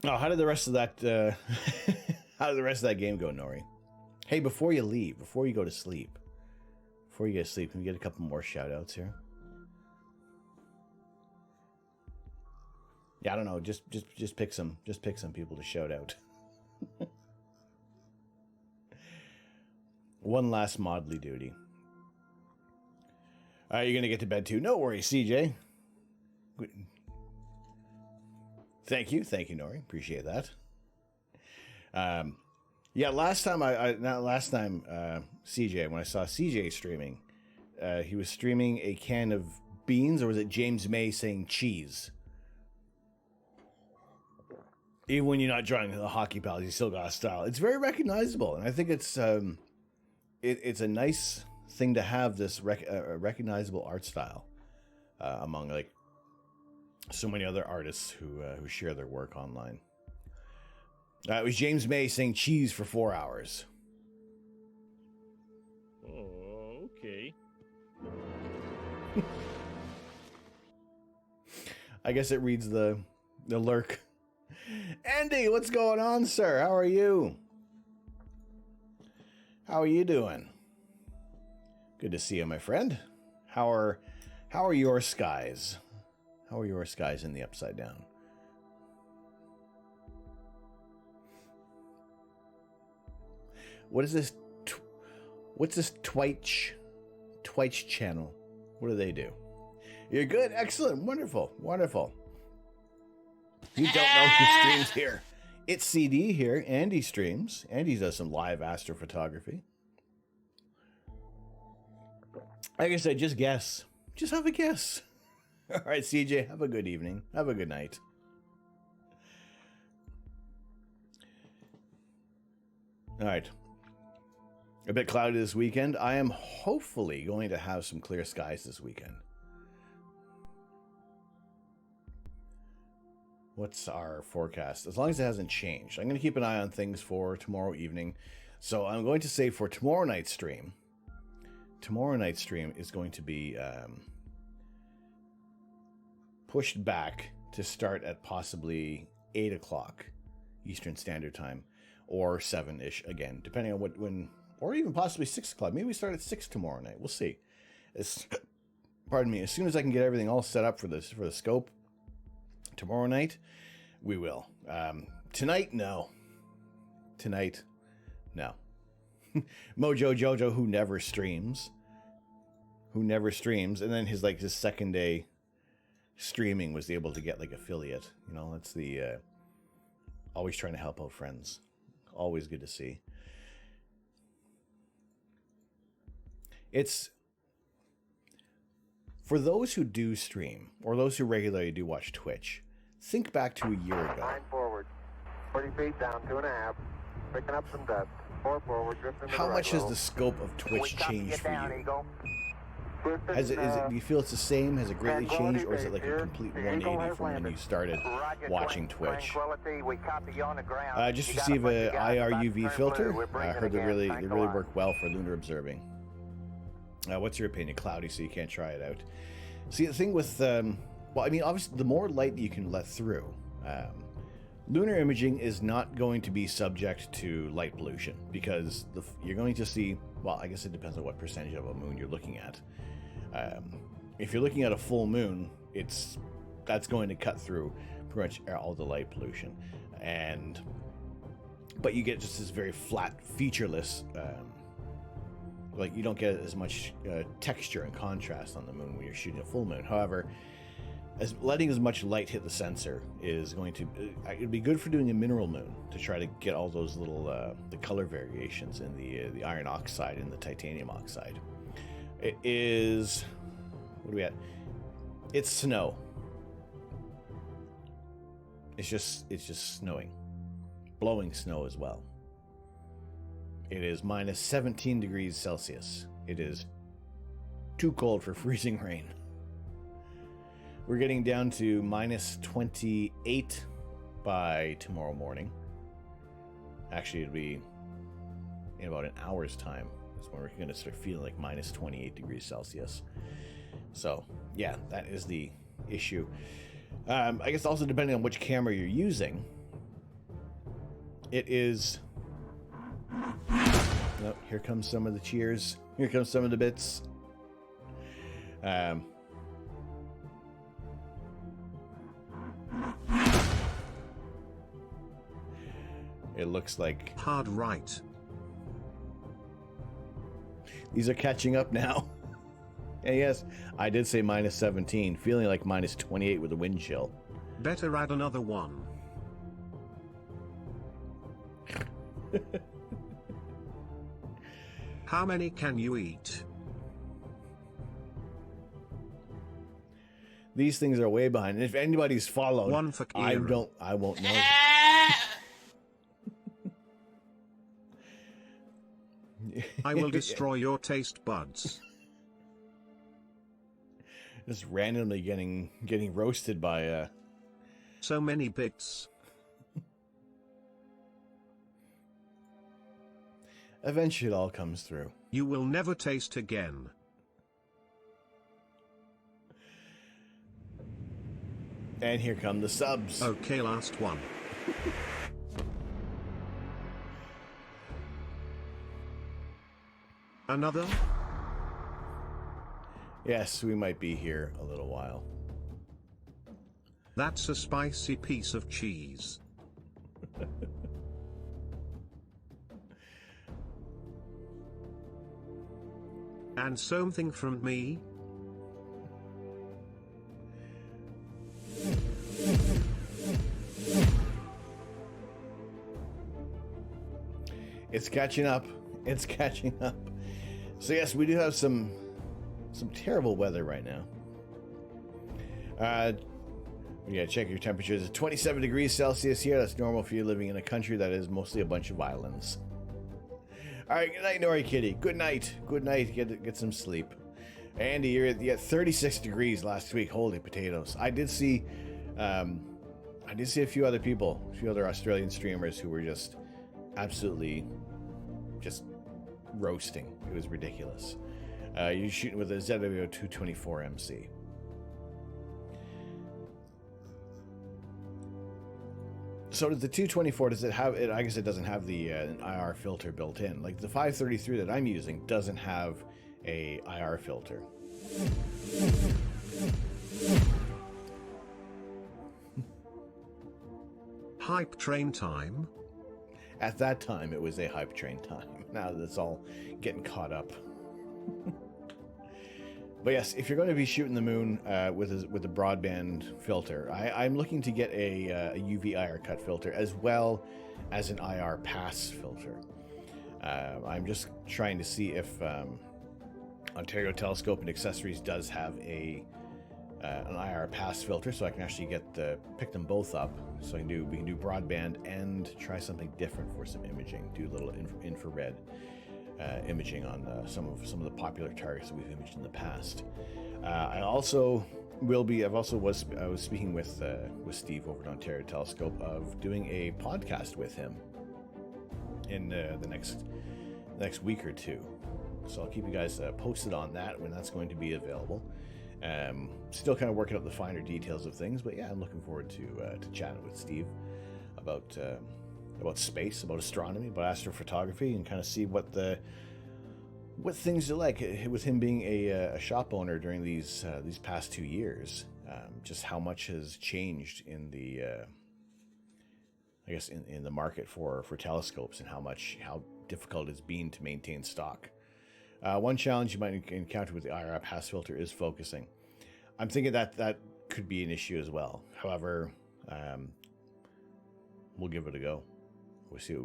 [SPEAKER 1] Oh, how did the rest of that game go, Nori? Hey, before you leave, before you go to sleep, can we get a couple more shout outs here? Yeah, I don't know. Just pick some people to shout out. One last modly duty. You're gonna get to bed too. No worries, CJ. Thank you, Nori. Appreciate that. Yeah, last time CJ, when I saw CJ streaming, he was streaming a can of beans, or was it James May saying cheese? Even when you're not drawing the hockey pals, you still got a style. It's very recognizable, and I think it's it's a nice thing to have this recognizable art style among like so many other artists who share their work online. It was James May saying cheese for 4 hours.
[SPEAKER 6] Oh, okay.
[SPEAKER 1] I guess it reads the lurk. Andy, what's going on, sir? How are you? How are you doing? Good to see you, my friend. How are your skies? How are your skies in the Upside Down? What is this? What's this Twitch channel? What do they do? You're good, excellent, wonderful. You don't know who streams here. It's CD here. Andy streams. Andy does some live astrophotography. Like I said, just guess. Just have a guess. All right, CJ, have a good evening. Have a good night. All right. A bit cloudy this weekend. I am hopefully going to have some clear skies this weekend. What's our forecast? As long as it hasn't changed. I'm going to keep an eye on things for tomorrow evening. So I'm going to say for tomorrow night's stream is going to be pushed back to start at possibly 8 o'clock Eastern Standard Time, or 7-ish again, depending on when, or even possibly 6 o'clock. Maybe we start at 6 tomorrow night. We'll see. Pardon me. As soon as I can get everything all set up for the scope tomorrow night, we will. Tonight, no. Mojo Jojo, who never streams, and then his second day streaming was able to get like affiliate. You know, that's the always trying to help out friends. Always good to see. For those who do stream, or those who regularly do watch Twitch, think back to a year ago.
[SPEAKER 5] 9 forward. 40 feet down, 2.5. Picking up some dust. 4 forward, drifting to
[SPEAKER 1] How
[SPEAKER 5] the
[SPEAKER 1] much
[SPEAKER 5] right
[SPEAKER 1] has
[SPEAKER 5] level.
[SPEAKER 1] the scope of Twitch changed for
[SPEAKER 5] down,
[SPEAKER 1] you?
[SPEAKER 5] Eagle.
[SPEAKER 1] Do you feel it's the same? Has it greatly changed, or is it like a complete 180 from when you started watching Twitch? Just received a IR UV filter. I heard they really work well for lunar observing. What's your opinion? Cloudy, so you can't try it out. See, the thing with, well, I mean, obviously, the more light that you can let through, lunar imaging is not going to be subject to light pollution because you're going to see, well, I guess it depends on what percentage of a moon you're looking at. If you're looking at a full moon, that's going to cut through pretty much all the light pollution, but you get just this very flat, featureless. Like you don't get as much texture and contrast on the moon when you're shooting a full moon. However, letting as much light hit the sensor is going to it'd be good for doing a mineral moon to try to get all those little the color variations in the iron oxide and the titanium oxide. It is, what are we at? It's snow. It's just snowing, blowing snow as well. It is minus 17 degrees Celsius. It is too cold for freezing rain. We're getting down to minus 28 by tomorrow morning. Actually, it'll be in about an hour's time. That's when we're going to start feeling like minus 28 degrees Celsius. So, yeah, that is the issue. I guess also depending on which camera you're using, it is... Oh, here comes some of the cheers. Here comes some of the bits. It looks like...
[SPEAKER 9] Hard right.
[SPEAKER 1] These are catching up now. And yes, I did say minus 17, feeling like minus 28 with a wind chill.
[SPEAKER 9] Better add another one. How many can you eat?
[SPEAKER 1] These things are way behind. And if anybody's followed,
[SPEAKER 9] one for
[SPEAKER 1] I won't know.
[SPEAKER 9] I will destroy your taste buds.
[SPEAKER 1] Just randomly getting roasted by
[SPEAKER 9] so many bits.
[SPEAKER 1] Eventually it all comes through.
[SPEAKER 9] You will never taste again.
[SPEAKER 1] And here come the subs.
[SPEAKER 9] Okay, last one. Another?
[SPEAKER 1] Yes, we might be here a little while.
[SPEAKER 9] That's a spicy piece of cheese. And something from me?
[SPEAKER 1] It's catching up. It's catching up. So yes, we do have some terrible weather right now. You gotta check your temperatures. It's 27 degrees Celsius here. That's normal for you living in a country that is mostly a bunch of islands. All right, good night, Nori Kitty. Good night. Good night. Get some sleep. Andy, you're at 36 degrees last week. Holy potatoes! I did see a few other people, a few other Australian streamers who were just absolutely just roasting. It was ridiculous. You're shooting with a ZWO 224 MC. So does the 224, does it have it? I guess it doesn't have the an IR filter built in. Like the 533 that I'm using doesn't have a IR filter.
[SPEAKER 9] Hype train time?
[SPEAKER 1] At that time, it was a hype train time. Now that it's all getting caught up. But yes, if you're going to be shooting the moon with a broadband filter, I'm looking to get a UV IR cut filter as well as an IR pass filter. I'm just trying to see if Ontario Telescope and Accessories does have an IR pass filter, so I can actually pick them both up. So we can do broadband and try something different for some imaging. Do a little infrared imaging on some of the popular targets that we've imaged in the past. I was speaking with Steve over at Ontario Telescope of doing a podcast with him in the next week or two. So I'll keep you guys posted on that when that's going to be available. Still kind of working out the finer details of things, but yeah, I'm looking forward to chatting with Steve about space, about astronomy, about astrophotography, and kind of see what things are like with him being a shop owner during these past 2 years. Just how much has changed in the I guess in the market for telescopes, and how difficult it's been to maintain stock. One challenge you might encounter with the IR pass filter is focusing. I'm thinking that could be an issue as well. However, we'll give it a go. We'll see what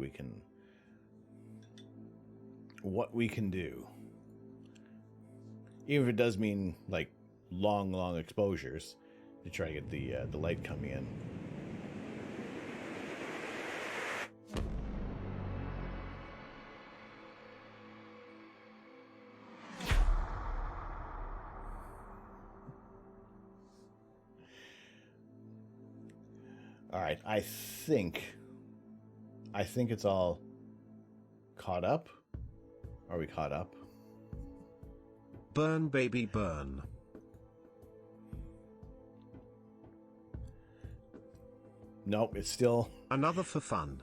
[SPEAKER 1] we can do. Even if it does mean like long exposures to try to get the light coming in. All right, I think it's all caught up. Are we caught up?
[SPEAKER 9] Burn, baby, burn.
[SPEAKER 1] Nope, it's still
[SPEAKER 9] another for fun.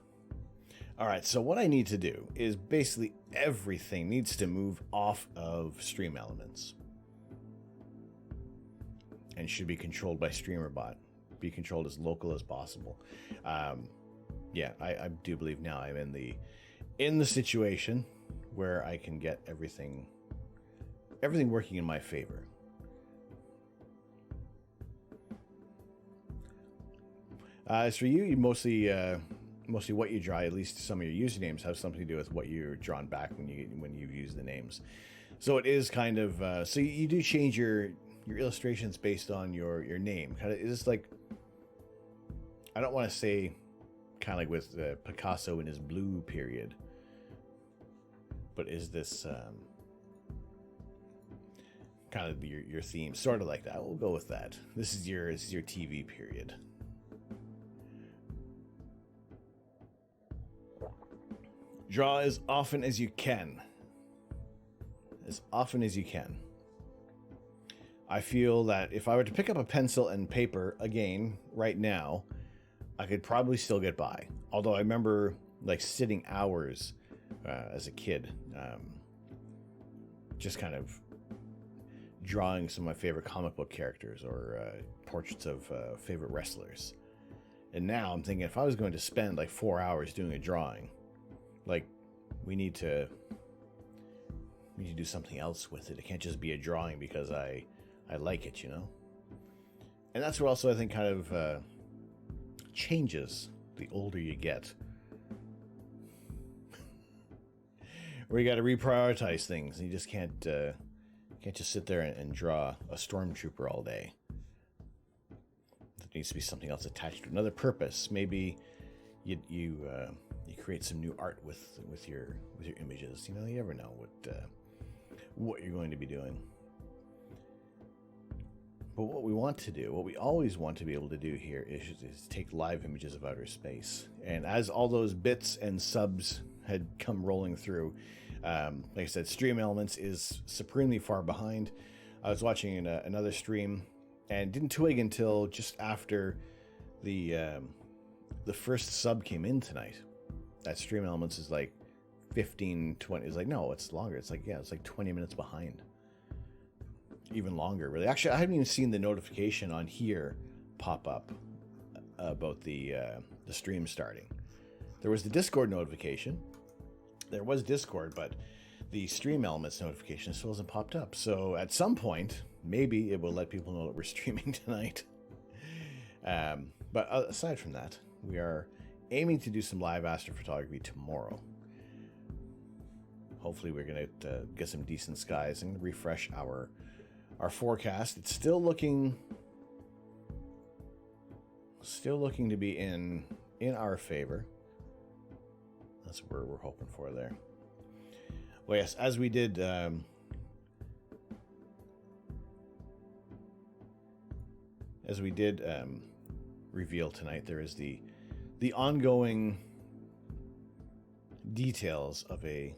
[SPEAKER 1] All right, so what I need to do is basically everything needs to move off of Stream Elements and should be controlled by StreamerBot. Be controlled as local as possible. Yeah, I do believe now I'm in the situation where I can get everything working in my favor. As for you mostly what you draw, at least some of your usernames have something to do with what you're drawn back when you use the names. So it is kind of so you do change your illustrations based on your name. Kind of is this like, I don't want to say kind of like with Picasso in his blue period, but is this kind of your theme, sort of like that? We'll go with that. This is your TV period. Draw as often as you can. As often as you can. I feel that if I were to pick up a pencil and paper again right now, I could probably still get by. Although I remember like sitting hours as a kid, just kind of drawing some of my favorite comic book characters or portraits of favorite wrestlers. And now I'm thinking, if I was going to spend like 4 hours doing a drawing, like we need to do something else with it. It can't just be a drawing because I like it, you know? And that's where also I think kind of changes the older you get. Where you got to reprioritize things, and you just can't just sit there and draw a stormtrooper all day. There needs to be something else attached to another purpose. Maybe you create some new art with your images. You know, you never know what you're going to be doing. But what we want to do, what we always want to be able to do here is take live images of outer space. And as all those bits and subs had come rolling through, like I said, Stream Elements is supremely far behind. I was watching another stream and didn't twig until just after the first sub came in tonight. That Stream Elements is like 15, 20. It's like, no, it's longer. It's like, yeah, it's like 20 minutes behind. Even longer, really. Actually, I haven't even seen the notification on here pop up about the stream starting. There was the Discord notification. There was Discord, but the Stream Elements notification still hasn't popped up. So at some point, maybe it will let people know that we're streaming tonight. But aside from that, we are aiming to do some live astrophotography tomorrow. hopefully we're going to get some decent skies and refresh our forecast. It's still looking to be in our favor. That's what we're hoping for there. Well, yes, as we did reveal tonight, there is the ongoing details of a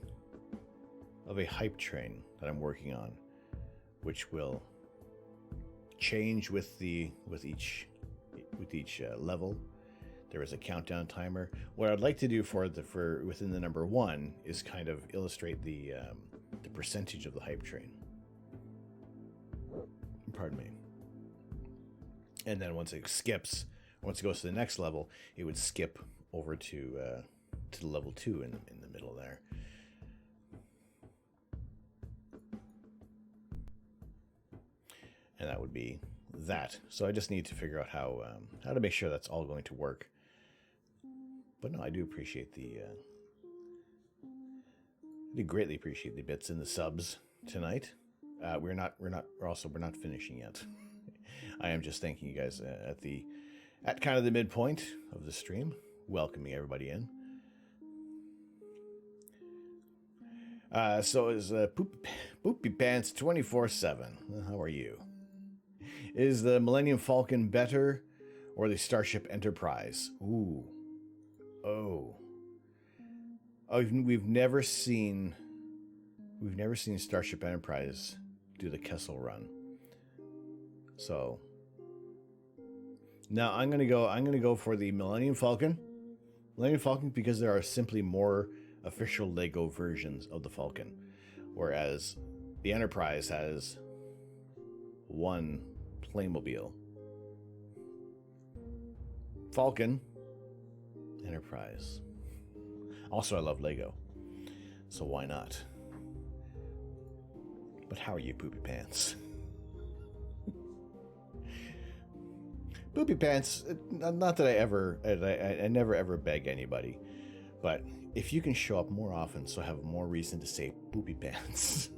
[SPEAKER 1] hype train that I'm working on, which will change with each level. There is a countdown timer. What I'd like to do for within the number 1 is kind of illustrate the percentage of the hype train. Pardon me. And then once it goes to the next level, it would skip over to the level 2 in the middle there. And that would be that. So I just need to figure out how to make sure that's all going to work. But no, I do appreciate I greatly appreciate the bits and the subs tonight. We're not finishing yet. I am just thanking you guys at kind of the midpoint of the stream, welcoming everybody in. So is Poopy Pants 24/7. How are you? Is the Millennium Falcon better or the Starship Enterprise? Ooh. Oh, we've never seen Starship Enterprise do the Kessel Run. So now I'm gonna go for the Millennium Falcon. Because there are simply more official Lego versions of the Falcon, whereas the Enterprise has one Playmobil. Falcon, Enterprise. Also, I love Lego, so why not? But how are you, Poopy Pants? Poopy Pants, not that I never ever beg anybody, but if you can show up more often so I have more reason to say Poopy Pants,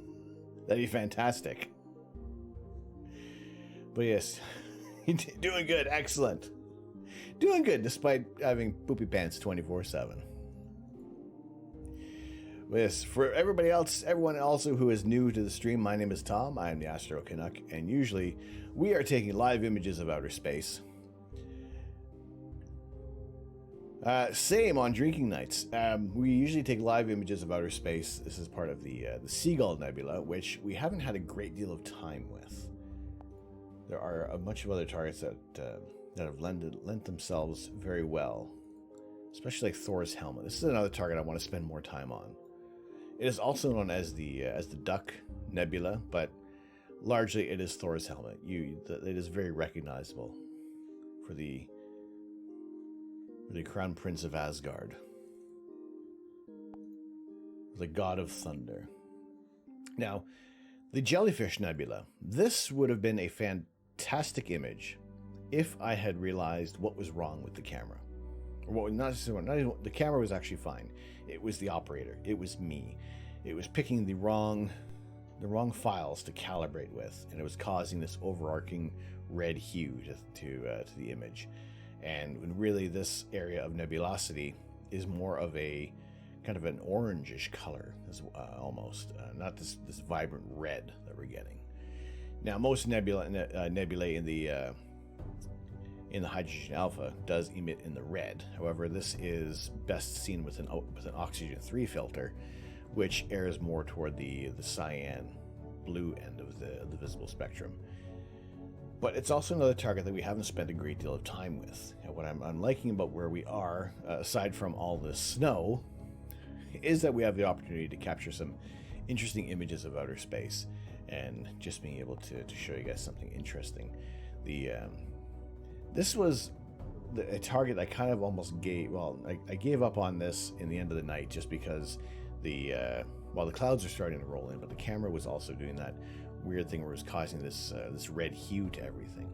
[SPEAKER 1] that'd be fantastic. But yes, doing good, excellent. Doing good despite having Poopy Pants 24/7. Yes, for everyone also who is new to the stream, my name is Tom. I am the Astro Canuck, and usually we are taking live images of outer space. Same on drinking nights. We usually take live images of outer space. This is part of the Seagull Nebula, which we haven't had a great deal of time with. There are a bunch of other targets that have lent themselves very well, especially like Thor's helmet. This is another target I want to spend more time on. It is also known as the Duck Nebula, but largely it is Thor's helmet. It is very recognizable for the Crown Prince of Asgard, the God of Thunder. Now, the Jellyfish Nebula. This would have been a fantastic image if I had realized what was wrong with the camera. Or not even, the camera was actually fine. It was the operator. It was me. It was picking the wrong files to calibrate with, and it was causing this overarching red hue to the image. And when really this area of nebulosity is more of a kind of an orangish color, almost, not this vibrant red that we're getting. Now, most nebulae in the hydrogen alpha does emit in the red. However, this is best seen with an oxygen 3 filter, which airs more toward the cyan blue end of the visible spectrum. But it's also another target that we haven't spent a great deal of time with. And what I'm liking about where we are, aside from all this snow, is that we have the opportunity to capture some interesting images of outer space, and just being able to show you guys something interesting. This was a target I kind of almost gave. Well, I gave up on this in the end of the night just because the clouds are starting to roll in, but the camera was also doing that weird thing where it was causing this red hue to everything.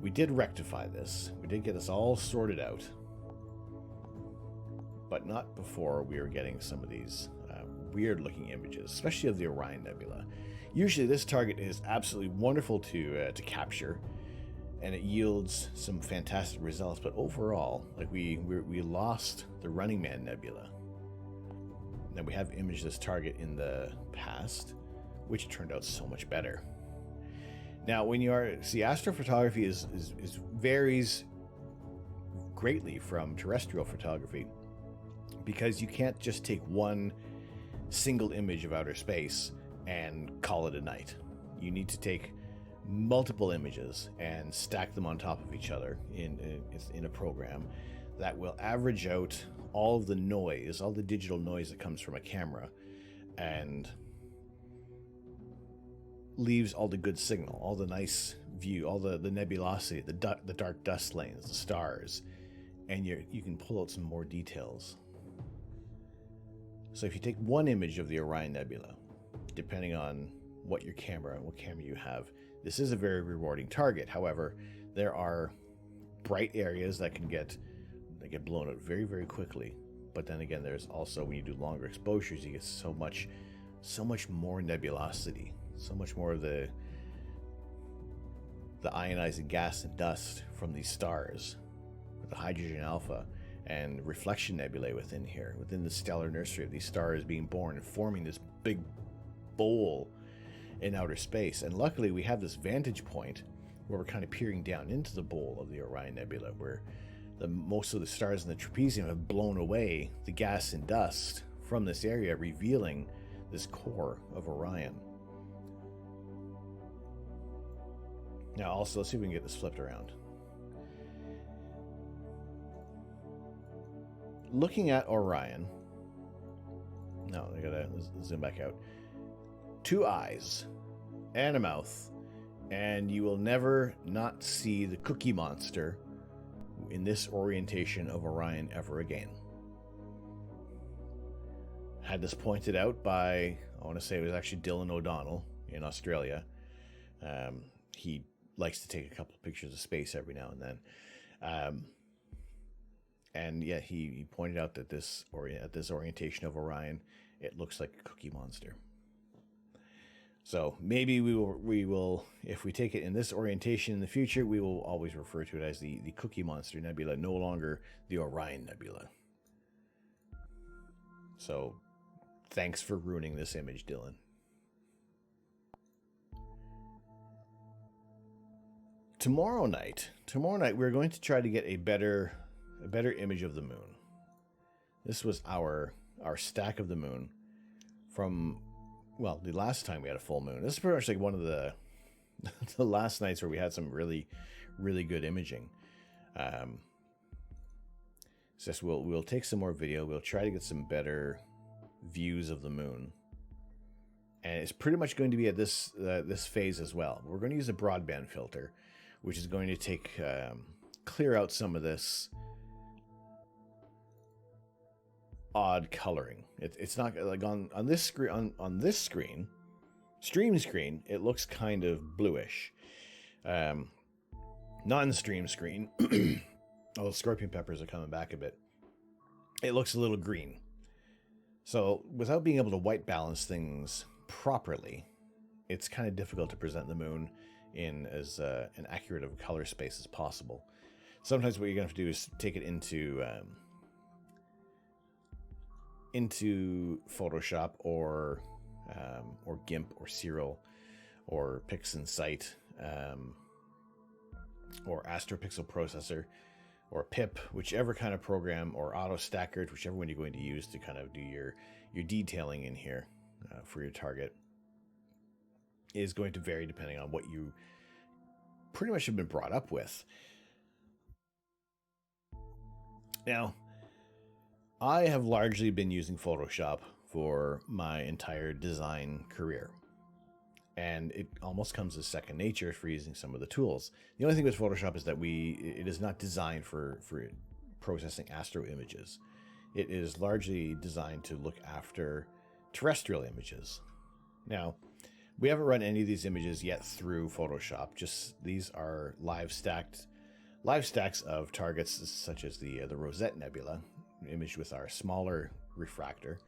[SPEAKER 1] We did rectify this. We did get this all sorted out, but not before we were getting some of these weird looking images, especially of the Orion Nebula. Usually this target is absolutely wonderful to capture, and it yields some fantastic results, but overall, like we lost the Running Man Nebula. Now we have imaged this target in the past, which turned out so much better. Now, when you are astrophotography is varies greatly from terrestrial photography, because you can't just take one single image of outer space and call it a night. You need to take multiple images and stack them on top of each other in a program that will average out all of the noise, all the digital noise that comes from a camera, and leaves all the good signal, all the nice view, all the nebulosity, the dark dust lanes, the stars, and you can pull out some more details. So if you take one image of the Orion Nebula, depending on what camera you have, this is a very rewarding target. However, there are bright areas that get blown out very, very quickly. But then again, there's also, when you do longer exposures, you get so much more nebulosity, so much more of the ionizing gas and dust from these stars, with the hydrogen alpha and reflection nebulae within the stellar nursery of these stars being born and forming this big bowl in outer space. And luckily we have this vantage point where we're kind of peering down into the bowl of the Orion Nebula, where most of the stars in the trapezium have blown away the gas and dust from this area, revealing this core of Orion. Now also, let's see if we can get this flipped around. Looking at Orion, no, I gotta zoom back out. 2 eyes and a mouth, and you will never not see the Cookie Monster in this orientation of Orion ever again. Had this pointed out by, I want to say it was actually Dylan O'Donnell in Australia. He likes to take a couple of pictures of space every now and then. And yeah, he pointed out that at this orientation of Orion, it looks like a Cookie Monster. So maybe we will, if we take it in this orientation in the future, we will always refer to it as the Cookie Monster Nebula, no longer the Orion Nebula. So thanks for ruining this image, Dylan. Tomorrow night, we're going to try to get a better image of the moon. This was our stack of the moon from, well, the last time we had a full moon. This is pretty much like one of the last nights where we had some really, really good imaging. So we'll take some more video. We'll try to get some better views of the moon. And it's pretty much going to be at this phase as well. We're going to use a broadband filter, which is going to clear out some of this odd coloring. It's not like on this screen, on this screen, stream screen, it looks kind of bluish. Non-stream screen, oh, scorpion peppers are coming back a bit. It looks a little green. So without being able to white balance things properly, it's kind of difficult to present the moon in as an accurate of a color space as possible. Sometimes what you're going to have to do is take it into Photoshop or GIMP or Serial or PixInsight or AstroPixel Processor or PIP, whichever kind of program, or AutoStackers, whichever one you're going to use to kind of do your detailing in here for your target, is going to vary depending on what you pretty much have been brought up with. Now, I have largely been using Photoshop for my entire design career, and it almost comes as second nature for using some of the tools. The only thing with Photoshop is that it is not designed for processing astro images. It is largely designed to look after terrestrial images. Now, we haven't run any of these images yet through Photoshop. Just these are live stacks of targets such as the Rosette Nebula, imaged with our smaller refractor,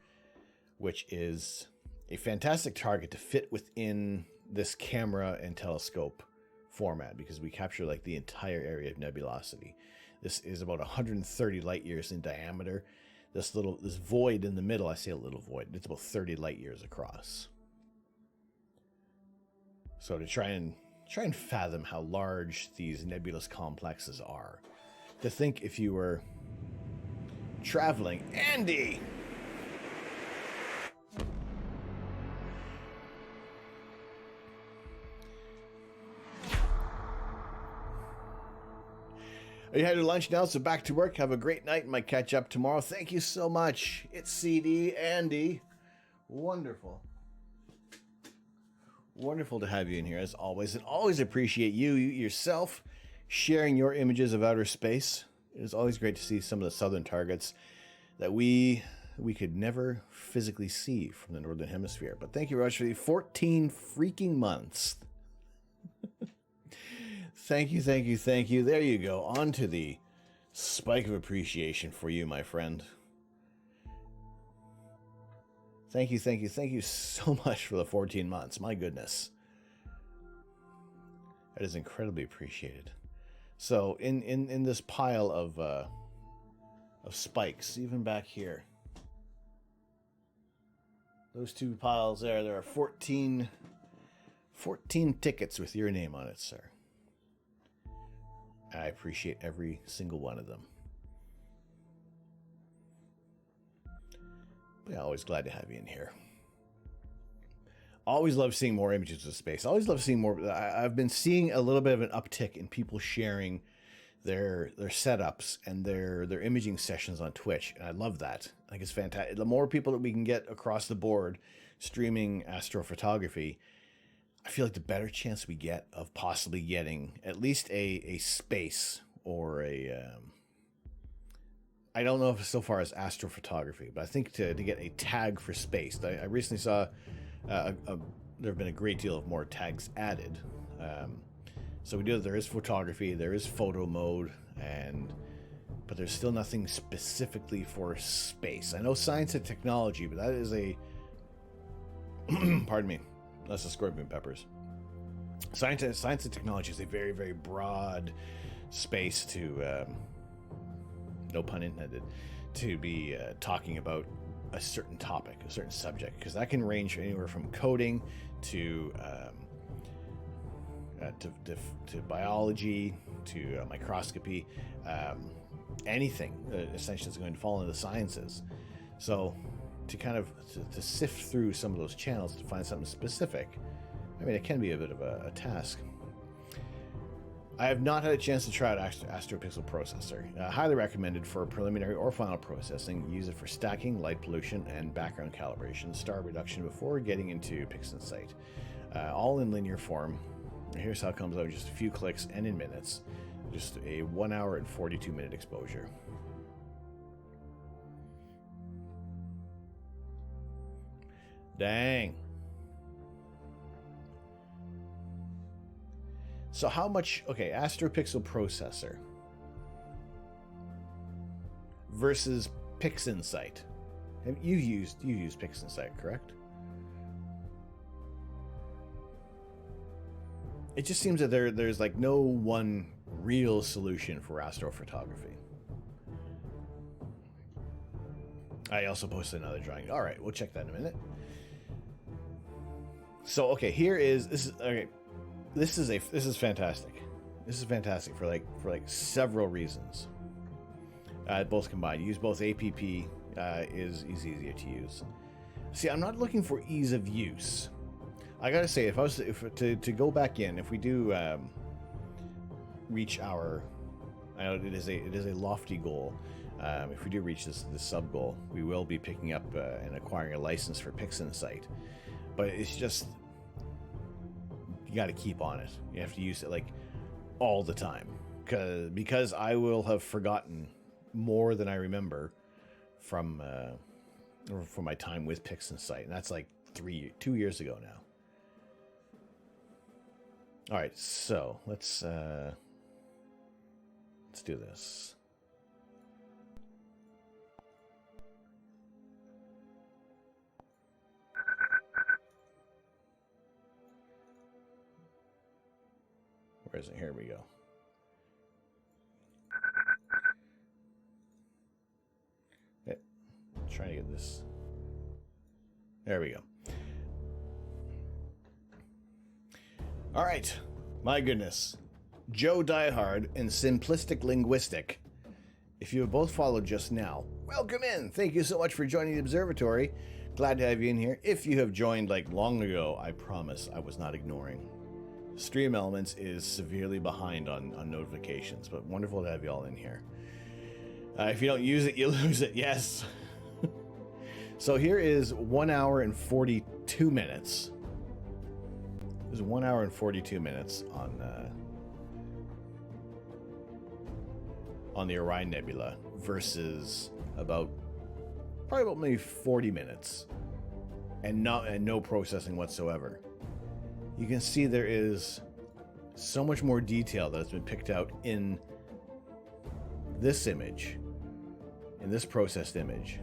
[SPEAKER 1] which is a fantastic target to fit within this camera and telescope format because we capture like the entire area of nebulosity. This is about 130 light years in diameter. This void in the middle, I say a little void, it's about 30 light years across. So to try and fathom how large these nebulous complexes are, to think if you were traveling, Andy! You had your lunch now, so back to work. Have a great night. Might catch up tomorrow. Thank you so much. It's CD, Andy. Wonderful. Wonderful to have you in here, as always. And always appreciate you yourself sharing your images of outer space. It is always great to see some of the southern targets that we could never physically see from the northern hemisphere. But thank you very much for the 14 freaking months. Thank you, thank you, thank you. There you go. On to the spike of appreciation for you, my friend. Thank you, thank you, thank you so much for the 14 months. My goodness. That is incredibly appreciated. So, in this pile of spikes, even back here, those two piles there are 14 tickets with your name on it, sir. I appreciate every single one of them. But yeah, always glad to have you in here. Always love seeing more images of space. Always love seeing more. I've been seeing a little bit of an uptick in people sharing their setups and their imaging sessions on Twitch, and I love that. I think it's fantastic. The more people that we can get across the board streaming astrophotography, I feel like the better chance we get of possibly getting at least a space or I don't know if so far as astrophotography, but I think to get a tag for space. I recently saw there have been a great deal of more tags added. So there is photography, there is photo mode, but there's still nothing specifically for space. I know science and technology, but that is pardon me. That's the scorpion peppers. Science and technology is a very, very broad space to, no pun intended, to be talking about a certain topic, a certain subject, because that can range anywhere from coding to biology to microscopy, anything essentially is going to fall into the sciences. So to kind of to sift through some of those channels to find something specific, I mean, it can be a bit of a task. I have not had a chance to try out AstroPixel Processor. Highly recommended for preliminary or final processing. Use it for stacking, light pollution, and background calibration, star reduction before getting into PixInsight. All in linear form. Here's how it comes out in just a few clicks and in minutes. Just a 1 hour and 42 minute exposure. Dang. So how much, okay, AstroPixel Processor versus PixInsight. You use PixInsight, correct? It just seems that there's like no one real solution for astrophotography. I also posted another drawing. All right, we'll check that in a minute. So okay, this is fantastic. This is fantastic for several reasons. Both combined. Use both APP is easier to use. See, I'm not looking for ease of use. I gotta say, if to go back in, if we do reach our, I know it is a lofty goal. If we do reach this sub goal, we will be picking up and acquiring a license for PixInsight. But it's just, you got to keep on it. You have to use it like all the time, because I will have forgotten more than I remember from my time with PixInsight, and that's like 2 years ago now. All right, so let's do this. Where is it? Here we go. Okay. Trying to get this. There we go. All right. My goodness. Joe Diehard and Simplistic Linguistic. If you have both followed just now, welcome in. Thank you so much for joining the observatory. Glad to have you in here. If you have joined like long ago, I promise I was not ignoring. Stream Elements is severely behind on notifications, but wonderful to have you all in here. If you don't use it, you lose it. Yes. So here is 1 hour and 42 minutes. There's 1 hour and 42 minutes on the Orion Nebula versus probably maybe 40 minutes and no processing whatsoever. You can see there is so much more detail that has been picked out in this image, in this processed image,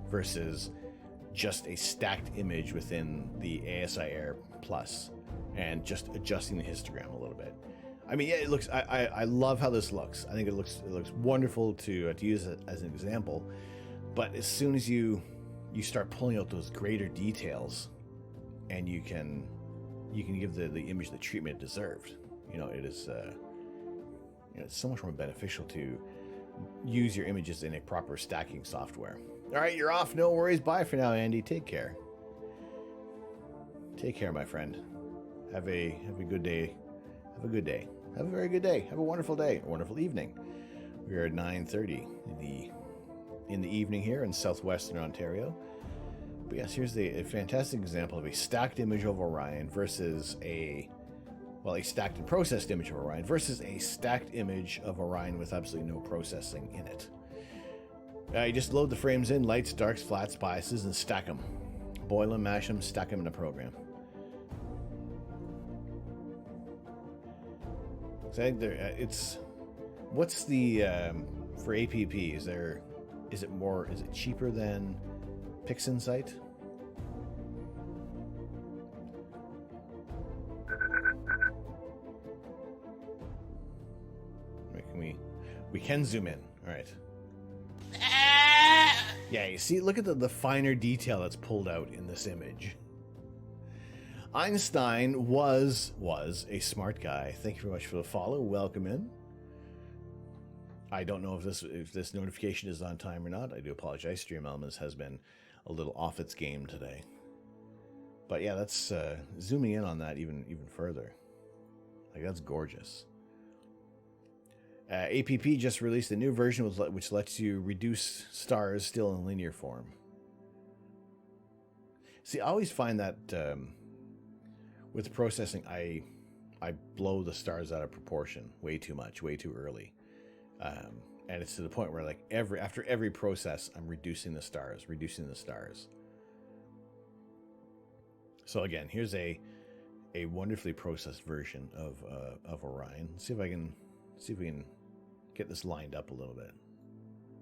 [SPEAKER 1] versus just a stacked image within the ASI Air Plus and just adjusting the histogram a little bit. I mean, yeah, it looks. I love how this looks. I think it looks wonderful to use it as an example. But as soon as you start pulling out those greater details, and you can give the image the treatment it deserved. You know, it is. It's so much more beneficial to use your images in a proper stacking software. All right, you're off. No worries. Bye for now, Andy. Take care. Take care, my friend. Have a good day. Have a good day. Have a very good day. Have a wonderful day. A wonderful evening. We are at 9:30 in the evening here in southwestern Ontario. But yes, here's a fantastic example of a stacked image of Orion versus a stacked and processed image of Orion versus a stacked image of Orion with absolutely no processing in it. You just load the frames in, lights, darks, flats, biases, and stack them. Boil them, mash them, stack them in a program. So I think what's the for APP? Is it cheaper than PixInsight? We can zoom in. All right. Yeah, you see, look at the finer detail that's pulled out in this image. Einstein was a smart guy. Thank you very much for the follow. Welcome in. I don't know if this notification is on time or not. I do apologize. Stream Elements has been a little off its game today. But yeah, that's zooming in on that even further. Like, that's gorgeous. APP just released a new version which lets you reduce stars still in linear form. See, I always find that with processing, I blow the stars out of proportion way too much, way too early. And it's to the point where, like, after every process, I'm reducing the stars. So again, here's a wonderfully processed version of Orion. See if we can get this lined up a little bit.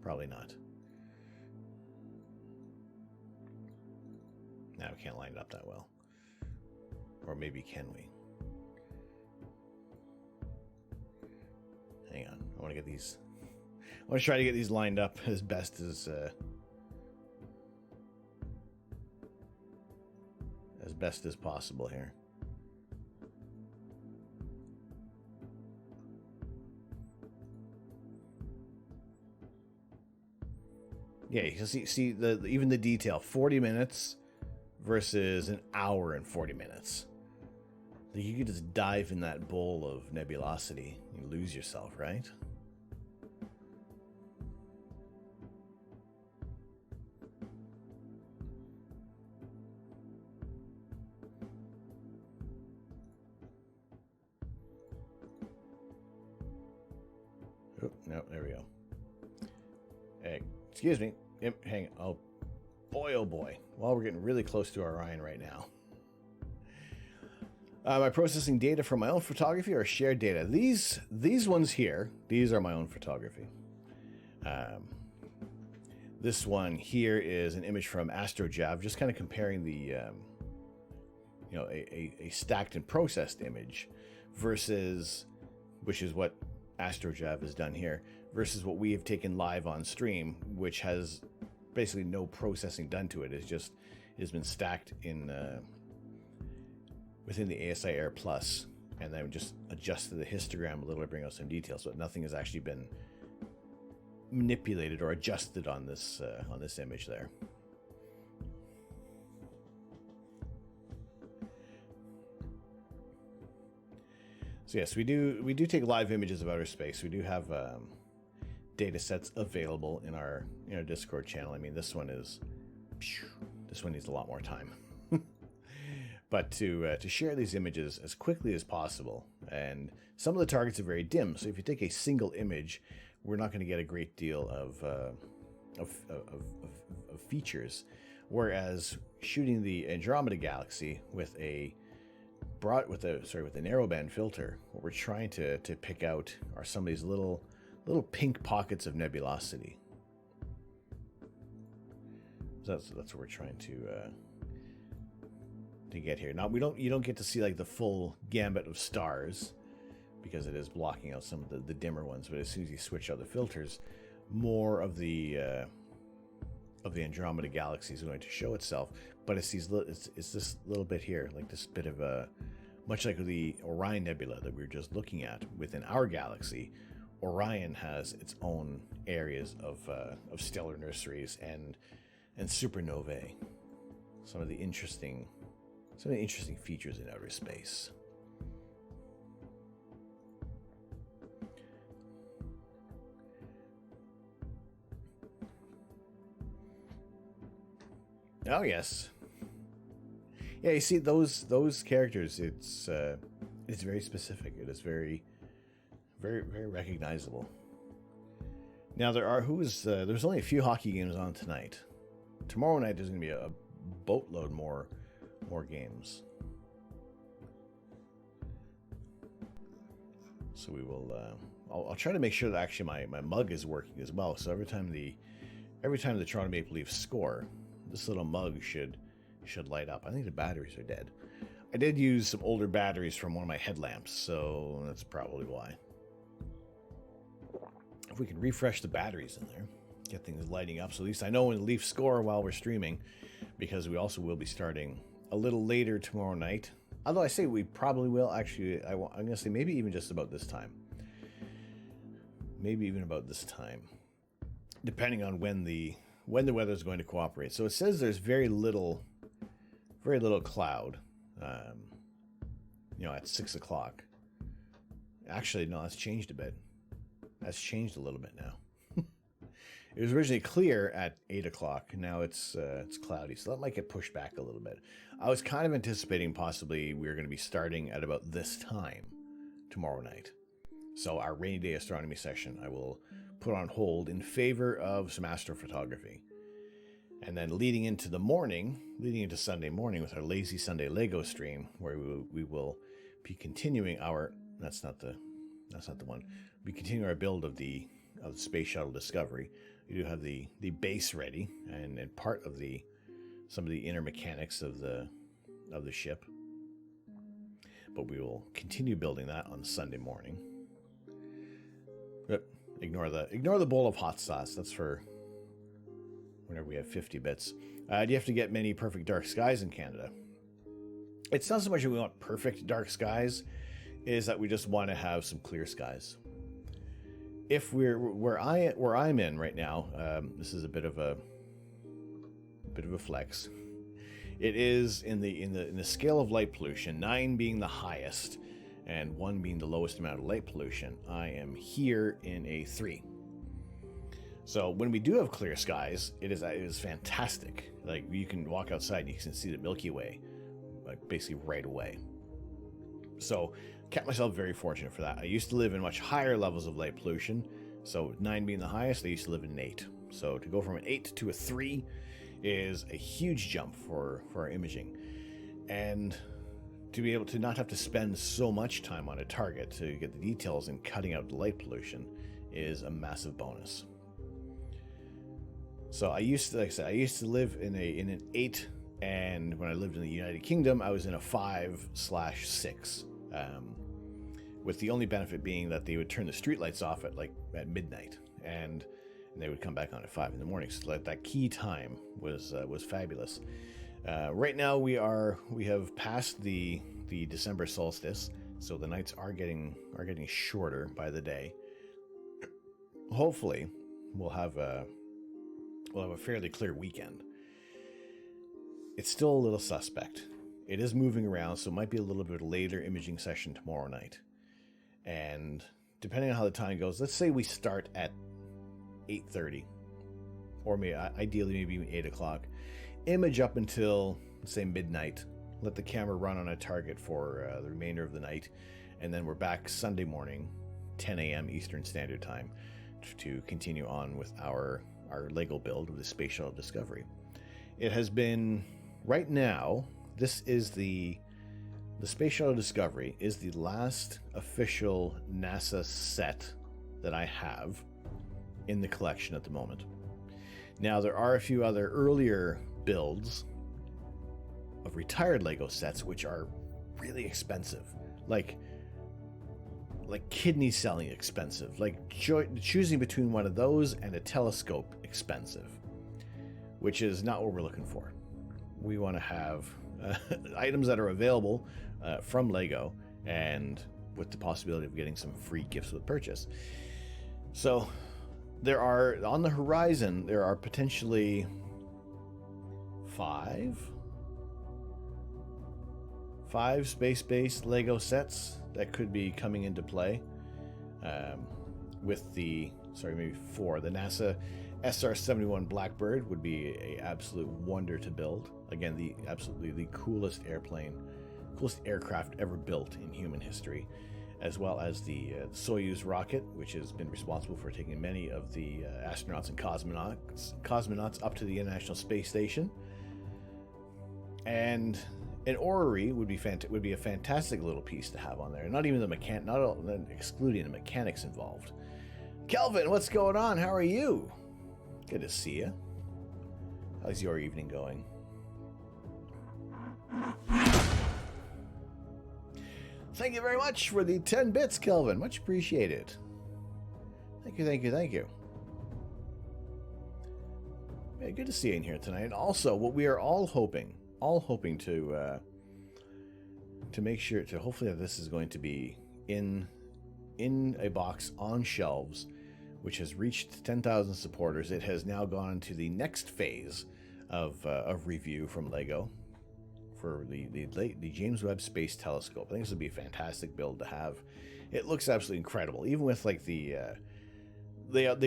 [SPEAKER 1] Probably not. No, we can't line it up that well. Or maybe can we? Hang on. I want to try to get these lined up as best as possible here. Yeah, you see even the detail. 40 minutes versus an hour and 40 minutes. You could just dive in that bowl of nebulosity. You lose yourself, right? Oh, no, there we go. Hey, excuse me. Hang on. Oh boy. Well, we're getting really close to Orion right now. Am I processing data from my own photography or shared data? These ones here, these are my own photography. This one here is an image from AstroJav, just kind of comparing the, a stacked and processed image versus which is what AstroJav has done here, versus what we have taken live on stream, which has basically no processing done to it. It has been stacked in within the ASI Air Plus, and then just adjusted the histogram a little to bring out some details, but nothing has actually been manipulated or adjusted on this image there. So yes, we do take live images of outer space. We do have data sets available in our Discord channel. I mean, this one needs a lot more time. But to share these images as quickly as possible, and some of the targets are very dim. So if you take a single image, we're not going to get a great deal of features. Whereas shooting the Andromeda Galaxy with a narrowband filter, what we're trying to pick out are some of these little pink pockets of nebulosity. That's what we're trying to get here. Now you don't get to see like the full gambit of stars because it is blocking out some of the dimmer ones. But as soon as you switch out the filters, more of the Andromeda Galaxy is going to show itself. But it's this little bit here, like this bit of much like the Orion Nebula that we were just looking at within our galaxy. Orion has its own areas of stellar nurseries and supernovae. Some of the interesting features in outer space. Oh yes. Yeah, you see those characters. It's very specific. It is very, very, very recognizable. Now there's only a few hockey games on tonight. Tomorrow night there's going to be a boatload more games. So we will. I'll try to make sure that actually my mug is working as well. So every time the Toronto Maple Leafs score, this little mug should light up. I think the batteries are dead. I did use some older batteries from one of my headlamps, so that's probably why. If we can refresh the batteries in there, get things lighting up, so at least I know when the Leafs score while we're streaming, because we also will be starting a little later tomorrow night. Although I say we probably will. Actually, I'm going to say maybe even just about this time. Maybe even about this time, depending on when the weather is going to cooperate. So it says there's very little cloud, at 6 o'clock. Actually, no, that's changed a bit. That's changed a little bit now. It was originally clear at 8 o'clock. Now it's cloudy, so that might get pushed back a little bit. I was kind of anticipating possibly we were going to be starting at about this time tomorrow night. So our rainy day astronomy session I will put on hold in favor of some astrophotography. And then leading into Sunday morning with our Lazy Sunday Lego stream, where we will be continuing our that's not the one. We continue our build of the Space Shuttle Discovery. We do have the base ready and part of some of the inner mechanics of the ship. But we will continue building that on Sunday morning. Yep. Ignore the bowl of hot sauce. That's for whenever we have 50 bits. Do you have to get many perfect dark skies in Canada? It's not so much that we want perfect dark skies, is that we just want to have some clear skies. If we're where I'm in right now, this is a bit of a flex. It is in the scale of light pollution, 9 being the highest and 1 being the lowest amount of light pollution. I am here in a 3. So when we do have clear skies, it is fantastic. Like, you can walk outside and you can see the Milky Way, like, basically right away. So kept myself very fortunate for that. I used to live in much higher levels of light pollution. So 9 being the highest, I used to live in an 8. So to go from an 8 to a 3 is a huge jump for our imaging. And to be able to not have to spend so much time on a target to get the details and cutting out the light pollution is a massive bonus. So I used to live in an 8, and when I lived in the United Kingdom, I was in a 5/6. with the only benefit being that they would turn the streetlights off at midnight, and they would come back on at 5 in the morning. So that key time was fabulous. Right now we have passed the December solstice, so the nights are getting shorter by the day. Hopefully, we'll have a fairly clear weekend. It's still a little suspect. It is moving around, so it might be a little bit later imaging session tomorrow night. And depending on how the time goes, let's say we start at 8:30, or ideally maybe even 8 o'clock. Image up until, say, midnight. Let the camera run on a target for the remainder of the night, and then we're back Sunday morning, 10 a.m. Eastern Standard Time, to continue on with our LEGO build of the Space Shuttle Discovery. It has been, right now, this is the Space Shuttle Discovery is the last official NASA set that I have in the collection at the moment. Now, there are a few other earlier builds of retired LEGO sets which are really expensive, like kidney selling expensive, like choosing between one of those and a telescope expensive, which is not what we're looking for. We want to have items that are available from LEGO, and with the possibility of getting some free gifts with purchase. So there are, on the horizon, there are potentially five space-based LEGO sets that could be coming into play with maybe four. The NASA SR-71 Blackbird would be an absolute wonder to build. Again, the coolest aircraft ever built in human history, as well as the Soyuz rocket, which has been responsible for taking many of the astronauts and cosmonauts up to the International Space Station. And an orrery would be a fantastic little piece to have on there. Not excluding the mechanics involved. Kelvin, what's going on? How are you? Good to see you. How's your evening going? Thank you very much for the 10 bits, Kelvin. Much appreciated. Thank you. Yeah, good to see you in here tonight. And also, what we are all hoping to make sure to hopefully that this is going to be in a box on shelves, which has reached 10,000 supporters. It has now gone to the next phase of review from LEGO for the James Webb Space Telescope. I think this would be a fantastic build to have. It looks absolutely incredible, even with like they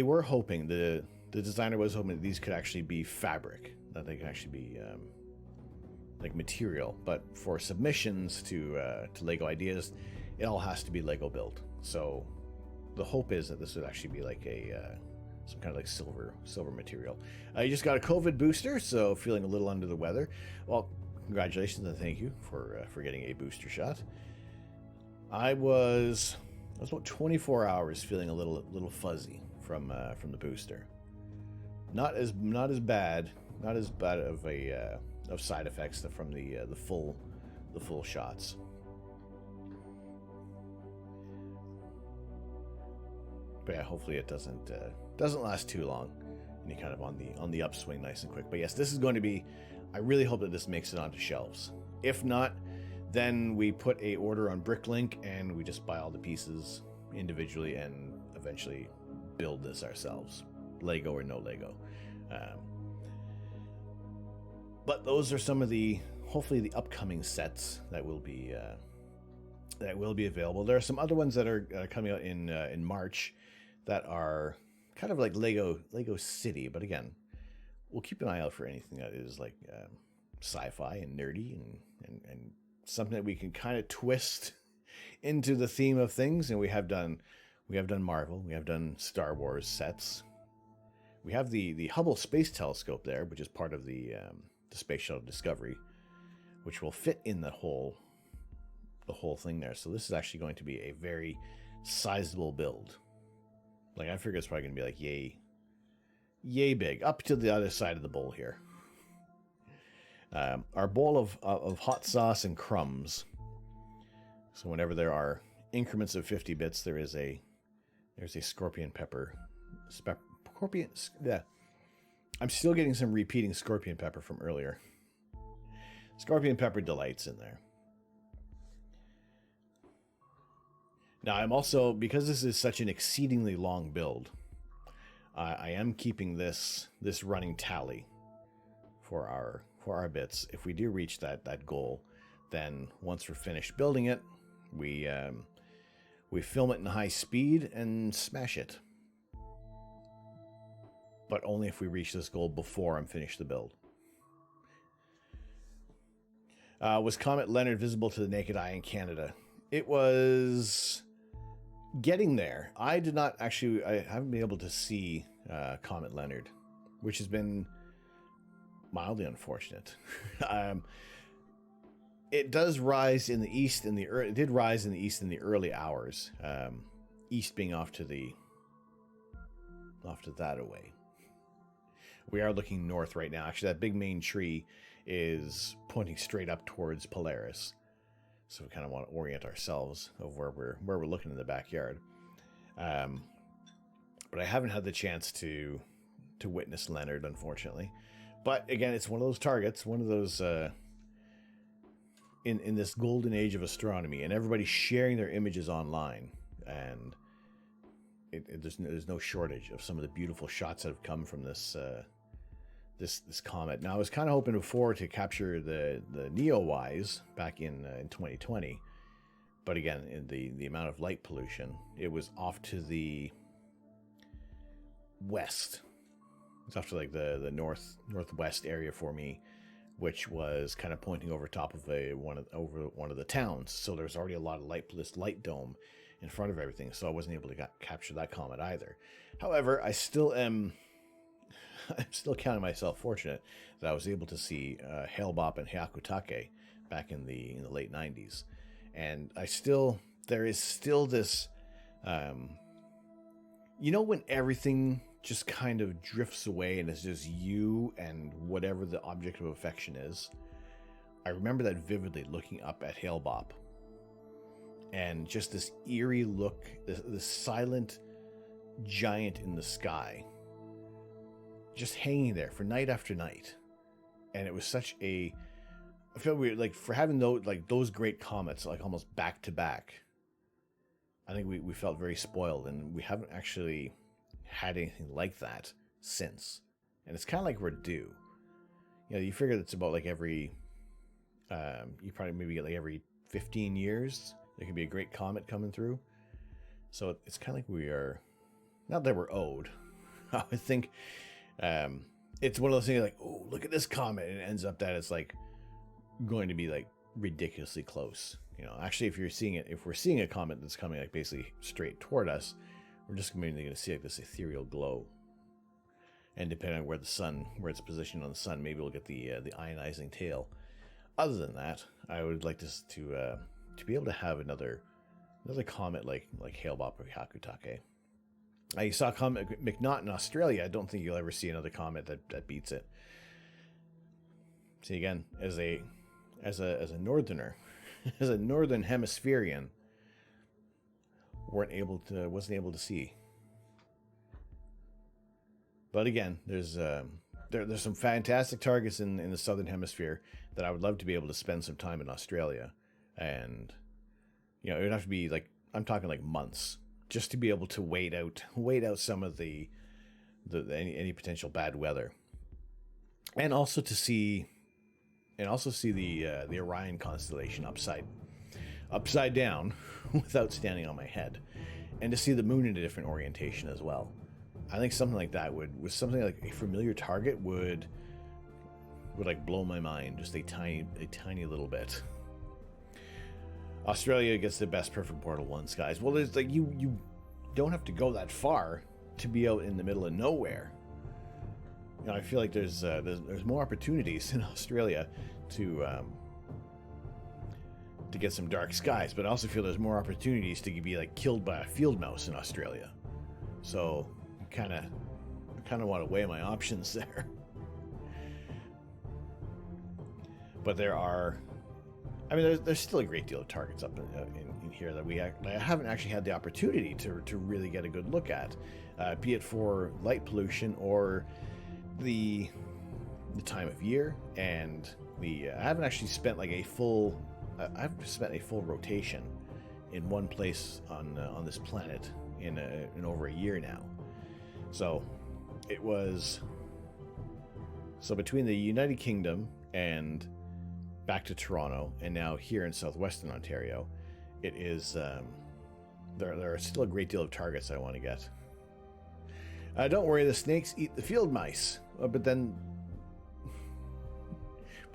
[SPEAKER 1] were hoping, the designer was hoping that these could actually be fabric, that they could actually be like material. But for submissions to LEGO Ideas, it all has to be LEGO built. So the hope is that this would actually be like some kind of like silver material. You just got a COVID booster, so feeling a little under the weather. Well, congratulations and thank you for getting a booster shot. I was about 24 hours feeling a little fuzzy from the booster. Not as bad of side effects from the full shots. But yeah, hopefully it doesn't last too long, and you're kind of on the upswing nice and quick. But yes, this is going to be. I really hope that this makes it onto shelves. If not, then we put a order on Bricklink and we just buy all the pieces individually and eventually build this ourselves, LEGO or no LEGO. But those are some of hopefully the upcoming sets that will be available. There are some other ones that are coming out in March that are kind of like Lego City, but again, we'll keep an eye out for anything that is like sci-fi and nerdy and something that we can kind of twist into the theme of things. And we have done Marvel, we have done Star Wars sets. We have the Hubble Space Telescope there, which is part of the Space Shuttle Discovery, which will fit in the whole thing there. So this is actually going to be a very sizable build. Like, I figure it's probably going to be like yay big, up to the other side of the bowl here. Our bowl of hot sauce and crumbs. So whenever there are increments of 50 bits, there's a scorpion pepper. Yeah. I'm still getting some repeating scorpion pepper from earlier. Scorpion pepper delights in there. Now, I'm also, because this is such an exceedingly long build, I am keeping this running tally for our bits. If we do reach that goal, then once we're finished building it, we film it in high speed and smash it. But only if we reach this goal before I'm finished the build. Was Comet Leonard visible to the naked eye in Canada? It was getting there. I haven't been able to see Comet Leonard, which has been mildly unfortunate. It does rise in the east it did rise in the east in the early hours. East being off to that away. We are looking north right now. Actually, that big main tree is pointing straight up towards Polaris. So we kind of want to orient ourselves of where we're looking in the backyard. But I haven't had the chance to witness Leonard, unfortunately. But again, it's one of those targets, one of those in this golden age of astronomy, and everybody's sharing their images online, and there's no shortage of some of the beautiful shots that have come from this comet. Now, I was kind of hoping before to capture the Neowise back in 2020, but again, in the amount of light pollution, it was off to the west. It's off to like the northwest area for me, which was kind of pointing over top of one of the towns. So there's already a lot of this light dome in front of everything, so I wasn't able to capture that comet either. However, I'm still counting myself fortunate that I was able to see Hale-Bopp and Hyakutake back in the late 90s. And there is still this, when everything just kind of drifts away and it's just you and whatever the object of affection is. I remember that vividly, looking up at Hale-Bopp and just this eerie look, this silent giant in the sky, just hanging there for night after night. And it was such I feel weird, like, for having those great comets, like almost back to back. I think we felt very spoiled, and we haven't actually had anything like that since. And it's kind of like we're due. You figure it's about like every, you probably maybe get like every 15 years, there could be a great comet coming through. So it's kind of like we are, not that we're owed. I would think it's one of those things like, oh, look at this comet. And it ends up that it's like going to be like ridiculously close. Actually, if we're seeing a comet that's coming like basically straight toward us, we're just mainly going to see like this ethereal glow. And depending on where it's positioned on the sun, maybe we'll get the ionizing tail. Other than that, I would like to be able to have another comet like Hale-Bopp or Hyakutake. You saw Comet McNaught in Australia. I don't think you'll ever see another comet that beats it. See, again, as a northerner, as a northern hemispherian, wasn't able to see. But again, there's some fantastic targets in the southern hemisphere that I would love to be able to spend some time in Australia, and it would have to be like, I'm talking like months, just to be able to wait out some of the any potential bad weather, and also see the Orion constellation upside down without standing on my head, and to see the moon in a different orientation as well. I think something like that with something like a familiar target would like blow my mind just a tiny little bit. Australia gets the best perfect portal 1 skies. Well, there's like you don't have to go that far to be out in the middle of nowhere. I feel like there's more opportunities in Australia to get some dark skies, but I also feel there's more opportunities to be like killed by a field mouse in Australia. So I kind of want to weigh my options there. But there's still a great deal of targets up in in here that I haven't actually had the opportunity to really get a good look at, be it for light pollution or the time of year, and I haven't actually spent like a full I've spent a full rotation in one place on this planet in over a year now. So it was between the United Kingdom and back to Toronto, and now here in southwestern Ontario, it is there are still a great deal of targets I want to get. Don't worry, the snakes eat the field mice, but then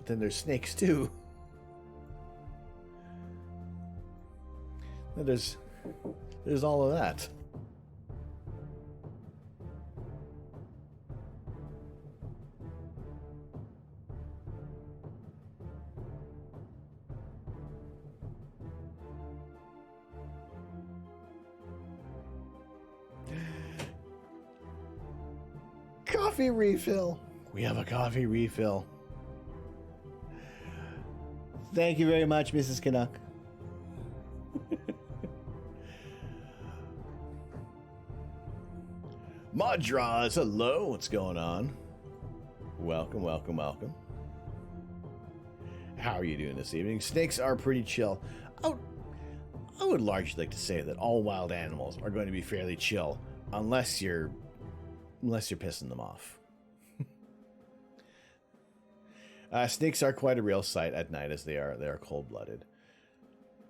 [SPEAKER 1] there's snakes too. There's all of that. Coffee refill. We have a coffee refill. Thank you very much, Mrs. Canuck. Madraws, hello. What's going on? Welcome, welcome, welcome. How are you doing this evening? Snakes are pretty chill. I would largely like to say that all wild animals are going to be fairly chill, unless you're pissing them off. Snakes are quite a real sight at night, as they are cold-blooded.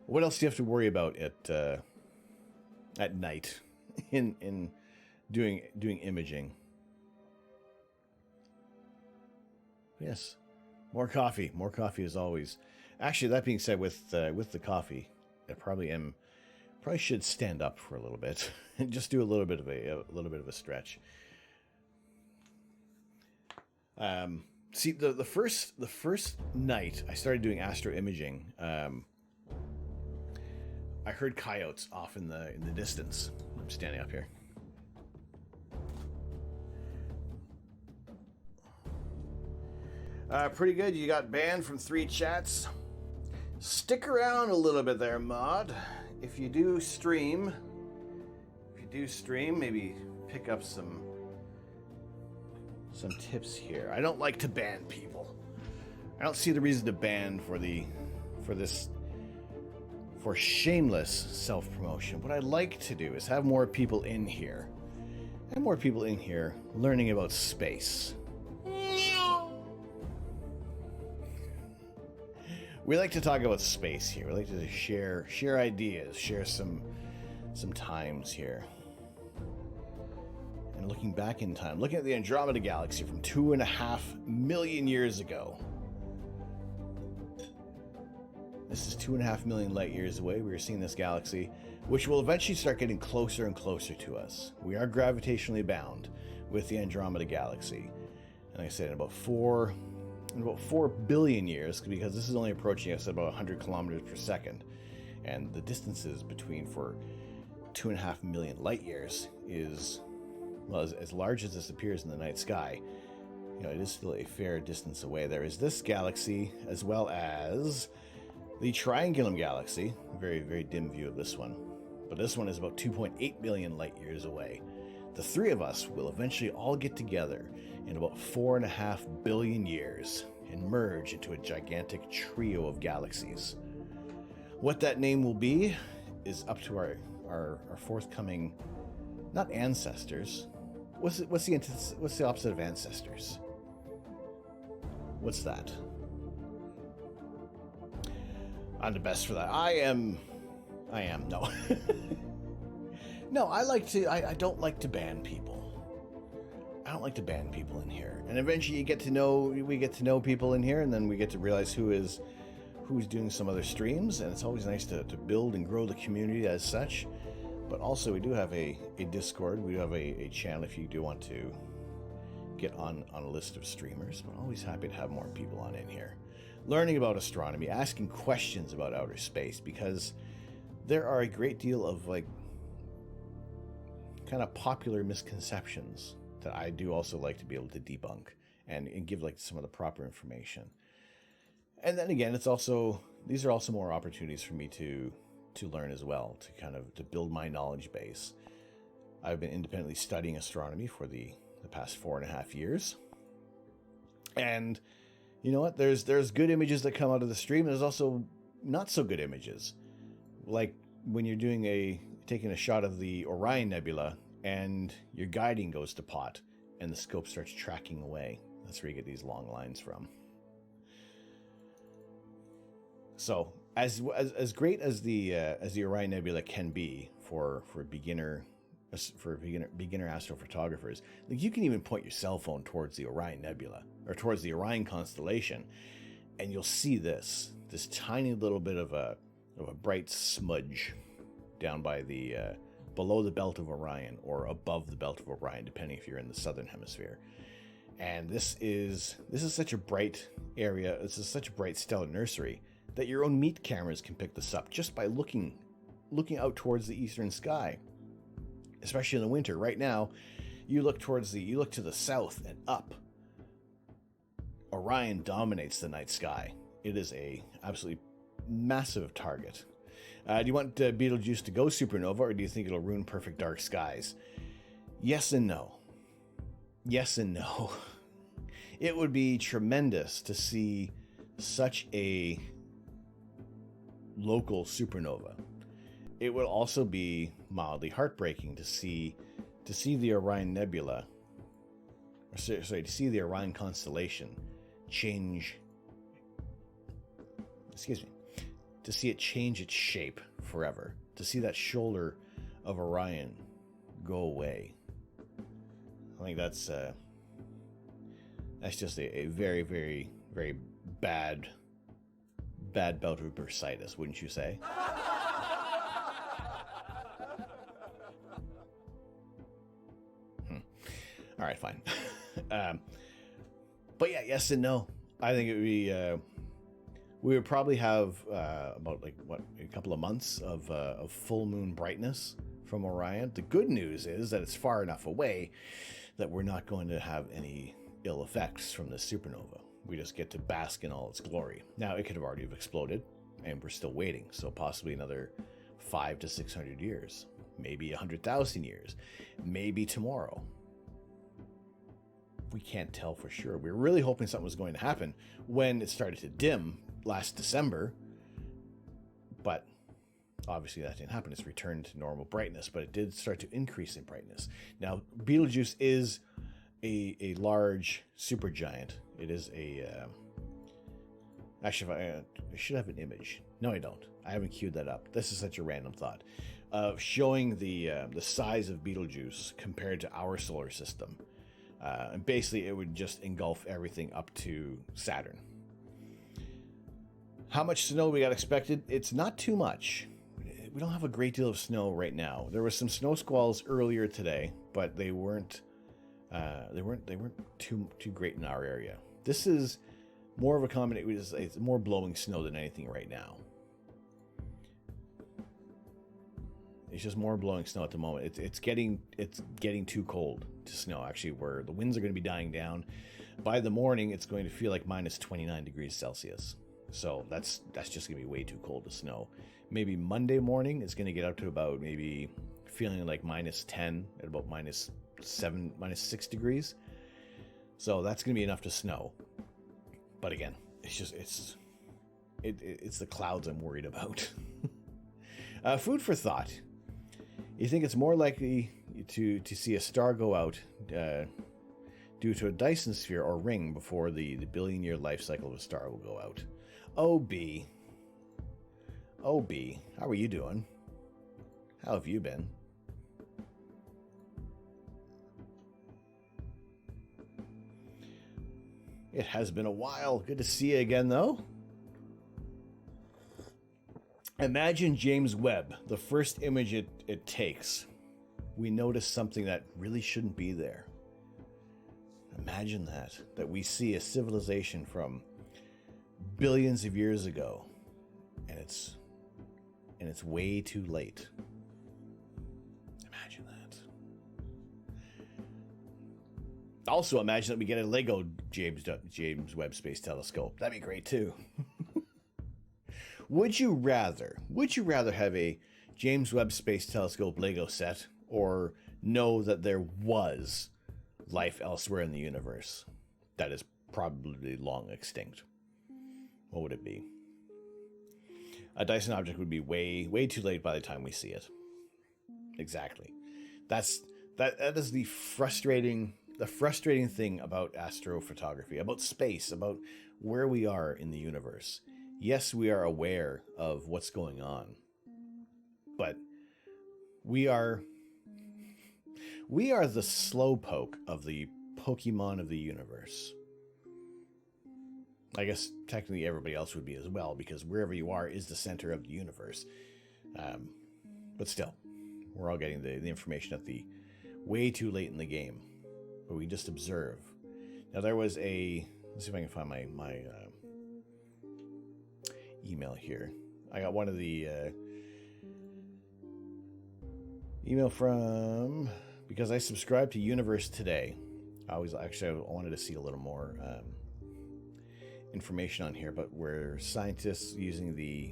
[SPEAKER 1] What else do you have to worry about at night in doing imaging? Yes, more coffee as always. Actually, that being said, with the coffee, I probably should stand up for a little bit and just do a little bit of a stretch. See, the first night I started doing astro imaging, I heard coyotes off in the distance. I'm standing up here. Pretty good. You got banned from 3 chats. Stick around a little bit there, Mod. If you do stream, maybe pick up some tips here. I don't like to ban people. I don't see the reason to ban for shameless self-promotion. What I'd like to do is have more people in here. Learning about space. We like to talk about space here. We like to share ideas, share some times here. And looking back in time, looking at the Andromeda Galaxy from 2.5 million years ago. This is 2.5 million light years away. We are seeing this galaxy, which will eventually start getting closer and closer to us. We are gravitationally bound with the Andromeda Galaxy. And like I said, in about 4 billion years, because this is only approaching us at about 100 kilometers per second. And the distances between for 2.5 million light years is, well, as large as this appears in the night sky, it is still a fair distance away. There is this galaxy, as well as the Triangulum Galaxy. Very, very dim view of this one. But this one is about 2.8 million light years away. The 3 of us will eventually all get together in about 4.5 billion years and merge into a gigantic trio of galaxies. What that name will be is up to our forthcoming, not ancestors. What's the opposite of ancestors? What's that? I'm the best for that. I am. No. No, I don't like to ban people. I don't like to ban people in here. And eventually we get to know people in here, and then we get to realize who's doing some other streams, and it's always nice to build and grow the community as such. But also we do have a Discord. We have a channel if you do want to get on a list of streamers. But always happy to have more people on in here. Learning about astronomy, asking questions about outer space, because there are a great deal of kind of popular misconceptions that I do also like to be able to debunk and give some of the proper information. And then again, these are also more opportunities for me to to learn as well, to kind of to build my knowledge base. I've been independently studying astronomy for the past 4.5 years. And you know what? There's good images that come out of the stream. There's also not so good images. Like when you're taking a shot of the Orion Nebula and your guiding goes to pot and the scope starts tracking away. That's where you get these long lines from. So as great as the Orion Nebula can be for beginner astrophotographers, like you can even point your cell phone towards the Orion Nebula or towards the Orion constellation, and you'll see this tiny little bit of a bright smudge down by the below the belt of Orion or above the belt of Orion, depending if you're in the southern hemisphere. And this is such a bright area. This is such a bright stellar nursery that your own meat cameras can pick this up just by looking out towards the eastern sky. Especially in the winter. Right now, you look to the south and up. Orion dominates the night sky. It is a absolutely massive target. Do you want Betelgeuse to go supernova, or do you think it'll ruin perfect dark skies? Yes and no. Yes and no. It would be tremendous to see such a local supernova. It would also be mildly heartbreaking to see the Orion Nebula, to see the Orion constellation change. To see it change its shape forever. To see that shoulder of Orion go away. I think that's just a very, very, very bad bout of bursitis, wouldn't you say? All right, fine. But yeah, yes and no. I think it would be. We would probably have about a couple of months of full moon brightness from Orion. The good news is that it's far enough away that we're not going to have any ill effects from the supernova. We just get to bask in all its glory. Now, it could have already exploded, and we're still waiting. So possibly another 500 to 600 years, maybe 100,000 years, maybe tomorrow. We can't tell for sure. We were really hoping something was going to happen when it started to dim last December, but obviously that didn't happen. It's returned to normal brightness, but it did start to increase in brightness. Now, Betelgeuse is a large supergiant. It is actually, I should have an image. No, I don't. I haven't queued that up. This is such a random thought of showing the size of Betelgeuse compared to our solar system. And basically, it would just engulf everything up to Saturn. How much snow we got expected? It's not too much. We don't have a great deal of snow right now. There was some snow squalls earlier today, but they weren't too great in our area. This is more of a combination. It's more blowing snow than anything right now. It's just more blowing snow at the moment. It's getting too cold to snow, actually, where the winds are going to be dying down. By the morning, it's going to feel like minus 29 degrees Celsius. So that's just going to be way too cold to snow. Maybe Monday morning, it's going to get up to about maybe feeling like minus 10 at about minus 7, minus 6 degrees. So that's going to be enough to snow. But again, it's the clouds I'm worried about. Food for thought. You think it's more likely to see a star go out due to a Dyson sphere or ring before the billion-year life cycle of a star will go out? Oh, B, how are you doing? How have you been? It has been a while. Good to see you again, though. Imagine James Webb, the first image it takes. We notice something that really shouldn't be there. Imagine that we see a civilization from billions of years ago, and it's way too late. Imagine that. Also, imagine that we get a Lego James Webb Space Telescope. That'd be great too. Would you rather have a James Webb Space Telescope Lego set, or know that there was life elsewhere in the universe that is probably long extinct? What would it be? A Dyson object would be way too late by the time we see it. Exactly. That is the frustrating thing about astrophotography, about space, about where we are in the universe. Yes, we are aware of what's going on, but we are the slowpoke of the Pokemon of the universe. I guess technically everybody else would be as well, because wherever you are is the center of the universe. But still, we're all getting the information at the way too late in the game, but we just observe. Now there was let's see if I can find my email here. I got one of the email from, because I subscribe to Universe Today. I wanted to see a little more information on here, but where scientists using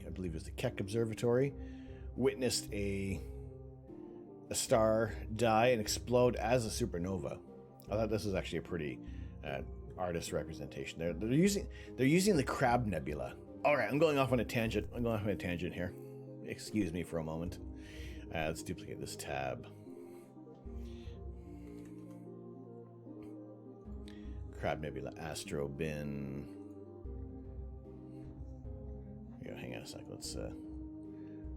[SPEAKER 1] I believe it was the Keck Observatory, witnessed a star die and explode as a supernova. I thought this was actually a pretty artist representation. They're using the Crab Nebula. All right, I'm going off on a tangent here. Excuse me for a moment. Let's duplicate this tab. Crab Nebula Astro Bin. Here, hang on a sec.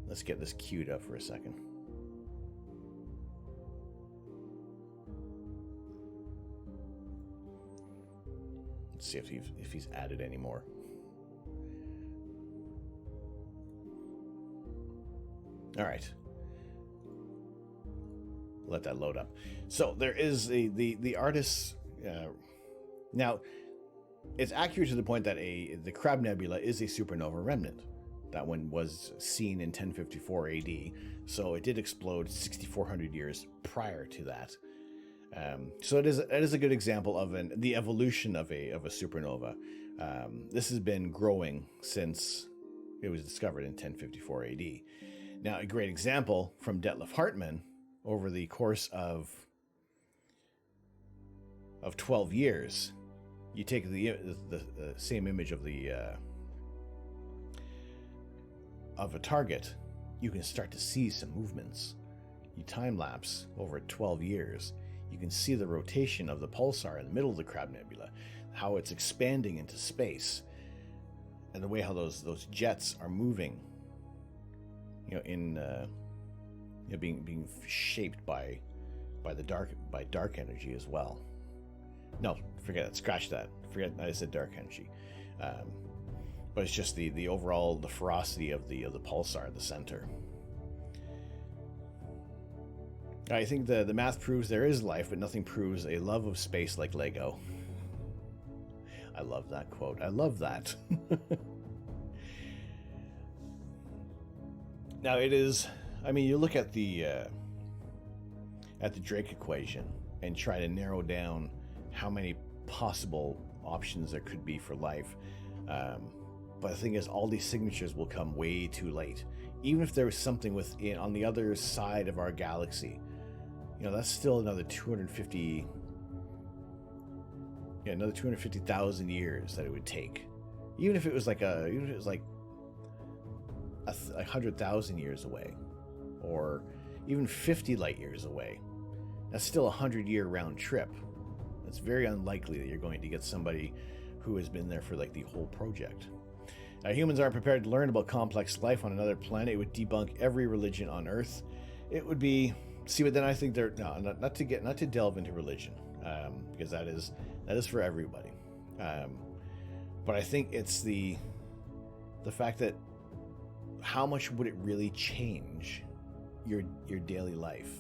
[SPEAKER 1] Let's get this queued up for a second. Let's see if he's added any more. All right. Let that load up. So there is the artist. Now, it's accurate to the point that the Crab Nebula is a supernova remnant. That one was seen in 1054 AD, so it did explode 6,400 years prior to that. So it is a good example of the evolution of a supernova. This has been growing since it was discovered in 1054 AD. Now, a great example from Detlef Hartmann over the course of 12 years. You take the same image of a target, you can start to see some movements. You time lapse over 12 years. You can see the rotation of the pulsar in the middle of the Crab Nebula, how it's expanding into space, and the way how those jets are moving. Being shaped by dark energy as well. No, forget it. Scratch that. Forget I said dark energy. But it's just the overall ferocity of the pulsar at the center. I think the math proves there is life, but nothing proves a love of space like Lego. I love that quote. I love that. Now it is. I mean, you look at the Drake equation and try to narrow down how many possible options there could be for life. But the thing is, all these signatures will come way too late. Even if there was something on the other side of our galaxy, that's still another 250,000 years that it would take. Even if it was like 100,000 years away, or even 50 light years away, that's still 100-year round trip. It's very unlikely that you're going to get somebody who has been there for the whole project. Now, humans aren't prepared to learn about complex life on another planet. It would debunk every religion on Earth. It would be but then I think not to delve into religion, because that is for everybody. But I think it's the fact that how much would it really change your daily life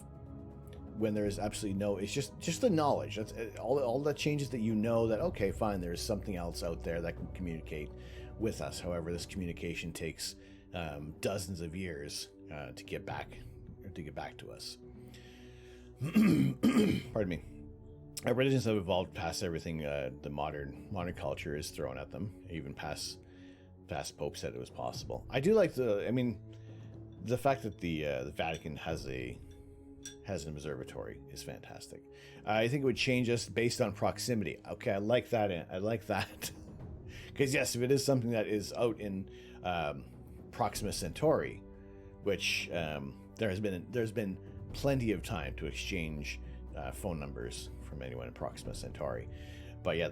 [SPEAKER 1] when there is absolutely no, it's just the knowledge. That's all that changes, that that, okay, fine, there's something else out there that can communicate with us. However, this communication takes dozens of years to get back to us. Pardon me. Religions have evolved past everything the modern culture is thrown at them, even past Fast Pope said it was possible. I do like the fact that the Vatican has an observatory is fantastic. I think it would change us based on proximity. Okay, I like that. I like that. Because yes, if it is something that is out in Proxima Centauri, which there's been plenty of time to exchange phone numbers from anyone in Proxima Centauri. But yeah,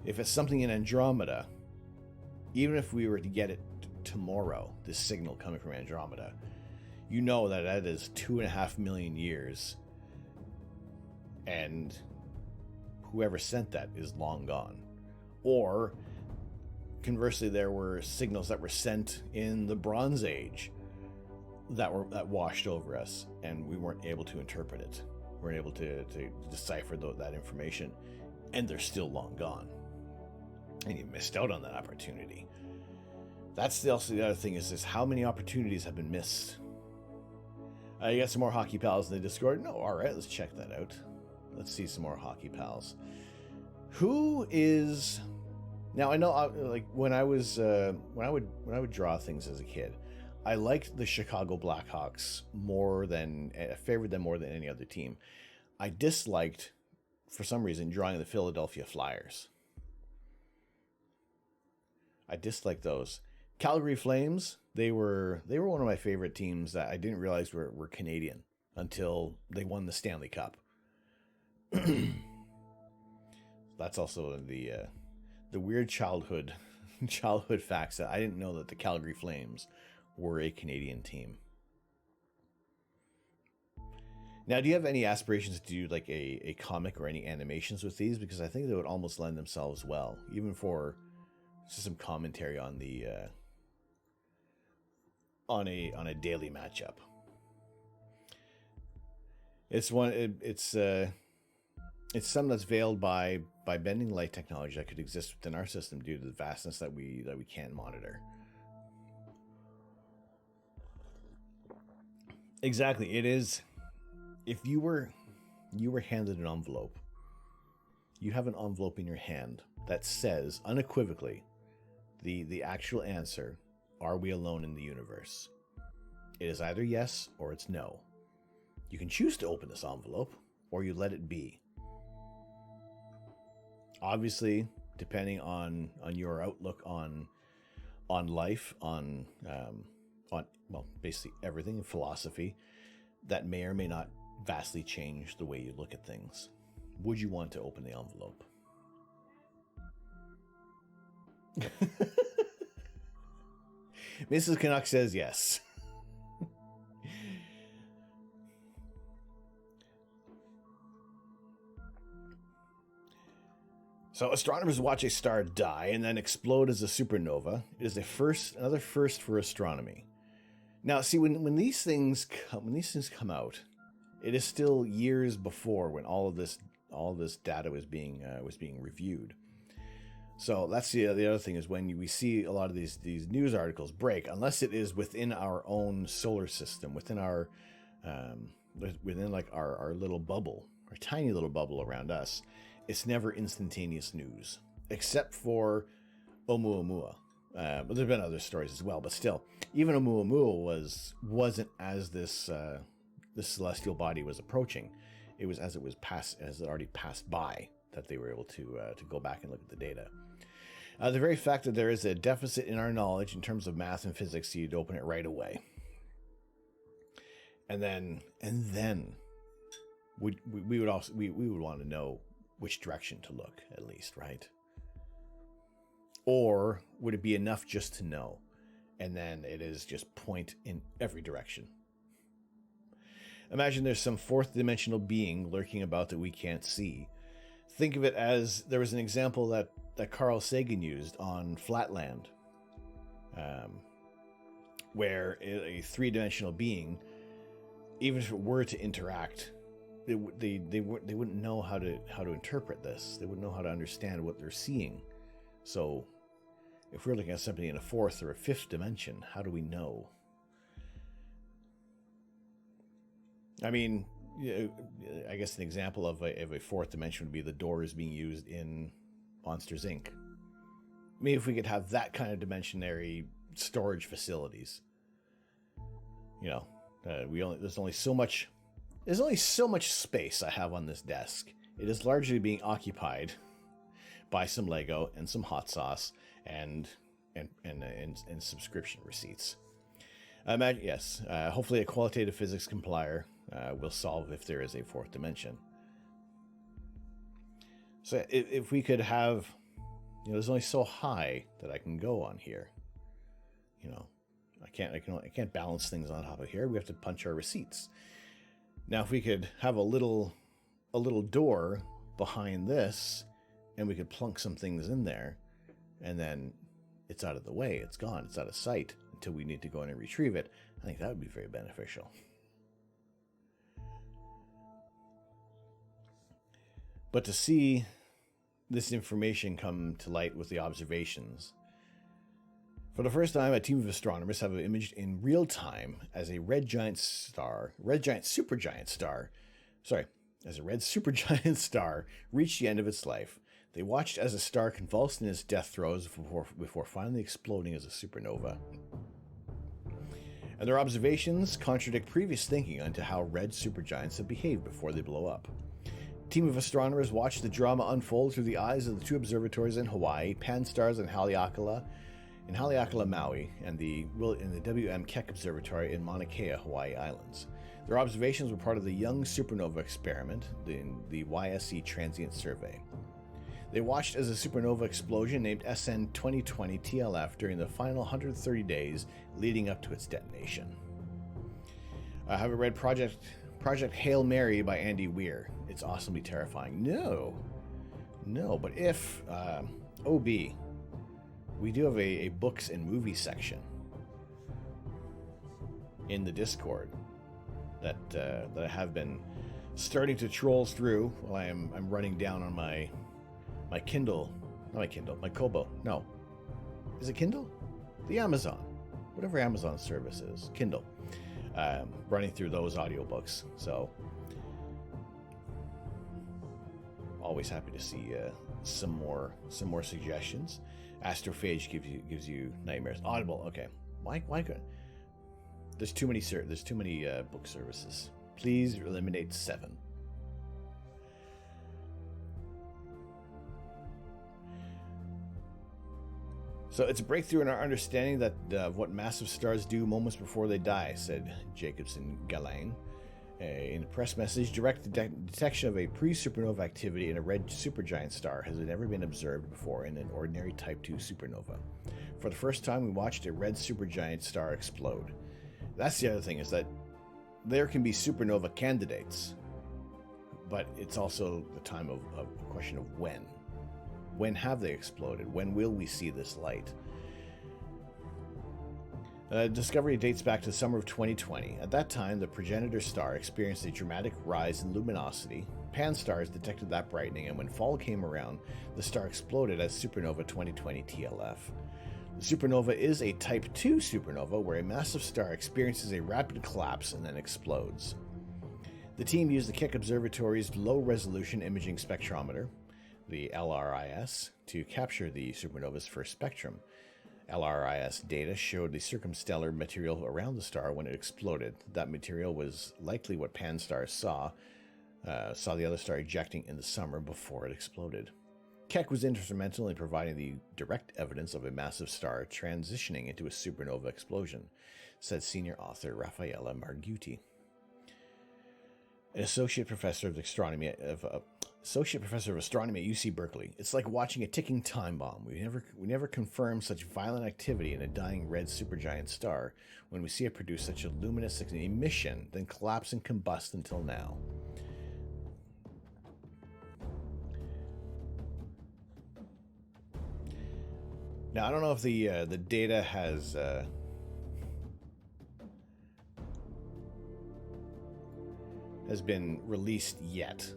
[SPEAKER 1] if it's something in Andromeda, even if we were to get it tomorrow, this signal coming from Andromeda, you know that is 2.5 million years, and whoever sent that is long gone. Or conversely, there were signals that were sent in the Bronze Age that washed over us, and we weren't able to interpret it. We weren't able to decipher that information, and they're still long gone. And you missed out on that opportunity. That's also the other thing is how many opportunities have been missed. You got some more Hockey Pals in the Discord? No, all right, let's check that out. Let's see some more Hockey Pals. Who is... Now, I know, like, when I would draw things as a kid, I liked the Chicago Blackhawks favored them more than any other team. I disliked, for some reason, drawing the Philadelphia Flyers. I disliked those. Calgary Flames, they were one of my favorite teams that I didn't realize were Canadian until they won the Stanley Cup. That's also the weird childhood facts that I didn't know that the Calgary Flames were a Canadian team. Now, do you have any aspirations to do like a comic or any animations with these? Because I think they would almost lend themselves well, even for some commentary on the on a daily matchup. It's something that's veiled by bending light technology that could exist within our system due to the vastness that we can't monitor. Exactly, it is. If you were handed an envelope, you have an envelope in your hand that says unequivocally the actual answer: are we alone in the universe? It is either yes or it's no. You can choose to open this envelope, or you let it be. Obviously, depending on your outlook on life, on basically everything in philosophy, that may or may not vastly change the way you look at things. Would you want to open the envelope? Mrs. Canuck says yes. So astronomers watch a star die and then explode as a supernova. It is another first for astronomy. Now, see, when these things come out, it is still years before when all of this data was being reviewed. So that's the other thing is when we see a lot of these news articles break, unless it is within our own solar system, within our little bubble, our tiny little bubble around us, it's never instantaneous news, except for Oumuamua. But there's been other stories as well, but still, even Oumuamua wasn't as this celestial body was approaching. It was as it already passed by that they were able to go back and look at the data. The very fact that there is a deficit in our knowledge in terms of math and physics, you'd open it right away. And then we would want to know which direction to look, at least, right? Or would it be enough just to know, and then it is just point in every direction? Imagine there's some fourth dimensional being lurking about that we can't see. Think of it as there was an example that Carl Sagan used on Flatland, where a three-dimensional being, even if it were to interact, they wouldn't know how to interpret this. They wouldn't know how to understand what they're seeing. So if we're looking at something in a fourth or a fifth dimension, how do we know? I mean, I guess an example of a fourth dimension would be the doors being used in Monsters, Inc. maybe if we could have that kind of dimensionary storage facilities. You know, there's only so much space I have on this desk. It is largely being occupied by some Lego and some hot sauce and subscription receipts. Yes, hopefully a qualitative physics compiler will solve if there is a fourth dimension. So if we could have, you know, there's only so high that I can go on here. You know, I can't balance things on top of here. We have to punch our receipts. Now, if we could have a little door behind this, and we could plunk some things in there, and then it's out of the way. It's gone. It's out of sight until we need to go in and retrieve it. I think that would be very beneficial. But to see this information come to light with the observations, for the first time, a team of astronomers have imaged in real time as a red supergiant star reached the end of its life. They watched as a star convulsed in its death throes before finally exploding as a supernova. And their observations contradict previous thinking onto how red supergiants have behaved before they blow up. A team of astronomers watched the drama unfold through the eyes of the two observatories in Hawaii, Pan-STARRS in Haleakala, Maui, and the W.M. Keck Observatory in Mauna Kea, Hawaii Islands. Their observations were part of the Young Supernova Experiment, the YSE Transient Survey. They watched as a supernova explosion named SN 2020 TLF during the final 130 days leading up to its detonation. I have read Project Hail Mary by Andy Weir. It's awesomely terrifying. No, but if OB, we do have a books and movie section in the Discord that I have been starting to troll through while I'm running down on my Kindle, not my Kobo. No, is it Kindle? The Amazon, whatever Amazon service is, Kindle. Running through those audiobooks. So always happy to see some more suggestions. Astrophage gives you nightmares. Audible, okay. Why could? There's too many book services. Please eliminate 7. So it's a breakthrough in our understanding that of what massive stars do moments before they die, said Jacobson Galain. In a press message, direct detection of a pre-supernova activity in a red supergiant star has never been observed before in an ordinary Type 2 supernova. For the first time, we watched a red supergiant star explode. That's the other thing, is that there can be supernova candidates, but it's also the time of a question of when. When have they exploded? When will we see this light? Discovery dates back to the summer of 2020. At that time, the progenitor star experienced a dramatic rise in luminosity. Pan-STARRS detected that brightening, and when fall came around, the star exploded as supernova 2020 TLF. The supernova is a Type 2 supernova where a massive star experiences a rapid collapse and then explodes. The team used the Keck Observatory's low-resolution imaging spectrometer, the LRIS, to capture the supernova's first spectrum. LRIS data showed the circumstellar material around the star when it exploded. That material was likely what Pan-STARRS saw the other star ejecting in the summer before it exploded. Keck was instrumental in providing the direct evidence of a massive star transitioning into a supernova explosion, said senior author Raffaella Margutti. An associate professor of astronomy at UC Berkeley. It's like watching a ticking time bomb. We never confirm such violent activity in a dying red supergiant star when we see it produce such a luminous emission, then collapse and combust until now. Now, I don't know if the data has been released yet.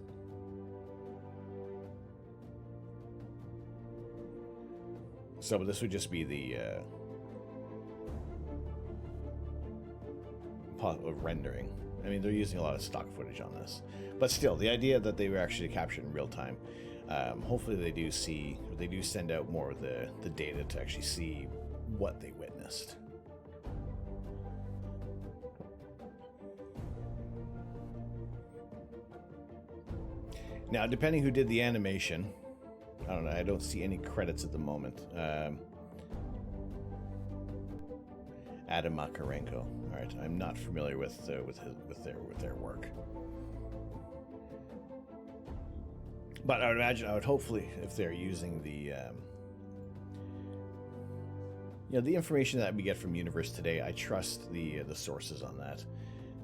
[SPEAKER 1] So this would just be the rendering. I mean, they're using a lot of stock footage on this. But still, the idea that they were actually captured in real time, hopefully they do send out more of the data to actually see what they witnessed. Now, depending who did the animation, I don't know. I don't see any credits at the moment. Adam Makarenko. All right, I'm not familiar with their work, but I would imagine, hopefully, if they're using the the information that we get from Universe Today, I trust the sources on that,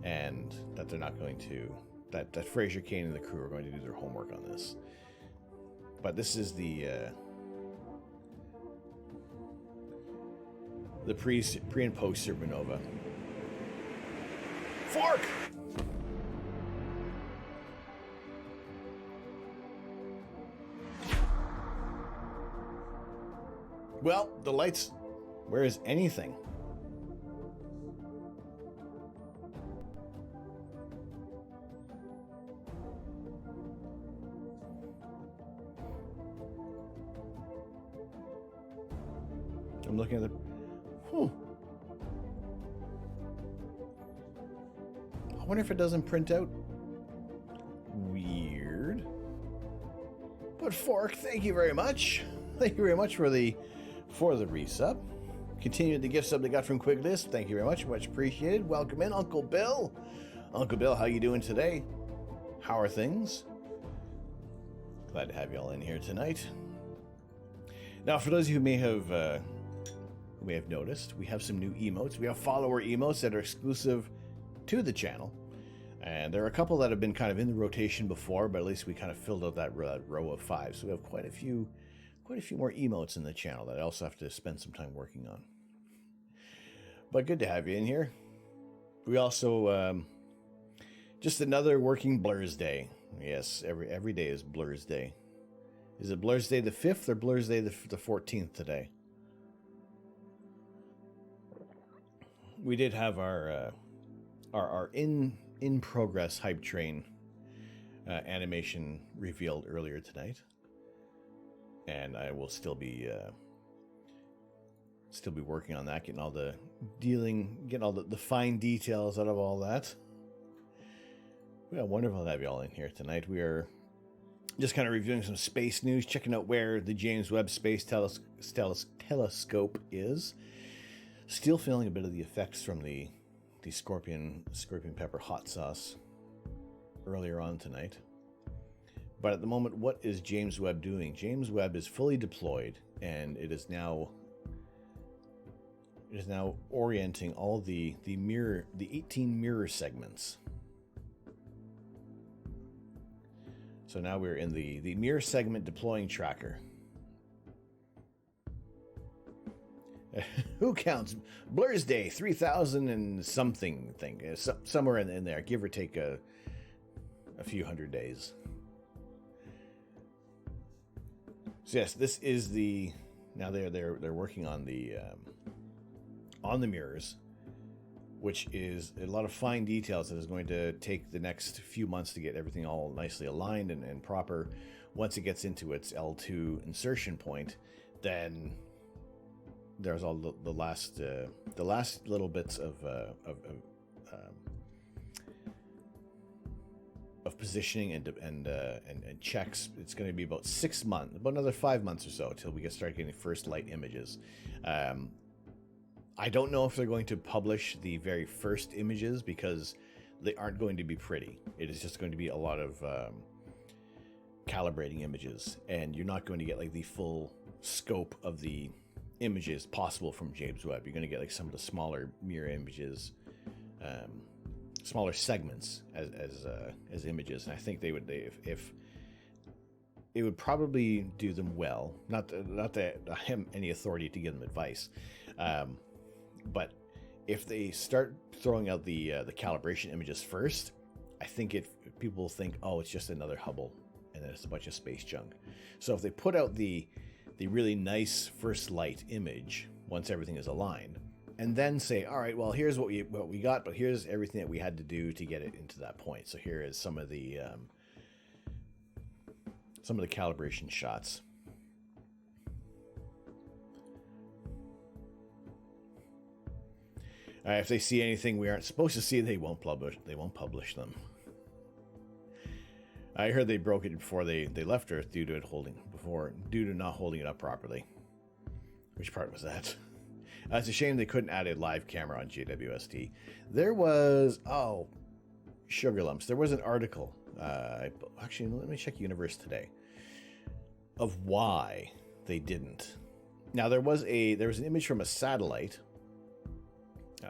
[SPEAKER 1] and that they're not going to that Fraser Kane and the crew are going to do their homework on this. But this is the pre and post supernova. Fork! Well, the lights. Where is anything? I'm looking at the. I wonder if it doesn't print out. Weird. But Fork, thank you very much. Thank you very much for the resub. Continuing the gift sub they got from Quiglist. Thank you very much. Much appreciated. Welcome in, Uncle Bill. Uncle Bill, how you doing today? How are things? Glad to have you all in here tonight. Now, for those of you who may have noticed, we have some new emotes. We have follower emotes that are exclusive to the channel. And there are a couple that have been kind of in the rotation before, but at least we kind of filled out that row of 5. So we have quite a few more emotes in the channel that I also have to spend some time working on. But good to have you in here. We also, just another working Blur's Day. Yes, every day is Blur's Day. Is it Blur's Day the 5th or Blur's Day the 14th today? We did have our in progress hype train animation revealed earlier tonight, and I will still be working on that, getting all the fine details out of all that. Yeah, wonderful to have you all in here tonight. We are just kind of reviewing some space news, checking out where the James Webb Space Telescope is. Still feeling a bit of the effects from the scorpion pepper hot sauce earlier on tonight. But at the moment, what is James Webb doing? James Webb is fully deployed, and it is now orienting all the 18 mirror segments. So now we're in the mirror segment deploying tracker. Who counts? Blur's Day 3000 and something thing, somewhere in there, give or take a few hundred days. So yes, this is now they're working on the mirrors, which is a lot of fine details that is going to take the next few months to get everything all nicely aligned and proper. Once it gets into its L2 insertion point, then there's all the last little bits of positioning and checks. It's going to be about 6 months, about another 5 months or so till we start getting first light images. I don't know if they're going to publish the very first images because they aren't going to be pretty. It is just going to be a lot of calibrating images, and you're not going to get like the full scope of the images possible from James Webb. You're going to get like some of the smaller mirror images, smaller segments as images, and I think if it would probably do them well. Not that I have any authority to give them advice, but if they start throwing out the calibration images first, I think people will think, oh, it's just another Hubble, and then it's a bunch of space junk. So if they put out the really nice first light image once everything is aligned, and then say, all right, well, here's what we got, but here's everything that we had to do to get it into that point. So here is some of the calibration shots. If they see anything we aren't supposed to see, they won't publish. They won't publish them. I heard they broke it before they left Earth due to not holding it up properly. Which part was that? It's a shame they couldn't add a live camera on JWST. There was sugar lumps. There was an article. Actually, let me check Universe Today of why they didn't. Now there was an image from a satellite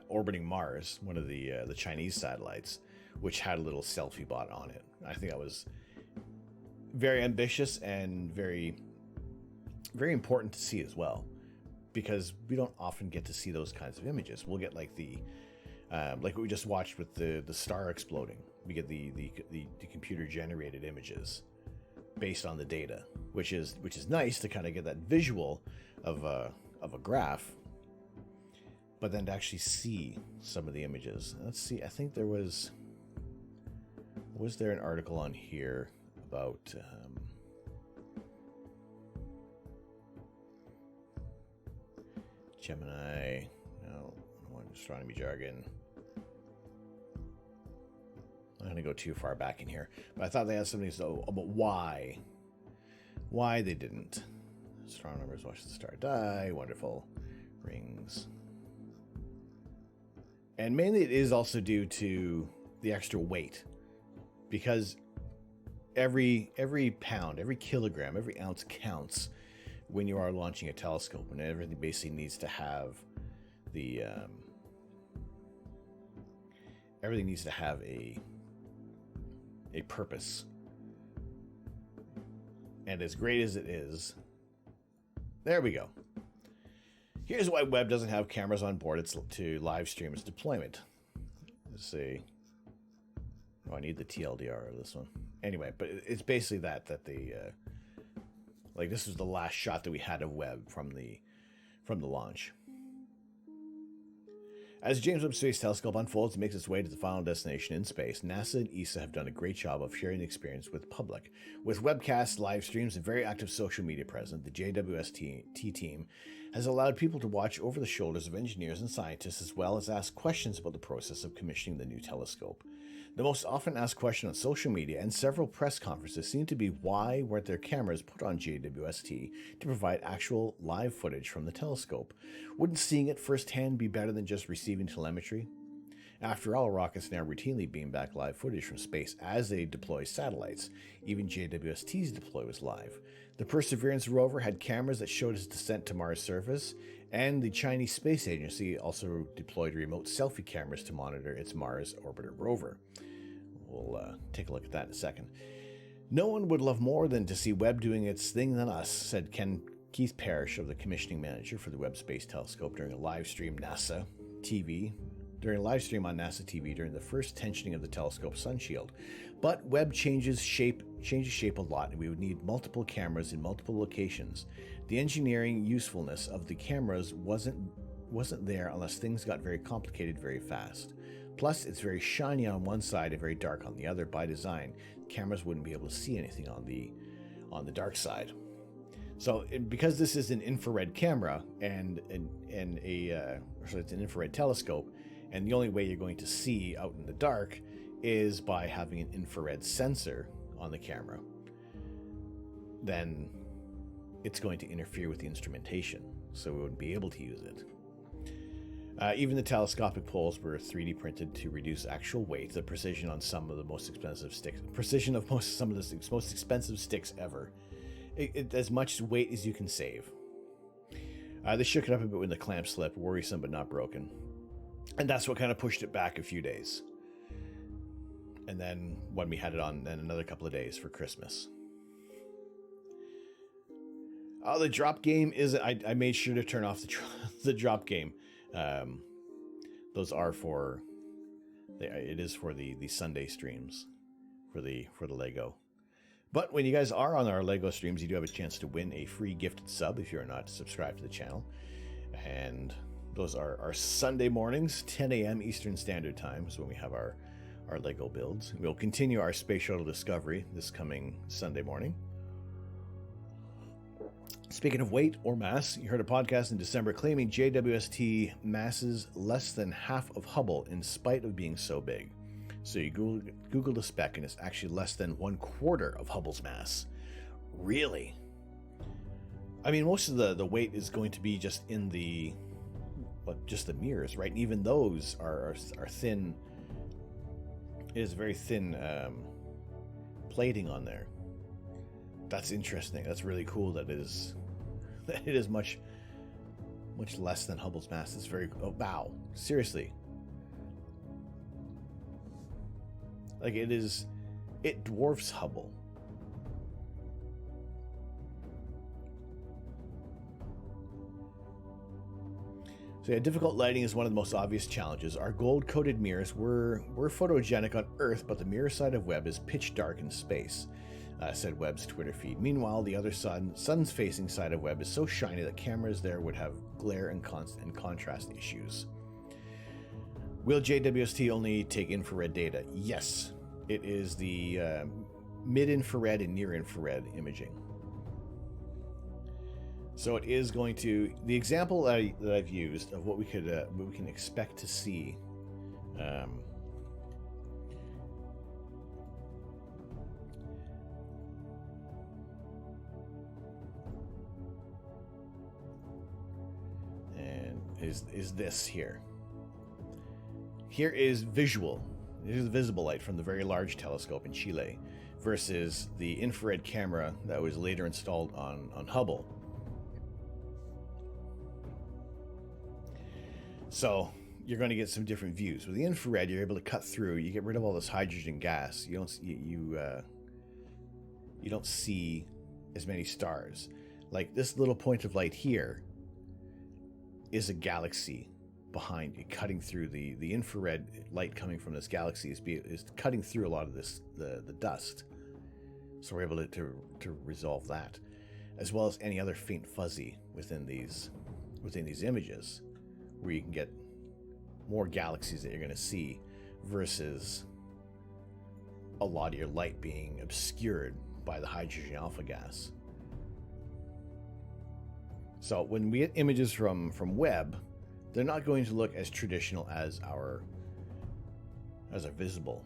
[SPEAKER 1] orbiting Mars, one of the Chinese satellites, which had a little selfie bot on it. I think that was very ambitious and very, very important to see as well, because we don't often get to see those kinds of images. We'll get like like what we just watched with the star exploding. We get the computer generated images based on the data, which is nice to kind of get that visual of a graph. But then to actually see some of the images. Let's see, I think there was there an article on here about Gemini, no, astronomy jargon. I'm not going to go too far back in here, but I thought they had something about why they didn't. Astronomers watch the star die, wonderful rings. And mainly it is also due to the extra weight, because every pound, every kilogram, every ounce counts when you are launching a telescope, and everything basically needs to have everything needs to have a purpose. And as great as it is, there we go. Here's why Webb doesn't have cameras on board. It's to live stream its deployment. Let's see. Oh, I need the TLDR of this one. Anyway, but it's basically that the like this was the last shot that we had of Webb from the launch. As James Webb Space Telescope unfolds and makes its way to the final destination in space, NASA and ESA have done a great job of sharing the experience with the public. With webcasts, live streams, and very active social media present, the JWST team has allowed people to watch over the shoulders of engineers and scientists, as well as ask questions about the process of commissioning the new telescope. The most often asked question on social media and several press conferences seem to be, why weren't there cameras put on JWST to provide actual live footage from the telescope? Wouldn't seeing it firsthand be better than just receiving telemetry? After all, rockets now routinely beam back live footage from space as they deploy satellites. Even JWST's deploy was live. The Perseverance rover had cameras that showed its descent to Mars' surface, and the Chinese Space Agency also deployed remote selfie cameras to monitor its Mars orbiter rover. We'll take a look at that in a second. No one would love more than to see Webb doing its thing than us, said Keith Parrish of the commissioning manager for the Webb Space Telescope during a live stream on NASA TV during the first tensioning of the telescope's sun shield. But Webb changes shape a lot, and we would need multiple cameras in multiple locations. The engineering usefulness of the cameras wasn't there unless things got very complicated very fast. Plus, it's very shiny on one side and very dark on the other. By design, cameras wouldn't be able to see anything on the dark side. So, because this is an infrared camera and it's an infrared telescope, and the only way you're going to see out in the dark is by having an infrared sensor on the camera, then it's going to interfere with the instrumentation, so we wouldn't be able to use it. Even the telescopic poles were 3D printed to reduce actual weight, the precision on some of the most expensive sticks, most expensive sticks ever. As much weight as you can save. They shook it up a bit when the clamp slipped, worrisome but not broken. And that's what kind of pushed it back a few days. And then when we had it on, then another couple of days for Christmas. Oh, the drop game is, I made sure to turn off the drop game. Those are it is for the Sunday streams for the Lego. But when you guys are on our Lego streams, you do have a chance to win a free gifted sub if you're not subscribed to the channel. And Those are our Sunday mornings, 10 a.m. Eastern Standard Time is when we have our LEGO builds. We'll continue our Space Shuttle Discovery this coming Sunday morning. Speaking of weight or mass, you heard a podcast in December claiming JWST masses less than half of Hubble in spite of being so big. So you Google the spec and it's actually less than 1/4 of Hubble's mass. Really? I mean, most of the weight is going to be just in just the mirrors, right? And even those are thin. It is very thin plating on there. That's interesting. That's really cool. That it is much less than Hubble's mass. It's very wow. Seriously. Like it dwarfs Hubble. So yeah, difficult lighting is one of the most obvious challenges. Our gold-coated mirrors were photogenic on Earth, but the mirror side of Webb is pitch dark in space, said Webb's Twitter feed. Meanwhile, the other sun's facing side of Webb is so shiny that cameras there would have glare and contrast issues. Will JWST only take infrared data? Yes. It is the mid-infrared and near-infrared imaging. So it is going to, the example that I've used of what we can expect to see. And is this here. Here is visual. Here's the visible light from the Very Large Telescope in Chile versus the infrared camera that was later installed on Hubble. So you're going to get some different views. With the infrared, you're able to cut through. You get rid of all this hydrogen gas. You don't see as many stars. Like this little point of light here is a galaxy behind you, cutting through the infrared light coming from this galaxy is cutting through a lot of the dust. So we're able to resolve that, as well as any other faint fuzzy within these images, where you can get more galaxies that you're going to see versus a lot of your light being obscured by the hydrogen alpha gas. So when we get images from Webb, they're not going to look as traditional as our visible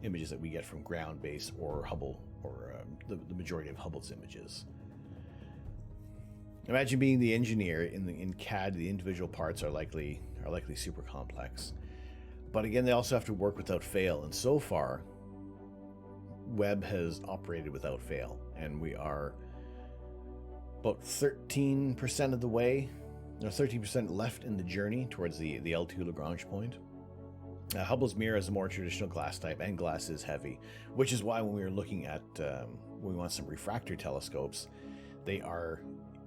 [SPEAKER 1] images that we get from ground base or Hubble or the majority of Hubble's images. Imagine being the engineer in CAD. The individual parts are likely super complex, but again, they also have to work without fail. And so far, Webb has operated without fail, and we are about 13% of the way. 13% left in the journey towards the L2 Lagrange point. Hubble's mirror is a more traditional glass type, and glass is heavy, which is why when we were looking at when we want some refractor telescopes, they are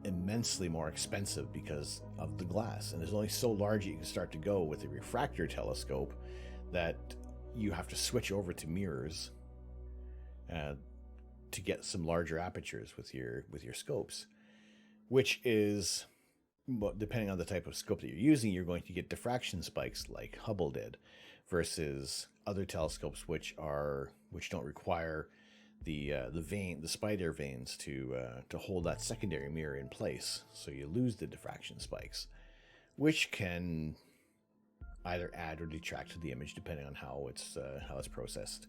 [SPEAKER 1] immensely more expensive because of the glass, and there's only so large you can start to go with a refractor telescope that you have to switch over to mirrors to get some larger apertures with your scopes, which is, depending on the type of scope that you're using, you're going to get diffraction spikes like Hubble did, versus other telescopes which don't require the spider vanes to hold that secondary mirror in place, so you lose the diffraction spikes, which can either add or detract to the image depending on how it's processed.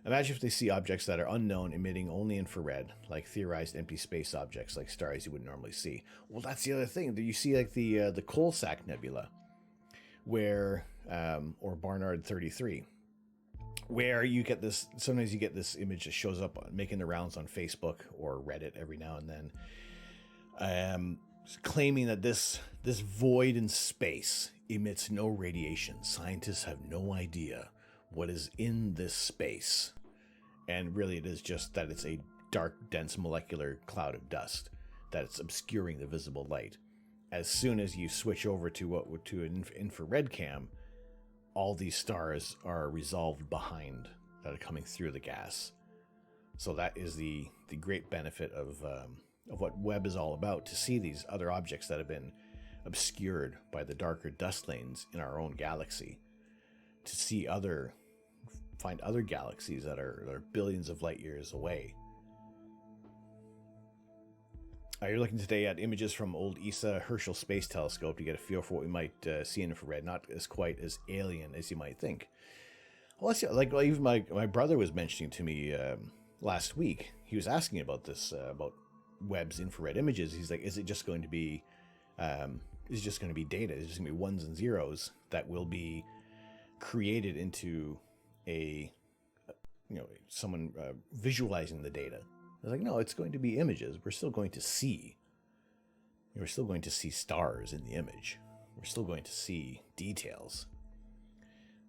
[SPEAKER 1] Imagine if they see objects that are unknown emitting only infrared, like theorized empty space objects like stars you wouldn't normally see. Well, that's the other thing. You see like the Coalsack Nebula, where or Barnard 33, where you get this. Sometimes you get this image that shows up making the rounds on Facebook or Reddit every now and then, claiming that this void in space emits no radiation. Scientists have no idea what is in this space, and really it is just that it's a dark, dense molecular cloud of dust that's obscuring the visible light. As soon as you switch over to an infrared cam, all these stars are resolved behind that are coming through the gas. So that is the great benefit of what Webb is all about, to see these other objects that have been obscured by the darker dust lanes in our own galaxy, to see find other galaxies that are billions of light years away. You're looking today at images from old ESA Herschel Space Telescope to get a feel for what we might see in infrared. Not as quite as alien as you might think. Well, even my brother was mentioning to me last week. He was asking about this, about Webb's infrared images. He's like, is it just going to be data? Is it just going to be ones and zeros that will be created into someone visualizing the data? I was like, no, it's going to be images. We're still going to see. We're still going to see stars in the image. We're still going to see details.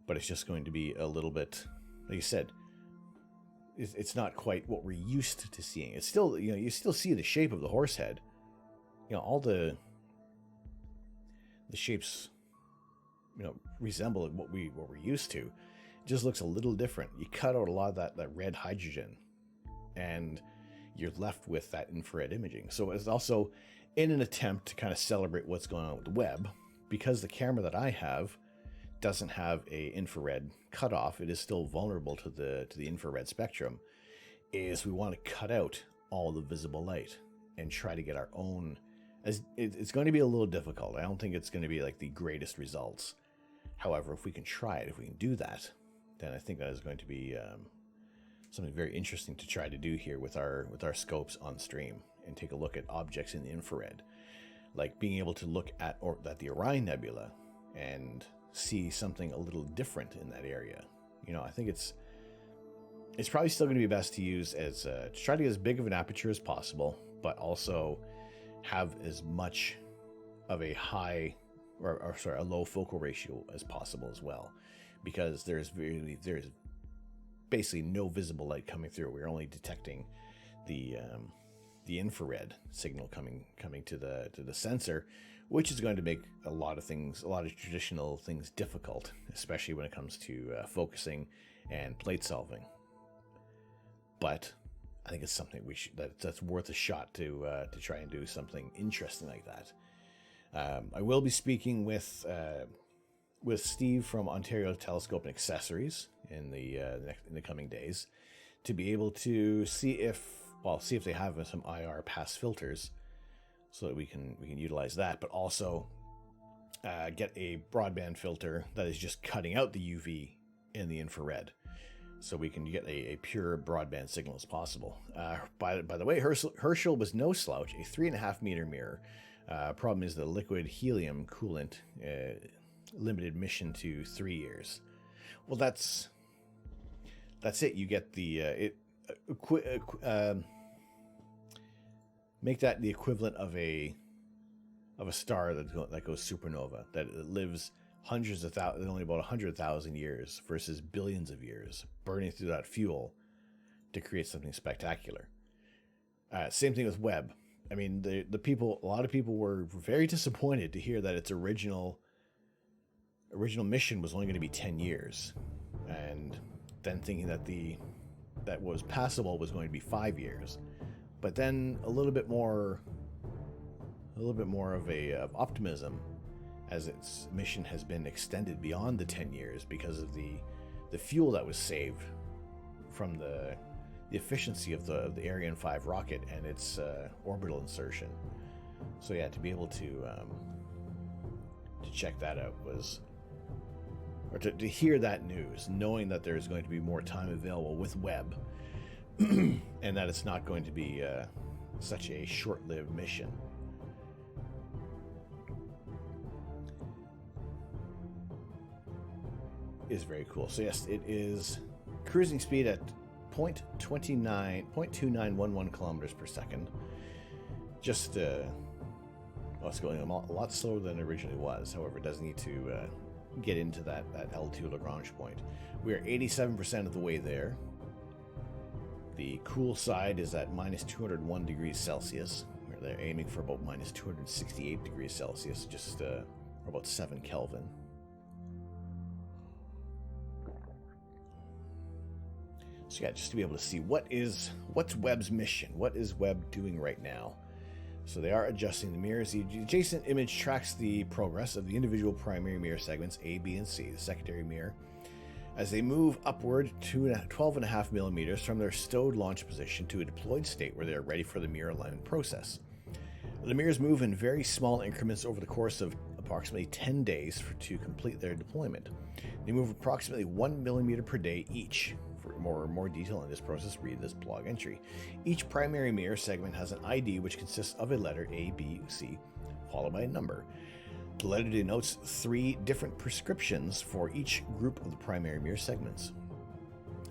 [SPEAKER 1] But it's just going to be a little bit, like you said, it's not quite what we're used to seeing. It's still, you still see the shape of the horse head. All the shapes, resemble what we're used to. It just looks a little different. You cut out a lot of that red hydrogen, and you're left with that infrared imaging. So it's also in an attempt to kind of celebrate what's going on with the Webb, because the camera that I have doesn't have a infrared cutoff. It is still vulnerable to the infrared spectrum. Is we want to cut out all the visible light and try to get our own. It's going to be a little difficult. I don't think it's going to be like the greatest results. However, if we can try it, if we can do that, then I think that is going to be something very interesting to try to do here with our scopes on stream and take a look at objects in the infrared, like being able to look at the Orion Nebula and see something a little different in that area. I think it's probably still going to be best to use as to try to get as big of an aperture as possible, but also have as much of a a low focal ratio as possible as well, because there's basically no visible light coming through. We're only detecting the infrared signal coming to the sensor, which is going to make a lot of traditional things difficult, especially when it comes to focusing and plate solving. But I think it's something that's worth a shot to try and do something interesting like that. I will be speaking with Steve from Ontario Telescope and Accessories in the coming days, to be able to see if they have some IR pass filters, so that we can utilize that, but also get a broadband filter that is just cutting out the UV in the infrared, so we can get a pure broadband signal as possible. By the way, Herschel was no slouch, a 3.5 meter mirror. Problem is the liquid helium coolant limited mission to 3 years. Well, that's it. You get the make that the equivalent of a star that goes supernova, that lives hundreds of thousands, only about 100,000 years versus billions of years, burning through that fuel to create something spectacular. Same thing with Webb. I mean, a lot of people were very disappointed to hear that its original mission was only going to be 10 years, and then thinking that that was passable was going to be 5 years. But then a little bit more of optimism, as its mission has been extended beyond the 10 years because of the fuel that was saved from the efficiency of the Ariane 5 rocket and its orbital insertion. So yeah, to be able to check that out to hear that news, knowing that there's going to be more time available with Webb, and that it's not going to be such a short-lived mission. Is very cool. So yes, it is cruising speed at 0.2911 kilometers per second. Just it's going a lot slower than it originally was. However, it does need to get into that L2 Lagrange point. We are 87% of the way there. The cool side is at minus 201 degrees Celsius. They're aiming for about minus 268 degrees Celsius, just about 7 Kelvin. So yeah, just to be able to see what's Webb's mission, what is Webb doing right now. So they are adjusting the mirrors. The adjacent image tracks the progress of the individual primary mirror segments A, B, and C, the secondary mirror, as they move upward to 12.5 millimeters from their stowed launch position to a deployed state where they are ready for the mirror alignment process. The mirrors move in very small increments over the course of approximately 10 days to complete their deployment. They move approximately 1 millimeter per day each. For more detail on this process, read this blog entry. Each primary mirror segment has an ID which consists of a letter A, B, C, followed by a number. The letter denotes 3 different prescriptions for each group of the primary mirror segments.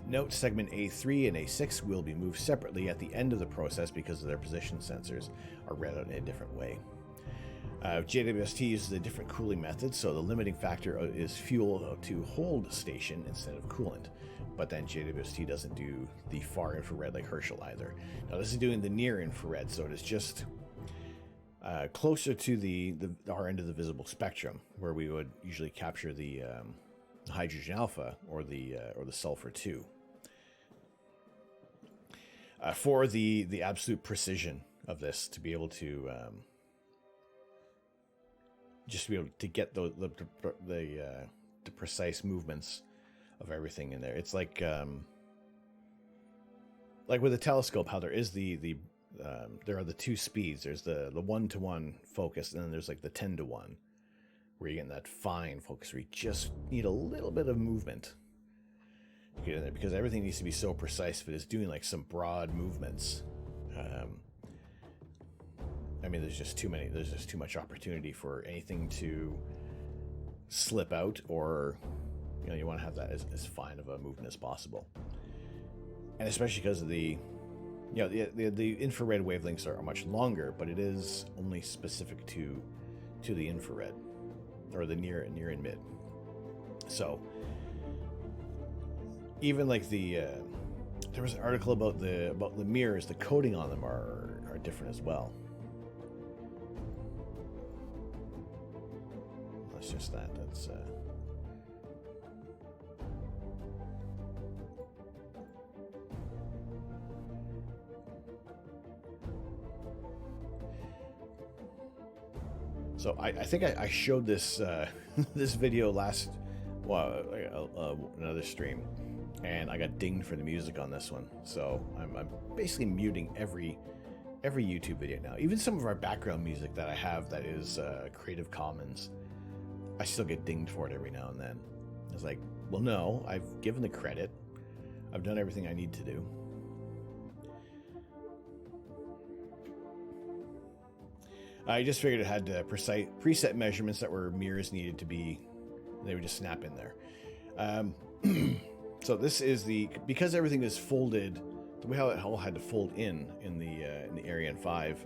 [SPEAKER 1] Note segment A3 and A6 will be moved separately at the end of the process because of their position sensors are read out in a different way. JWST uses a different cooling method, so the limiting factor is fuel to hold station instead of coolant. But then JWST doesn't do the far infrared like Herschel either. Now this is doing the near infrared, so it is just closer to our end of the visible spectrum, where we would usually capture the hydrogen alpha or the sulfur 2. For the absolute precision of this, to be able to just to be able to get the precise movements of everything in there. It's like with a telescope, how there is there are the 2 speeds. There's the 1-to-1 focus, and then there's like the 10-to-1, where you're getting that fine focus where you just need a little bit of movement to get in there, because everything needs to be so precise. If it is doing like some broad movements, I mean, there's just too much opportunity for anything to slip out, or you want to have that as fine of a movement as possible. And especially because of the infrared wavelengths are much longer, but it is only specific to the infrared, or the near and mid. So even like there was an article about the mirrors, the coating on them are different as well. That's just that's So I think I showed this this video last another stream, and I got dinged for the music on this one. So I'm basically muting every YouTube video now. Even some of our background music that I have that is Creative Commons, I still get dinged for it every now and then. It's like, well, no, I've given the credit. I've done everything I need to do. I just figured it had precise preset measurements that were mirrors needed to be. They would just snap in there. So this is because everything is folded the way how it all had to fold in the Ariane 5.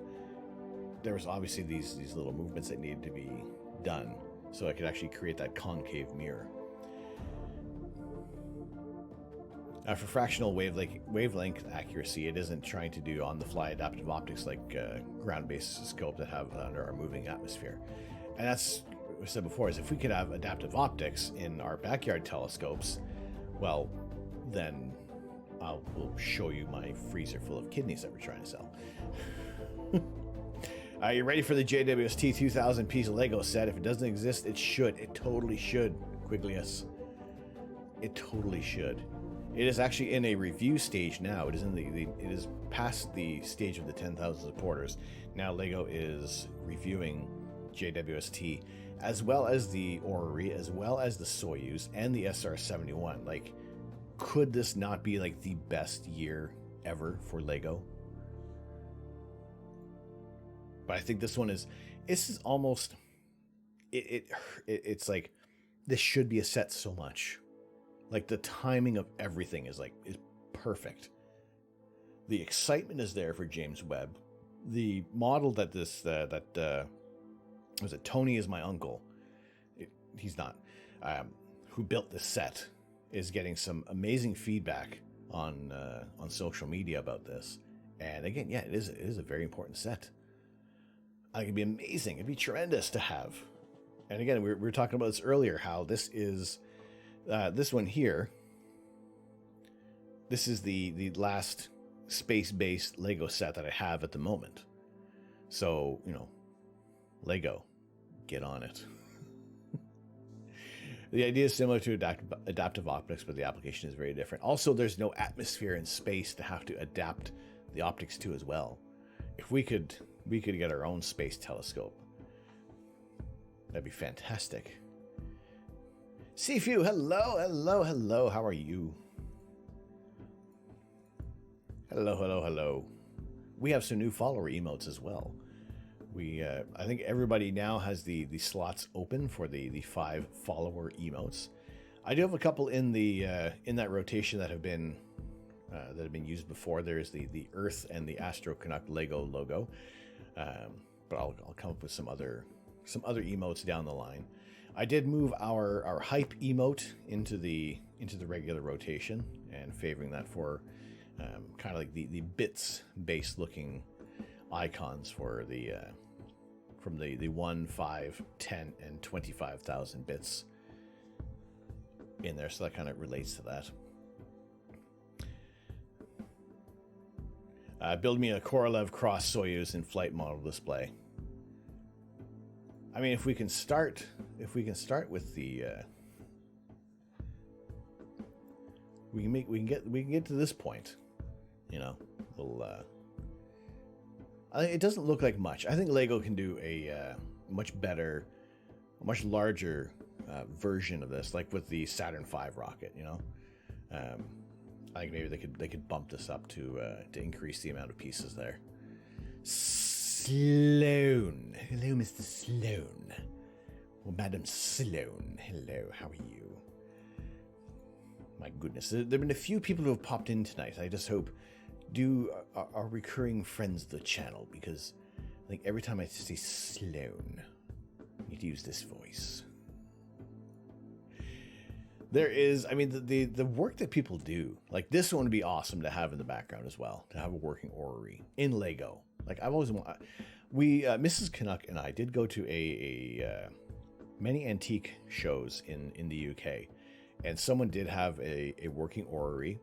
[SPEAKER 1] There was obviously these little movements that needed to be done, so I could actually create that concave mirror. For fractional wavelength accuracy, it isn't trying to do on-the-fly adaptive optics like ground-based scopes that have under our moving atmosphere. And that's what we said before, is if we could have adaptive optics in our backyard telescopes, well, then we'll show you my freezer full of kidneys that we're trying to sell. Are you ready for the JWST 2000 piece Lego set? If it doesn't exist, it should. It totally should, Quiglius. It totally should. It is actually in a review stage now. It is it is past the stage of the 10,000 supporters. Now Lego is reviewing JWST, as well as the Orrery, as well as the Soyuz and the SR-71. Like, could this not be like the best year ever for Lego? But I think this one is. This is almost. It's like this should be a set so much. Like, the timing of everything is perfect. The excitement is there for James Webb. The model that was it Tony is my uncle. He's not. Who built this set is getting some amazing feedback on social media about this. And again, yeah, it is a very important set. I think it'd be amazing. It'd be tremendous to have. And again, we were talking about this earlier. How this is. This one here, this is the last space-based Lego set that I have at the moment. So, Lego, get on it. The idea is similar to adaptive optics, but the application is very different. Also, there's no atmosphere and space to have to adapt the optics to as well. If we could get our own space telescope, that'd be fantastic. Sifu, hello. How are you? Hello. We have some new follower emotes as well. I think everybody now has the slots open for the 5 follower emotes. I do have a couple in that rotation that have been used before. There's the Earth and the Astro Canuck Lego logo, but I'll come up with some other emotes down the line. I did move our hype emote into the regular rotation and favoring that for kind of like the bits based looking icons for the from the 1, 5, 10, and 25,000 bits in there, so that kind of relates to that. Build me a Korolev Cross Soyuz in flight model display. I mean, if we can start with the we can get to this point, we'll it doesn't look like much. I think Lego can do a much better, much larger version of this, like with the Saturn V rocket. I think maybe they could bump this up to increase the amount of pieces there. Sloan, hello, Mr. Sloan. Well, Madam Sloan, hello. How are you? My goodness, there've been a few people who have popped in tonight. I just hope are recurring friends of the channel, because I think every time I say Sloan, I need to use this voice. There is, I mean, the work that people do, like this one would be awesome to have in the background as well, to have a working orrery in Lego. Like I've always wanted, Mrs. Canuck and I did go to many antique shows in the UK, and someone did have a working orrery.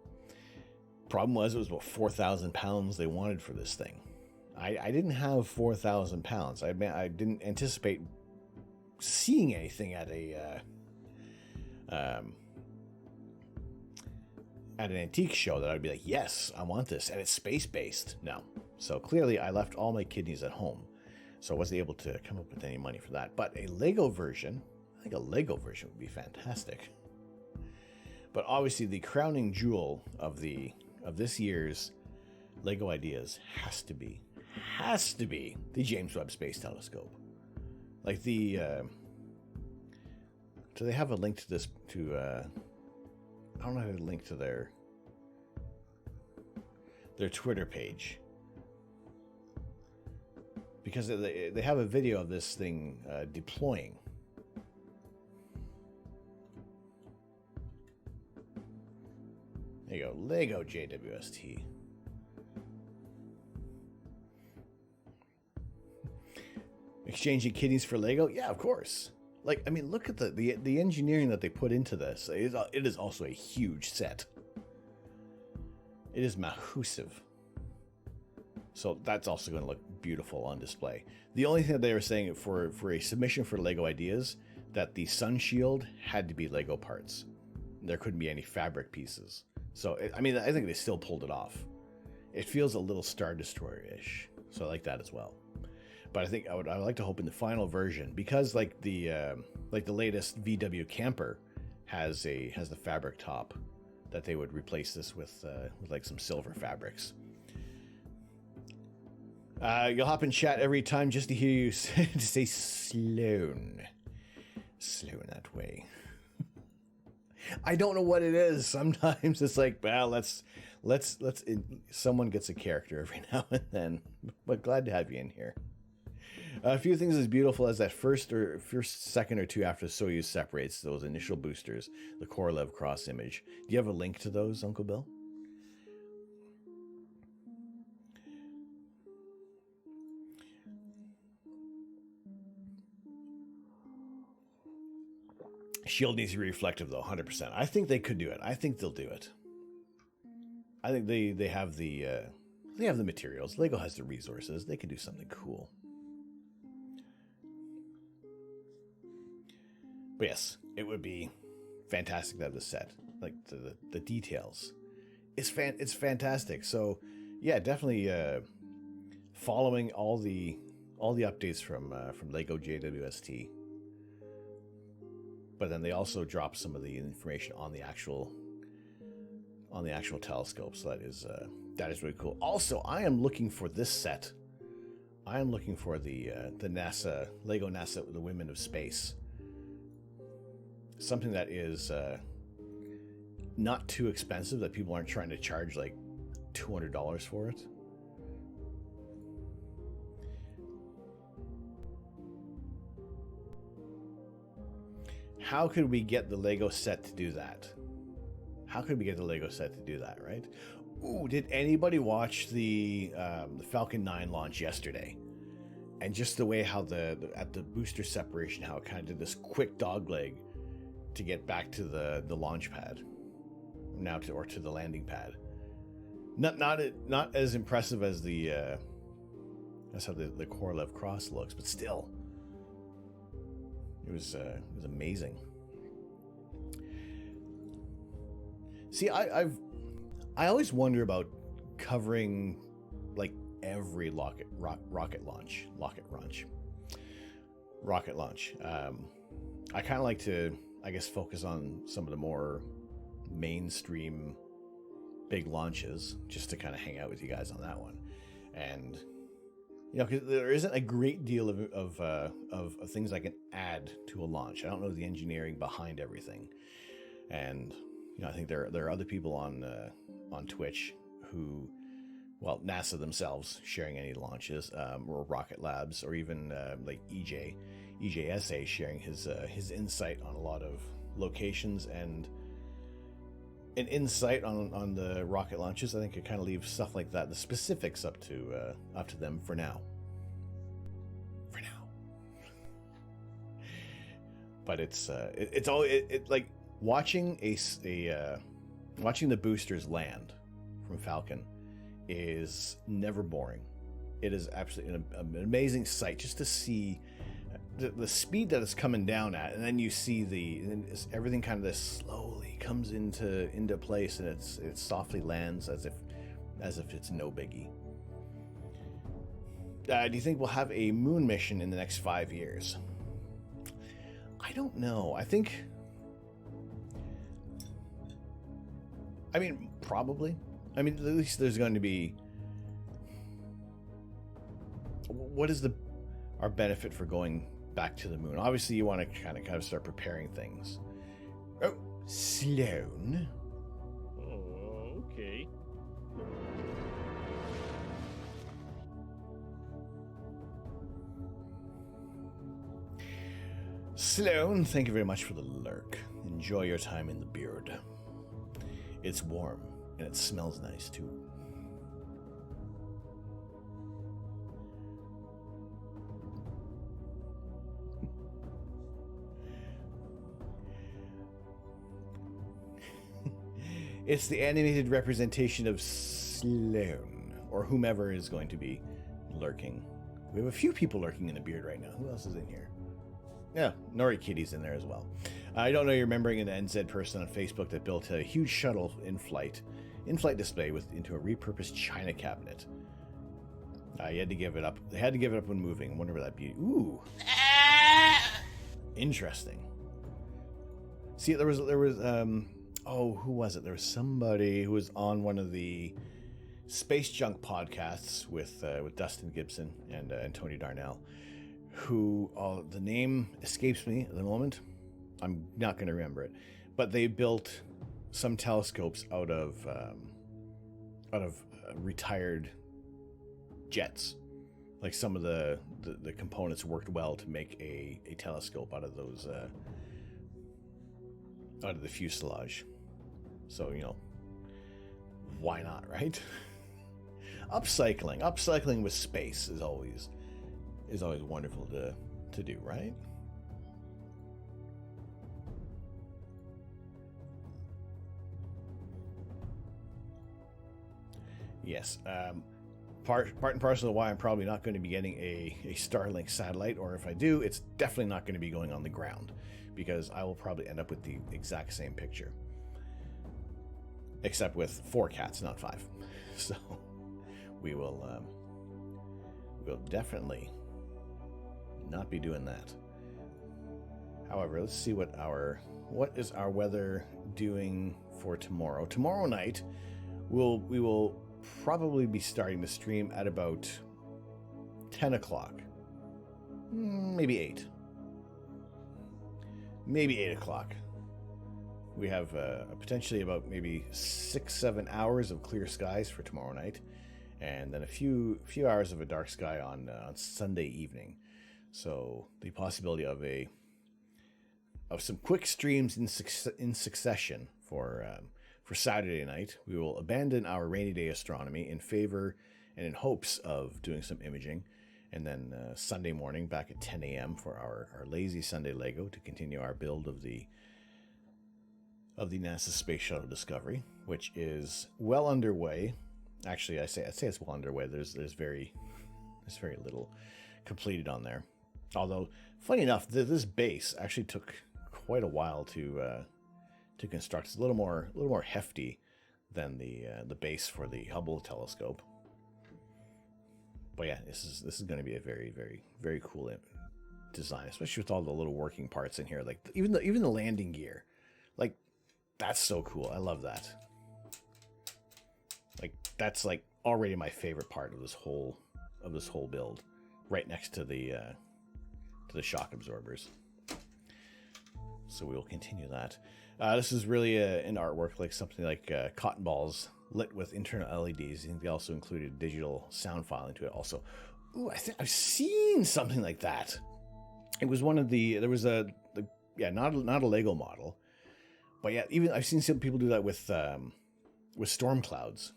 [SPEAKER 1] Problem was, it was about £4,000 they wanted for this thing. I didn't have £4,000. I didn't anticipate seeing anything at an antique show that I'd be like, yes, I want this, and it's space based. No, so clearly I left all my kidneys at home, so I wasn't able to come up with any money for that. But a Lego version, I think a Lego version would be fantastic. But obviously, the crowning jewel of this year's Lego ideas has to be the James Webb Space Telescope. Like do they have a link to this? I don't know how to link to their Twitter page, because they have a video of this thing deploying. There you go, Lego JWST. Exchanging kidneys for Lego? Yeah, of course. Like, I mean, look at the engineering that they put into this. It is also a huge set. It is massive. So that's also going to look beautiful on display. The only thing that they were saying for a submission for Lego ideas, that the sun shield had to be Lego parts. There couldn't be any fabric pieces. So, I mean, I think they still pulled it off. It feels a little Star Destroyer-ish. So I like that as well. But I think I would like to hope in the final version, because like the latest VW camper has the fabric top, that they would replace this with like some silver fabrics. You'll hop in chat every time just to hear you to say Sloan. Sloan that way. I don't know what it is. Sometimes it's like, well, let's someone gets a character every now and then. But glad to have you in here. A few things as beautiful as that first second or two after Soyuz separates those initial boosters, the Korolev cross image. Do you have a link to those, Uncle Bill? Shield needs to be reflective, though, 100%. I think they could do it. I think they'll do it. I think they have the They have the materials. Lego has the resources. They can do something cool. But yes, it would be fantastic to have the set. Like the details. It's fantastic. So yeah, definitely following all the updates from Lego JWST. But then they also drop some of the information on the actual telescope. So that is really cool. Also, I am looking for this set. I am looking for the NASA Lego NASA the Women of Space. Something that is not too expensive, that people aren't trying to charge like $200 for it. How could we get the Lego set to do that? How could we get the Lego set to do that, right? Ooh, did anybody watch the Falcon 9 launch yesterday? And just the way how at the booster separation, how it kind of did this quick dogleg to get back to the launch pad, to the landing pad. Not as impressive as that's how the Korolev Cross looks, but still, it was amazing. See, I always wonder about covering like every rocket launch. I kind of like to, I guess, focus on some of the more mainstream big launches, just to kind of hang out with you guys on that one. And because there isn't a great deal of things I can add to a launch. I don't know the engineering behind everything, and I think there are other people on Twitch who, well, NASA themselves sharing any launches, or Rocket Labs, or even like EJSA sharing his insight on a lot of locations, and an insight on the rocket launches. I think it kind of leaves stuff like that, the specifics, up to them for now. But it's all like watching watching the boosters land from Falcon is never boring. It is absolutely an amazing sight just to see the speed that it's coming down at, and then you see everything kind of slowly comes into place, and it softly lands as if it's no biggie. Do you think we'll have a moon mission in the next 5 years? I don't know. I mean, probably. I mean, at least there's going to be. What is our benefit for going back to the moon? Obviously, you want to kind of start preparing things. Oh, Sloan.
[SPEAKER 6] Oh, okay.
[SPEAKER 1] Sloan, thank you very much for the lurk. Enjoy your time in the beard. It's warm, and it smells nice, too. It's the animated representation of Sloan, or whomever is going to be lurking. We have a few people lurking in the beard right now. Who else is in here? Yeah, Nori Kitty's in there as well. I don't know you're remembering an NZ person on Facebook that built a huge shuttle in-flight display into a repurposed china cabinet. You had to give it up. They had to give it up when moving. I wonder where that'd be. Ooh. Interesting. See, there was who was it? There was somebody who was on one of the Space Junk podcasts with Dustin Gibson and Tony Darnell, who the name escapes me at the moment. I'm not going to remember it, but they built some telescopes out of retired jets. Like some of the components worked well to make a telescope out of those out of the fuselage. So why not, right? Upcycling with space is always wonderful to do, right? Yes. part and parcel of why I'm probably not going to be getting a Starlink satellite, or if I do, it's definitely not going to be going on the ground, because I will probably end up with the exact same picture, except with 4 cats, not 5. So we'll definitely not be doing that. However, let's see what is our weather doing for tomorrow. Tomorrow night, we will probably be starting the stream at about 10 o'clock. Maybe 8. Maybe 8 o'clock. We have potentially about maybe 6-7 hours of clear skies for tomorrow night, and then a few hours of a dark sky on Sunday evening. So the possibility of some quick streams in succession for Saturday night. We will abandon our rainy day astronomy in favor and in hopes of doing some imaging, and then Sunday morning back at 10 a.m. for our lazy Sunday Lego to continue our build of the NASA Space Shuttle Discovery, which is well underway. Actually, I'd say it's well underway. There's very little completed on there. Although, funny enough, this base actually took quite a while to construct. It's a little more hefty than the base for the Hubble telescope. But yeah, this is going to be a very, very, very cool design, especially with all the little working parts in here. Like even the landing gear, like that's so cool. I love that. Like that's like already my favorite part of this whole build, right next to the shock absorbers. So we will continue that. This is really an artwork, like something like cotton balls lit with internal LEDs. I think they also included digital sound filing to it. Also, ooh, I think I've seen something like that. It was one of there was not a Lego model, but yeah, even I've seen some people do that with storm clouds.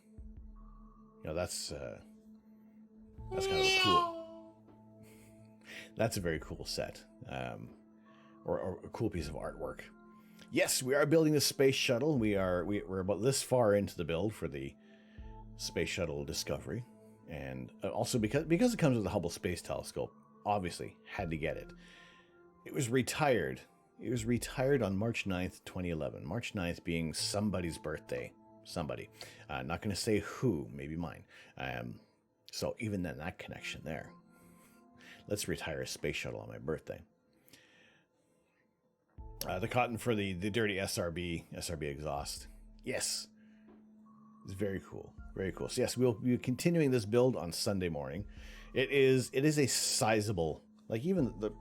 [SPEAKER 1] You know, that's kind of a cool. That's a very cool set, or a cool piece of artwork. Yes, we are building the space shuttle. We're about this far into the build for the Space Shuttle Discovery, and also because it comes with the Hubble Space Telescope, obviously had to get it. It was retired. It was retired on March 9th, 2011. March 9th being somebody's birthday. Somebody. Not going to say who. Maybe mine. So even then, that connection there. Let's retire a space shuttle on my birthday. The cotton for the dirty SRB exhaust. Yes. It's very cool. Very cool. So yes, we'll be continuing this build on Sunday morning. It is a sizable, like even the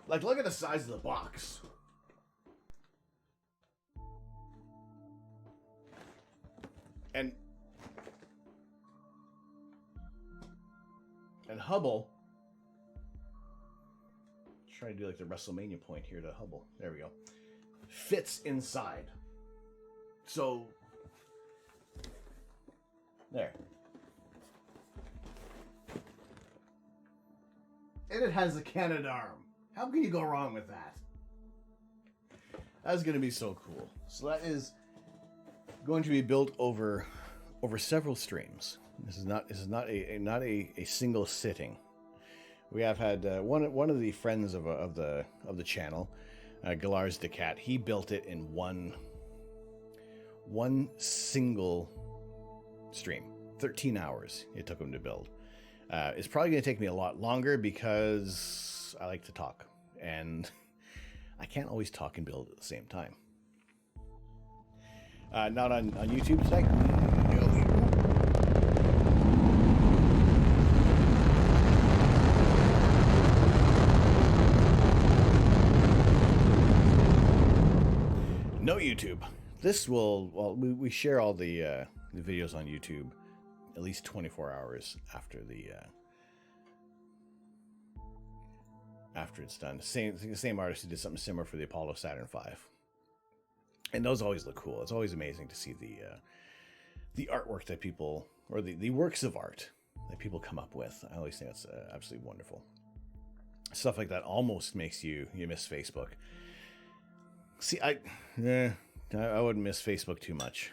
[SPEAKER 1] like look at the size of the box. And Hubble, try to do like the WrestleMania point here to Hubble. There we go. Fits inside. So, there. And it has a Canadarm. How can you go wrong with that? That's going to be so cool. So that is going to be built over several streams. This is not a single sitting. We have had one of the friends of the channel, Galars the Cat. He built it in one single stream. 13 hours it took him to build. It's probably going to take me a lot longer because I like to talk, and I can't always talk and build at the same time. Not on YouTube today. No YouTube. This will, well, we share all the videos on YouTube at least 24 hours after it's done. The same artist who did something similar for the Apollo Saturn V. And those always look cool. It's always amazing to see the artwork that people, or the works of art that people come up with. I always think that's absolutely wonderful. Stuff like that almost makes you miss Facebook. See, I wouldn't miss Facebook too much.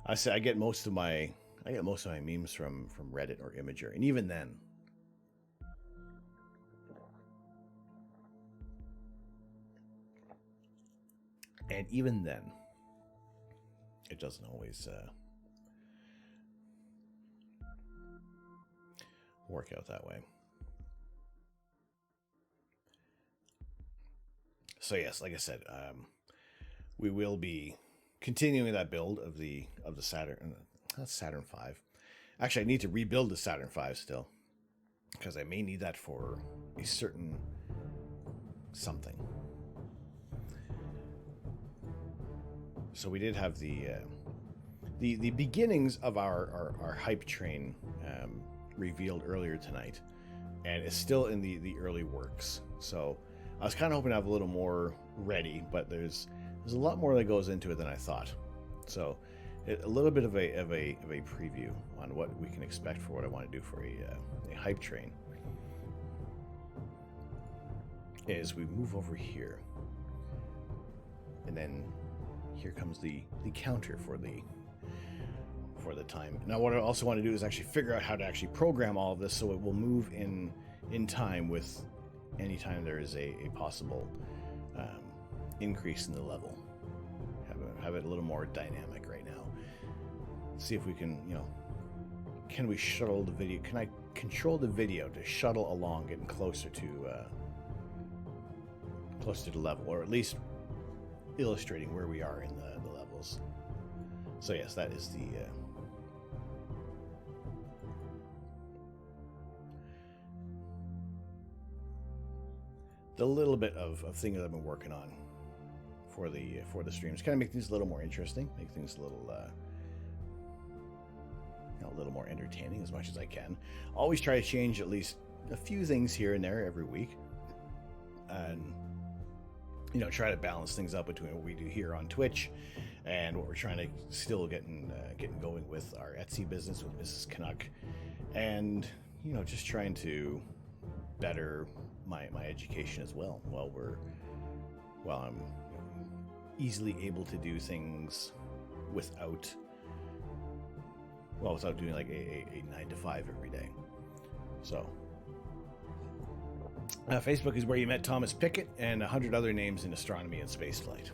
[SPEAKER 1] I get most of my memes from Reddit or Imager, and even then. And even then, it doesn't always work out that way. So yes, like I said, we will be continuing that build of the Saturn. That's Saturn V. Actually, I need to rebuild the Saturn V still, because I may need that for a certain something. So we did have the beginnings of our hype train revealed earlier tonight, and it's still in the early works. So I was kind of hoping to have a little more ready, but there's a lot more that goes into it than I thought. So a little bit of a preview on what we can expect for what I want to do for a hype train is we move over here, and then here comes the counter for the time. Now what I also want to do is actually figure out how to actually program all of this so it will move in time with any time there is a possible increase in the level. Have it a little more dynamic right now. See if we can, can we shuttle the video? Can I control the video to shuttle along, getting closer to the level, or at least illustrating where we are in the levels. So yes, that is the little bit of things that I've been working on for the streams. Kind of make things a little more interesting, make things a little more entertaining as much as I can. Always try to change at least a few things here and there every week, and try to balance things up between what we do here on Twitch and what we're trying to still getting going with our Etsy business with Mrs. Canuck, and just trying to better my education as well while I'm easily able to do things without doing like a 9 to 5 every day. So Facebook is where you met Thomas Pickett and 100 other names in astronomy and spaceflight.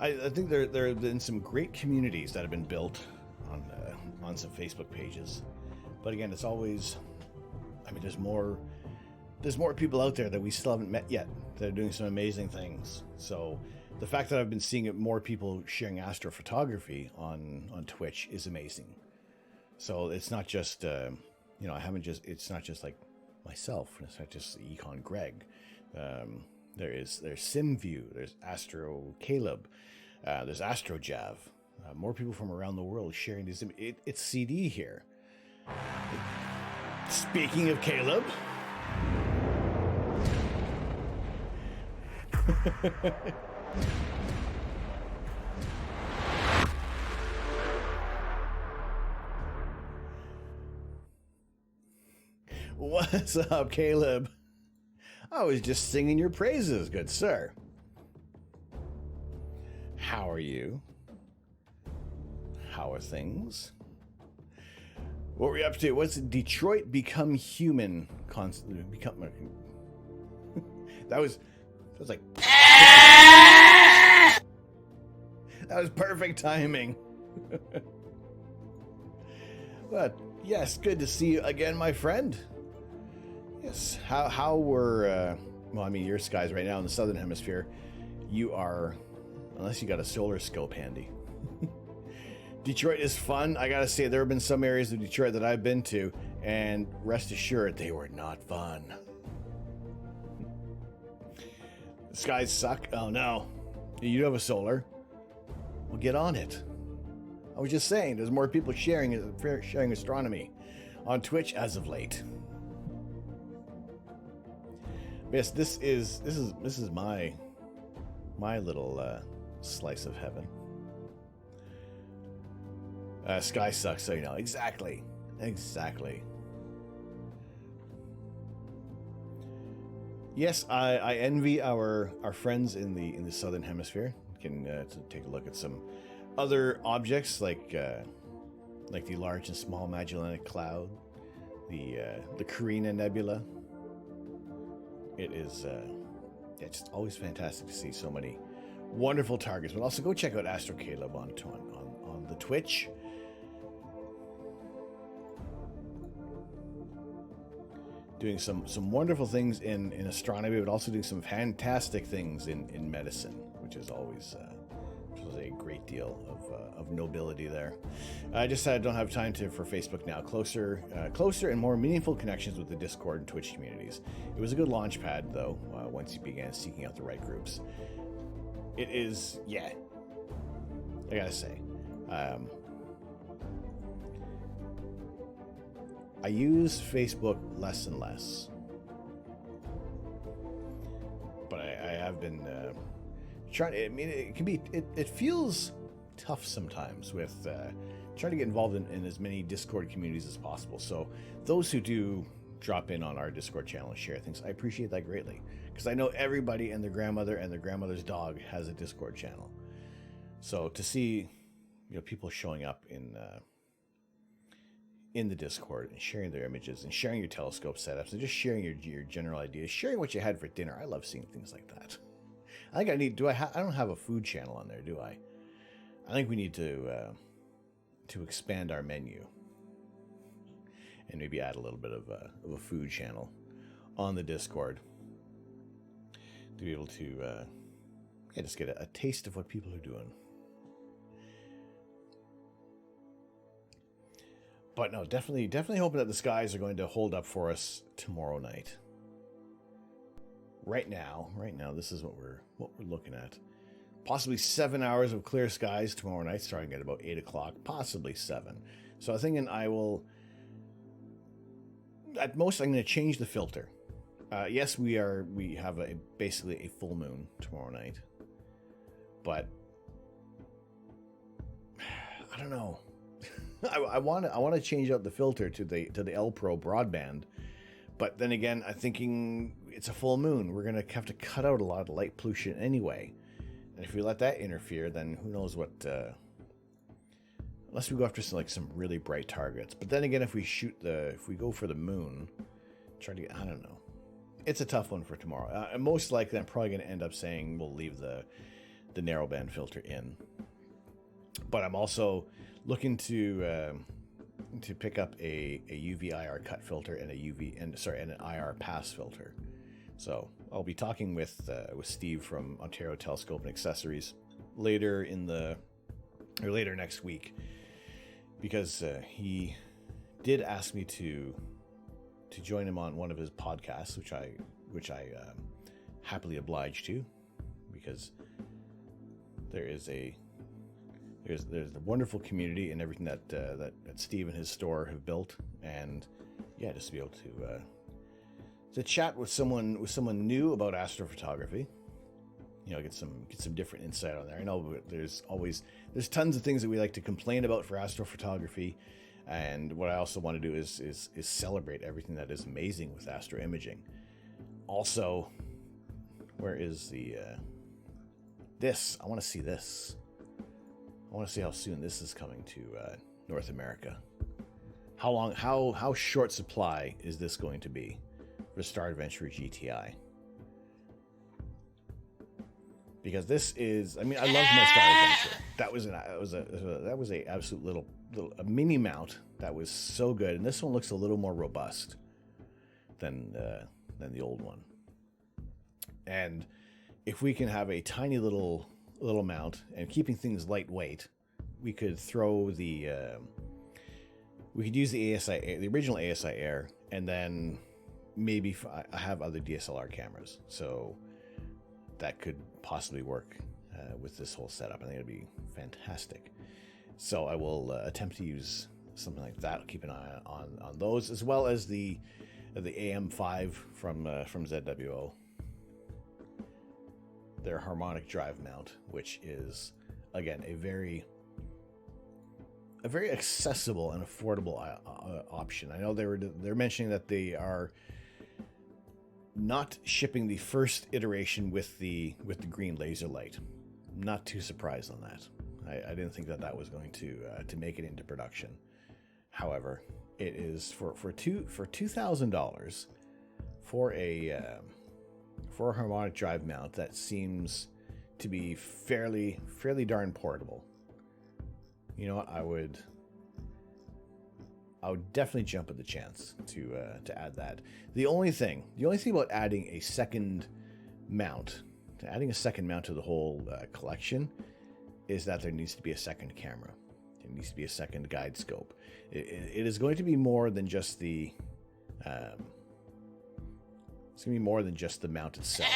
[SPEAKER 1] I think there have been some great communities that have been built on some Facebook pages, but again, it's always, there's more people out there that we still haven't met yet that are doing some amazing things. So the fact that I've been seeing more people sharing astrophotography on Twitch is amazing. So it's not just, it's not just like myself, and it's not just Econ Greg. There's SimView, there's Astro Caleb, there's Astro Jav. More people from around the world sharing these. It's CD here. Speaking of Caleb. What's up, Caleb? I was just singing your praises, good sir. How are you? How are things? What were you up to? What's Detroit Become Human? That was like that was perfect timing. But yes, good to see you again, my friend. Yes, how were your skies right now in the southern hemisphere? You are, unless you got a solar scope handy. Detroit is fun. I gotta say, there have been some areas of Detroit that I've been to, and rest assured, they were not fun. The skies suck. Oh no, you have a solar. Well, get on it. I was just saying, there's more people sharing astronomy on Twitch as of late. Yes, this is my little slice of heaven. Sky sucks, so you know. Exactly. Yes, I envy our friends in the southern hemisphere. Can to take a look at some other objects like the Large and Small Magellanic Cloud, the Carina Nebula. It is it's always fantastic to see so many wonderful targets. But also go check out Astro Caleb on the Twitch. Doing some wonderful things in astronomy, but also doing some fantastic things in medicine, which is always a great deal of nobility there. I just don't have time for Facebook now. Closer and more meaningful connections with the Discord and Twitch communities. It was a good launch pad, though, once you began seeking out the right groups. It is, yeah, I gotta say. I use Facebook less and less, but I have been trying. I mean, it feels tough sometimes with trying to get involved in as many Discord communities as possible. So those who do drop in on our Discord channel and share things, I appreciate that greatly, because I know everybody and their grandmother and their grandmother's dog has a Discord channel. So to see, people showing up in the Discord and sharing their images and sharing your telescope setups and just sharing your general ideas, sharing what you had for dinner. I love seeing things like that. I think I need. I don't have a food channel on there, do I? I think we need to expand our menu and maybe add a little bit of a food channel on the Discord to be able to just get a taste of what people are doing. But no, definitely hoping that the skies are going to hold up for us tomorrow night. Right now, this is what we're looking at. Possibly 7 hours of clear skies tomorrow night, starting at about 8 o'clock, possibly 7. So I'm thinking I will, at most, I'm going to change the filter. Yes, we have basically a full moon tomorrow night, but I don't know. I want to change out the filter to the L Pro broadband, but then again, I'm thinking it's a full moon. We're gonna have to cut out a lot of light pollution anyway, and if we let that interfere, then who knows what? Unless we go after some really bright targets. But then again, if we go for the moon, try to get, I don't know. It's a tough one for tomorrow. Most likely, I'm probably gonna end up saying we'll leave the narrowband filter in, but I'm also looking to pick up a UV IR cut filter and an IR pass filter. So I'll be talking with Steve from Ontario Telescope and Accessories later next week, because he did ask me to join him on one of his podcasts, which I happily obliged to, because there's a wonderful community and everything that Steve and his store have built, and yeah, just to be able to chat with someone new about astrophotography, get some different insight on there. I know there's tons of things that we like to complain about for astrophotography, and what I also want to do is celebrate everything that is amazing with astro imaging. Also, where is this? I want to see this. I want to see how soon this is coming to North America. How short supply is this going to be for Star Adventure GTI? Because this is, I mean, I loved my Star Adventure. That was a absolute little mini mount that was so good, and this one looks a little more robust than the old one. And if we can have a tiny little mount and keeping things lightweight, we could throw we could use the original ASI Air, and then maybe I have other DSLR cameras, so that could possibly work with this whole setup. I think it'd be fantastic. So I will attempt to use something like that. I'll keep an eye on those, as well as the AM5 from ZWO. Their harmonic drive mount, which is again a very accessible and affordable option. I know they're mentioning that not shipping the first iteration with the green laser light. Not too surprised on that. I didn't think that was going to make it into production. However, it is for $2,000 for a harmonic drive mount that seems to be fairly darn portable. You know what? I would definitely jump at the chance to add that. The only thing about adding a second mount to the whole collection is that there needs to be a second camera. There needs to be a second guide scope. It is going to be more than just the. It's going to be more than just the mount itself.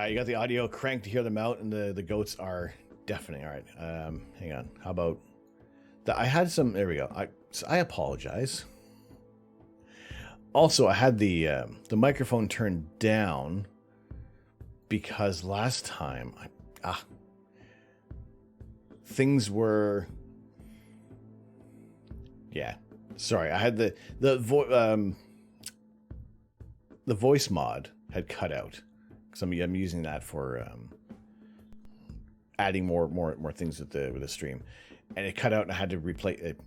[SPEAKER 1] You got the audio cranked to hear them out, and the goats are deafening. All right, hang on. How about that? I had some. There we go. I apologize. Also, I had the microphone turned down because last time things were. Yeah, sorry. I had the voice mod had cut out. So I'm using that for adding more things with the stream, and it cut out, and I had to replace it.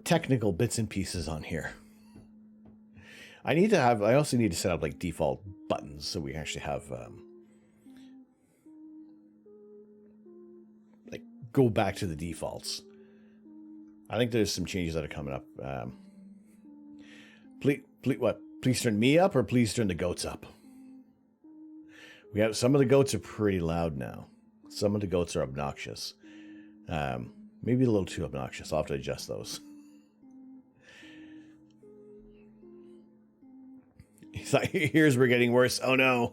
[SPEAKER 1] Technical bits and pieces on here. I also need to set up like default buttons so we actually have like go back to the defaults. I think there's some changes that are coming up. Please turn me up, or please turn the goats up. We have some of the goats are pretty loud now. Some of the goats are obnoxious. Maybe a little too obnoxious. I'll have to adjust those. He's like, "Ears were getting worse." Oh no.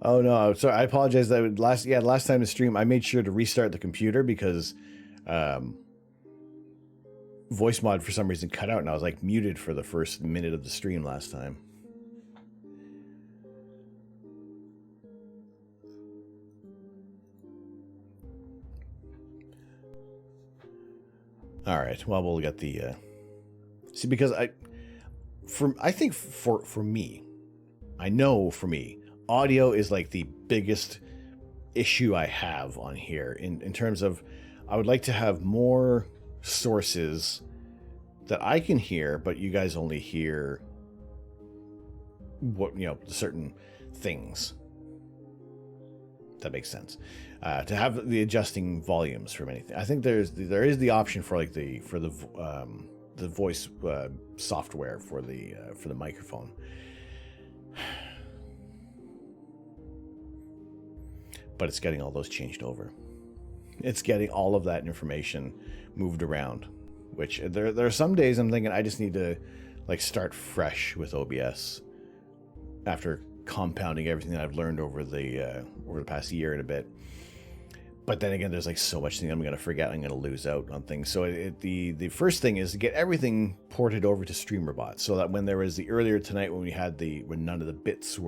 [SPEAKER 1] Oh no. Sorry, I apologize. That last time the stream, I made sure to restart the computer because voice mod for some reason cut out, and I was like muted for the first minute of the stream last time. All right. Well, we'll get the see, because I think for me, I know for me, audio is like the biggest issue I have on here in terms of I would like to have more sources that I can hear, but you guys only hear what, certain things. That makes sense. To have the adjusting volumes from anything. I think there is the option for like the voice software for the microphone. But it's getting all those changed over. It's getting all of that information moved around, which there are some days I'm thinking I just need to like start fresh with OBS after compounding everything that I've learned over the past year and a bit. But then again, there's like so much thing I'm going to forget. I'm going to lose out on things. So the first thing is to get everything ported over to StreamerBot, so that when there was the earlier tonight when none of the bits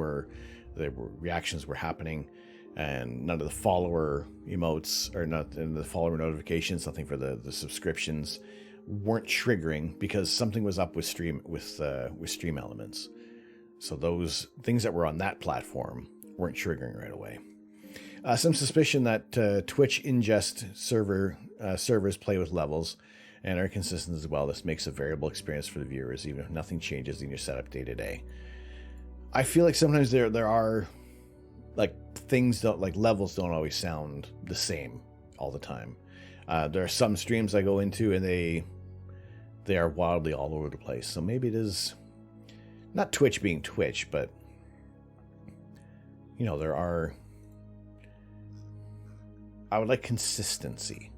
[SPEAKER 1] reactions were happening, and none of the follower emotes or not, and the follower notifications, something for the subscriptions weren't triggering because something was up with Stream Elements. So those things that were on that platform weren't triggering right away. Some suspicion that Twitch ingest servers play with levels and are consistent as well. This makes a variable experience for the viewers, even if nothing changes in your setup day to day. I feel like sometimes there are like things levels don't always sound the same all the time. There are some streams I go into and they are wildly all over the place. So maybe it is not Twitch being Twitch, but I would like consistency,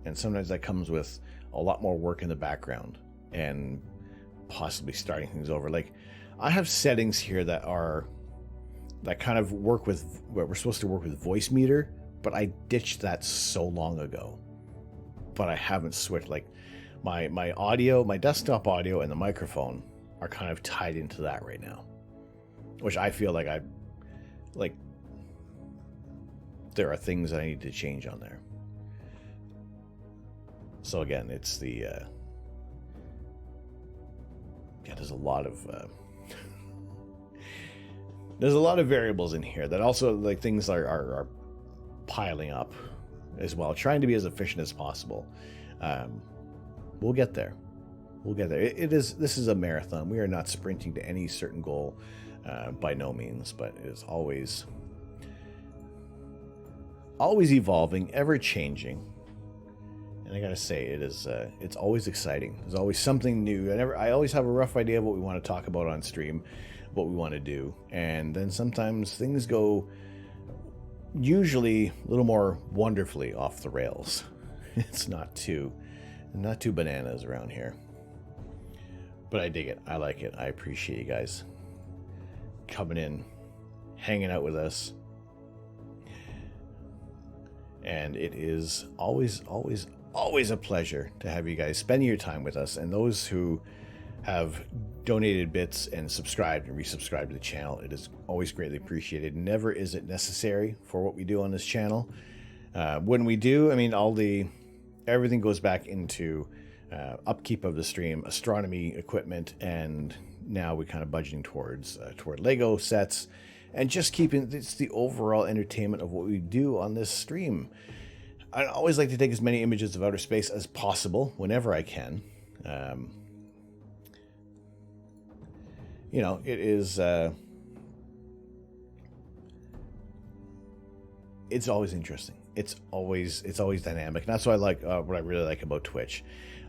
[SPEAKER 1] and sometimes that comes with a lot more work in the background and possibly starting things over. Like I have settings here that kind of work with what we're supposed to work with voice meter, but I ditched that so long ago. But I haven't switched. Like my audio, my desktop audio, and the microphone are kind of tied into that right now, which I feel like there are things I need to change on there. So again, it's the there's a lot of variables in here that also, like, things are piling up as well. Trying to be as efficient as possible. We'll get there. We'll get there. This is a marathon. We are not sprinting to any certain goal, by no means, but it is always evolving, ever changing. And I gotta say, it's always exciting. There's always something new. I always have a rough idea of what we want to talk about on stream, what we want to do, and then sometimes things go usually a little more wonderfully off the rails. It's not too bananas around here. But I dig it. I like it. I appreciate you guys coming in, hanging out with us. And it is always a pleasure to have you guys spending your time with us. And those who have donated bits and subscribed and resubscribed to the channel, it is always greatly appreciated. Never is it necessary for what we do on this channel. When we do, I mean, everything goes back into upkeep of the stream, astronomy equipment, and now we're kind of budgeting toward Lego sets, and just keeping it's the overall entertainment of what we do on this stream. I always like to take as many images of outer space as possible whenever I can. You know, it is it's always interesting. It's always dynamic. And that's what I like. What I really like about Twitch.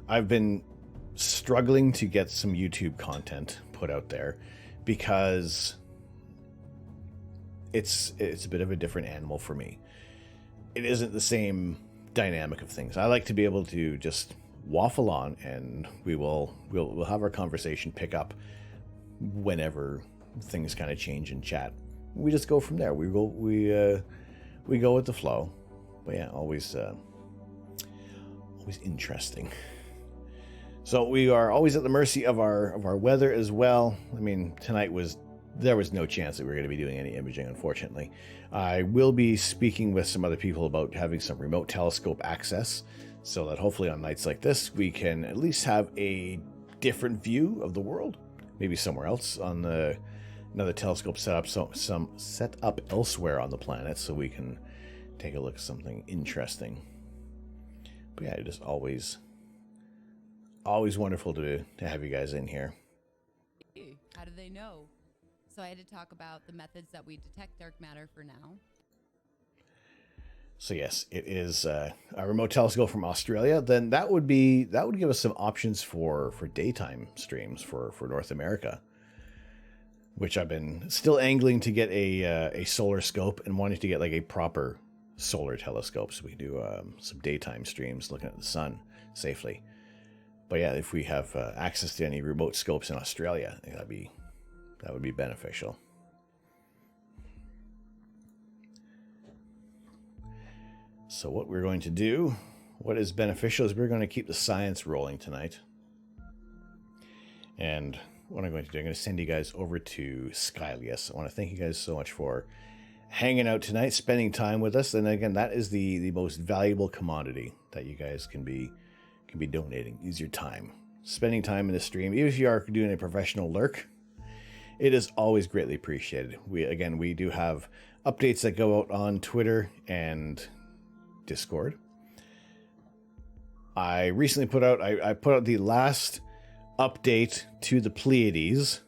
[SPEAKER 1] I've been struggling to get some YouTube content put out there because it's a bit of a different animal for me. It isn't the same dynamic of things. I like to be able to just waffle on, and we'll have our conversation pick up whenever things kind of change in chat. We just go from there. We go with the flow. But yeah, always interesting. So we are always at the mercy of our weather as well. I mean, tonight there was no chance that we were going to be doing any imaging, unfortunately. I will be speaking with some other people about having some remote telescope access, so that hopefully on nights like this we can at least have a different view of the world. Maybe somewhere else on another telescope set up elsewhere on the planet, so we can take a look at something interesting. But yeah, it is always wonderful to have you guys in here.
[SPEAKER 10] How do they know? So I had to talk about the methods that we detect dark matter for now.
[SPEAKER 1] So yes, it is a remote telescope from Australia. Then that would give us some options for daytime streams for North America, which I've been still angling to get a solar scope and wanting to get like a proper solar telescope so we can do some daytime streams looking at the sun safely. But yeah, if we have access to any remote scopes in Australia, I think that would be beneficial. So what we're going to do, what is beneficial, is we're going to keep the science rolling tonight. And what I'm going to do, I'm going to send you guys over to Skylius. I want to thank you guys so much for hanging out tonight, spending time with us. And again, that is the most valuable commodity that you guys can be donating. Use your time. Spending time in the stream, even if you are doing a professional lurk, it is always greatly appreciated. We do have updates that go out on Twitter and Discord. I recently put out the last update to the Pleiades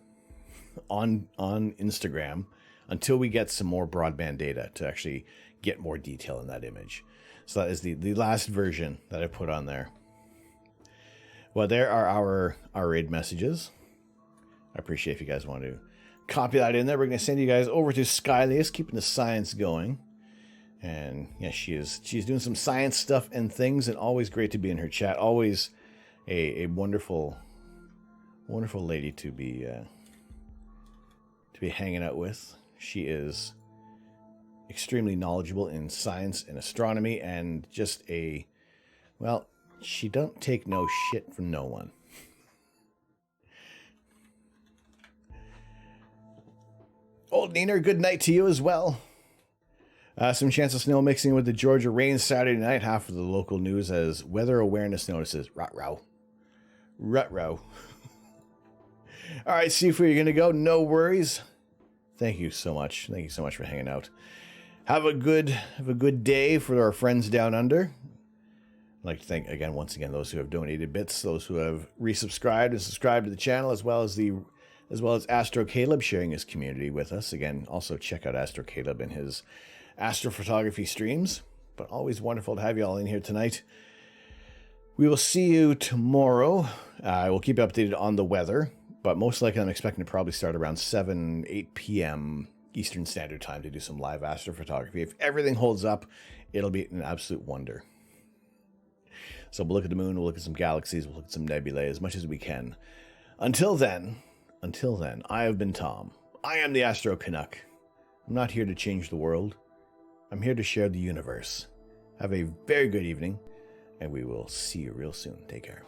[SPEAKER 1] on Instagram until we get some more broadband data to actually get more detail in that image. So that is the last version that I put on there. Well, there are our raid messages. I appreciate if you guys want to copy that in there. We're going to send you guys over to Skylius, keeping the science going. And yeah, she's doing some science stuff and things, and always great to be in her chat. Always a wonderful lady to be hanging out with. She is extremely knowledgeable in science and astronomy, and just she don't take no shit from no one. Old Neener, good night to you as well. Some chance of snow mixing with the Georgia rain Saturday night. Half of the local news as weather awareness notices. Rut-row. Rut-row. All right, see where you're going to go. No worries. Thank you so much. Thank you so much for hanging out. Have a good day for our friends down under. I'd like to thank again, once again, those who have donated bits, those who have resubscribed and subscribed to the channel, as well as Astro Caleb sharing his community with us. Again, also check out Astro Caleb and his astrophotography streams. But always wonderful to have you all in here tonight. We will see you tomorrow. I will keep you updated on the weather, but most likely I'm expecting to probably start around 8 p.m. Eastern Standard Time to do some live astrophotography. If everything holds up, it'll be an absolute wonder. So we'll look at the moon, we'll look at some galaxies, we'll look at some nebulae as much as we can. Until then, I have been Tom. I am the Astro Canuck. I'm not here to change the world. I'm here to share the universe. Have a very good evening, and we will see you real soon. Take care.